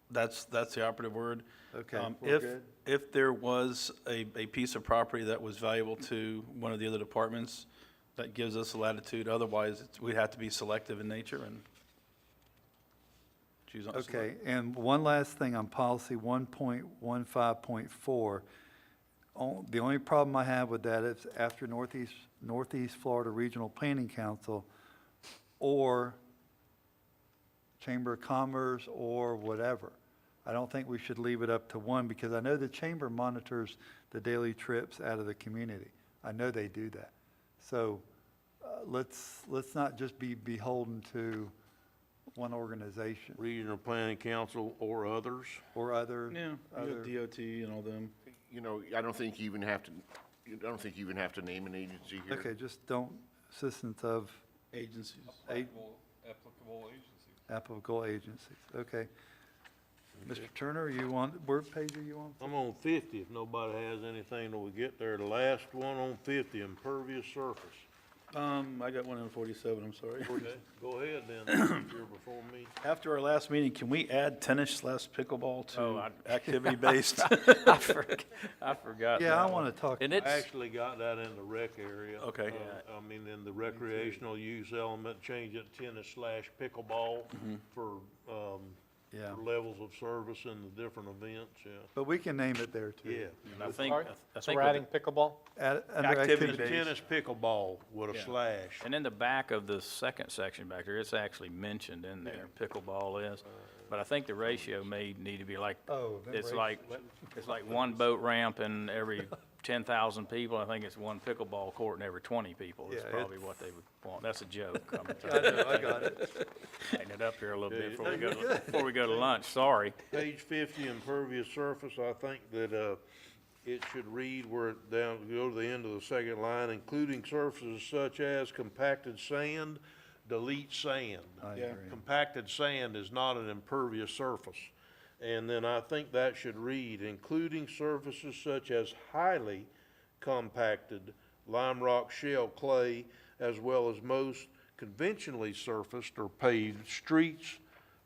that's the operative word. Okay, we're If, good. if there was a piece of property that was valuable to one of the other departments, that gives us latitude. Otherwise, we'd have to be selective in nature and choose on. Okay, and one last thing on policy 1.15.4. The only problem I have with that is after Northeast Florida Regional Planning Council or Chamber of Commerce or whatever. I don't think we should leave it up to one, because I know the chamber monitors the daily trips out of the community. I know they do that. So let's not just be beholden to one organization Regional Planning Council or others. or other. Yeah, other- you got DOT and all them. You know, I don't think you even have to name an agency here. Okay, just don't, assistance of Agencies. Applicable agencies. applicable agencies. Okay. Mr. Turner, you on, where page are you on? I'm on 50, if nobody has anything till we get there. The last one on 50, impervious surface. I got one on 47, I'm sorry. Okay, go ahead then, you're before me. After our last meeting, can we add tennis/pickleball to activity-based? I forgot. Yeah, that I one. want to talk. And I it's, actually got that in the rec area. Okay. I mean, in the recreational use element, change it tennis/pickleball for, Yeah, for levels of service in the different events, yeah. but we can name it there too. Yeah. and I think, I So think we're with adding pickleball? Under Activity activity. Tennis pickleball with a Yeah. slash. And in the back of the second section back there, it's actually mentioned in there, pickleball is. But I think the ratio may need to be like, Oh, then it's ratio. like one boat ramp in every 10,000 people. I think it's one pickleball court in every 20 people is Yeah, probably it's- what they would want. That's a joke. I'm I know, I got it. tighten it up here a little bit before we go to lunch, sorry. Page 50, impervious surface, I think that, it should read where it down, go to the end of the second line, including surfaces such as compacted sand, delete sand. I agree. Compacted sand is not an impervious surface. And then I think that should read, including surfaces such as highly compacted lime rock, shale, clay, as well as most conventionally surfaced or paved streets,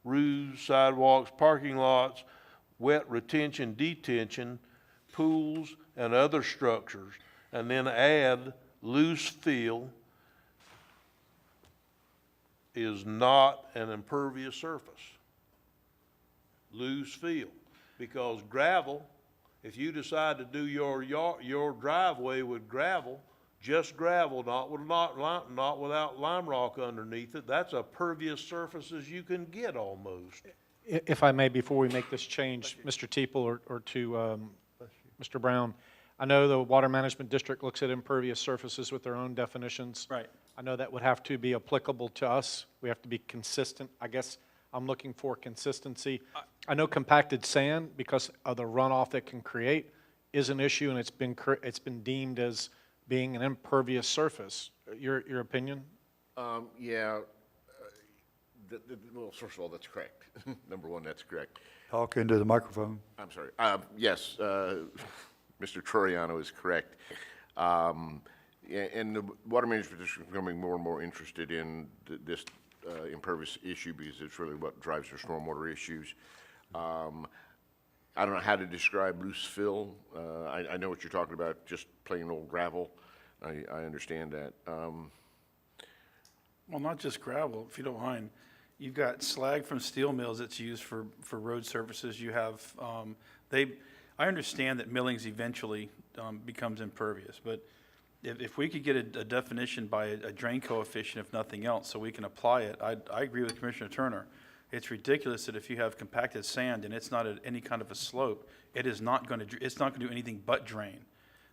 roofs, sidewalks, parking lots, wet retention, detention, pools, and other structures. And then add loose fill is not an impervious surface. Loose fill, because gravel, if you decide to do your driveway with gravel, just gravel, not without lime rock underneath it, that's a pervious surface as you can get almost. If I may, before we make this change, Mr. Teeple or to Mr. Brown, I know the Water Management District looks at impervious surfaces with their own definitions. Right. I know that would have to be applicable to us. We have to be consistent. I guess I'm looking for consistency. I know compacted sand, because of the runoff it can create, is an issue, and it's been deemed as being an impervious surface. Your opinion? Yeah, well, first of all, that's correct. Number one, that's correct. Talk into the microphone. I'm sorry. Yes, Mr. Troiano is correct. And the Water Management District is becoming more and more interested in this impervious issue, because it's really what drives their stormwater issues. I don't know how to describe loose fill. I know what you're talking about, just plain old gravel. I understand that. Well, not just gravel, if you don't mind. You've got slag from steel mills that's used for road surfaces. You have, I understand that millings eventually becomes impervious, but if we could get a definition by a drain coefficient, if nothing else, so we can apply it, I agree with Commissioner Turner. It's ridiculous that if you have compacted sand and it's not at any kind of a slope, it's not going to do anything but drain.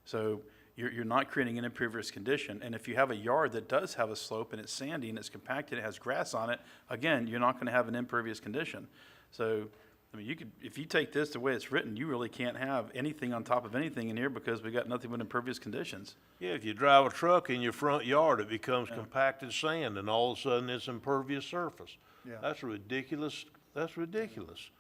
So you're not creating an impervious condition. And if you have a yard that does have a slope and it's sandy and it's compacted, it has grass on it, again, you're not gonna have an impervious condition. So, I mean, you could, if you take this the way it's written, you really can't have anything on top of anything in here because we got nothing but impervious conditions. Yeah, if you drive a truck in your front yard, it becomes compacted sand, and all of a sudden it's impervious surface. Yeah. That's ridiculous, that's ridiculous.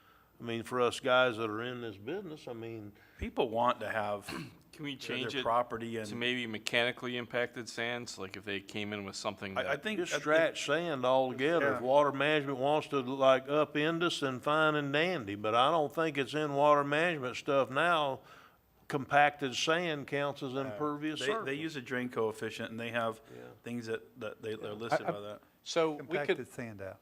I mean, for us guys that are in this business, I mean, People want to have Can we their change it property to and, maybe mechanically impacted sands, like if they came in with something I that, think. just I think- scratch sand altogether. If Yeah. water management wants to like upend us, then fine and dandy, but I don't think it's in water management stuff now. Compacted sand counts as impervious They surface. use a drain coefficient and they have things that they're listed by that. So we could, Compacted sand out.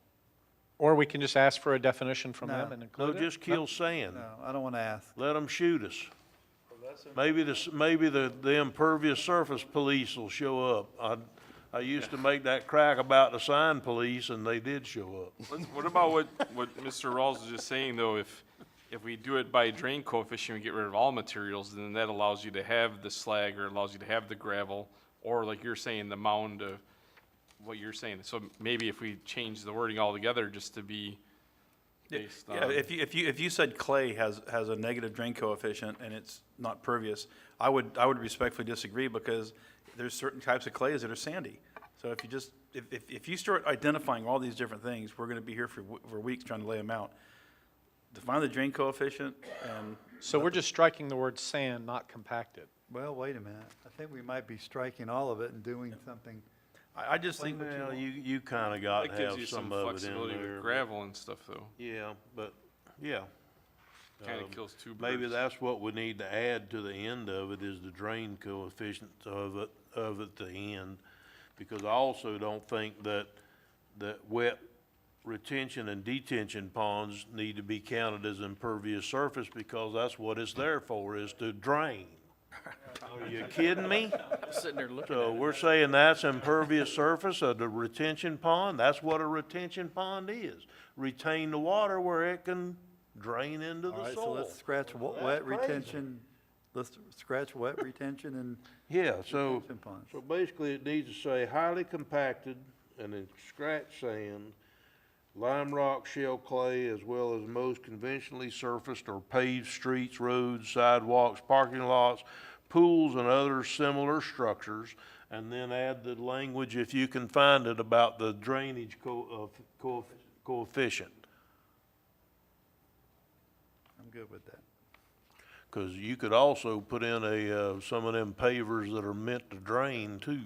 or we can just ask for a definition from them No. and No, include it? just kill sand. No, I don't want to ask. Let them shoot us. Maybe the impervious surface police will show up. I used to make that crack about the sign police, and they did show up. what about what Mr. Rawls was just saying, though, if we do it by drain coefficient, we get rid of all materials, then that allows you to have the slag, or allows you to have the gravel, or like you're saying, the mound of what you're saying. So maybe if we change the wording altogether, just to be based on. Yeah, if you said clay has a negative drain coefficient and it's not pervious, I would respectfully disagree because there's certain types of clays that are sandy. So if you start identifying all these different things, we're gonna be here for weeks trying to lay them out. Define the drain coefficient and. So we're just striking the word sand, not compacted. Well, wait a minute. I think we might be striking all of it and doing something. I just think. Well, you kinda got That to gives have you some some of it in flexibility there. with gravel and stuff, though. Yeah, but, yeah. Kind of kills two birds. Maybe that's what we need to add to the end of it, is the drain coefficient of it at the end. Because I also don't think that wet retention and detention ponds need to be counted as impervious surface, because that's what it's there for, is to drain. Are you kidding me? Sitting there looking So we're saying that's impervious surface of the retention pond? That's what a retention pond is. Retain the water where it can drain into All the right, so soil. let's scratch wet retention, let's scratch wet retention and Yeah, so, retention ponds. so basically it needs to say highly compacted, and then scratch sand, lime rock, shale clay, as well as most conventionally surfaced or paved streets, roads, sidewalks, parking lots, pools, and other similar structures, and then add the language, if you can find it, about the drainage coefficient. I'm good with that. Because you could also put in some of them pavers that are meant to drain too.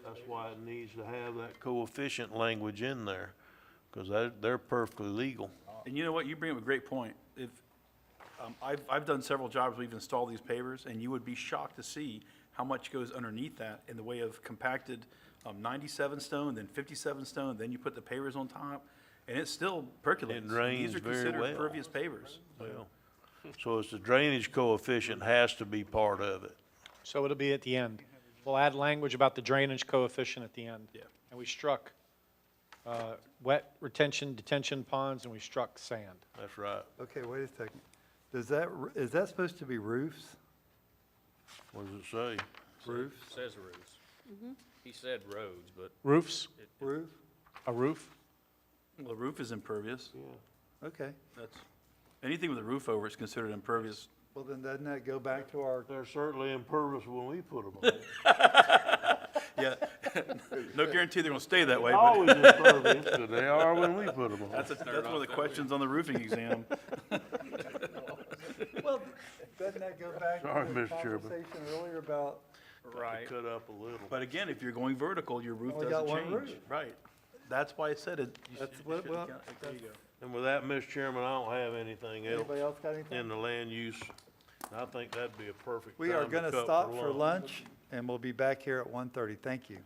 That's why it needs to have that coefficient language in there, because they're perfectly legal. And you know what, you bring up a great point. If, I've done several jobs, we've installed these pavers, and you would be shocked to see how much goes underneath that in the way of compacted 97 stone, then 57 stone, then you put the pavers on top, and it still percolates. It drains These are very considered well. pervious pavers. Well, so it's the drainage coefficient has to be part of it. So it'll be at the end. We'll add language about the drainage coefficient at the end. Yeah. And we struck wet retention, detention ponds, and we struck sand. That's right. Okay, wait a second. Is that supposed to be roofs? What does it say? Roofs? Says roofs. He said roads, but Roofs, Roof? a roof? Well, the roof is impervious. Okay. That's, anything with a roof over is considered impervious. Well, then doesn't that go back to our, They're certainly impervious when we put them on. Yeah, no guarantee they're gonna stay that way, but Always impervious, but they are when we put them on. that's one of the questions on the roofing exam. well, doesn't that go back Sorry, to the Mr. Chairman. conversation earlier about, Right. Cut up a little. But again, if you're going vertical, your roof Only doesn't got one change. roof. Right. That's why I said it. You That's should- what- should well, account- There you go. And with that, Mr. Chairman, I don't have anything else anybody else got anything? in the land use. I think that'd be a perfect We time are to gonna cut stop for lunch, and we'll be back here at 1:30. Thank you.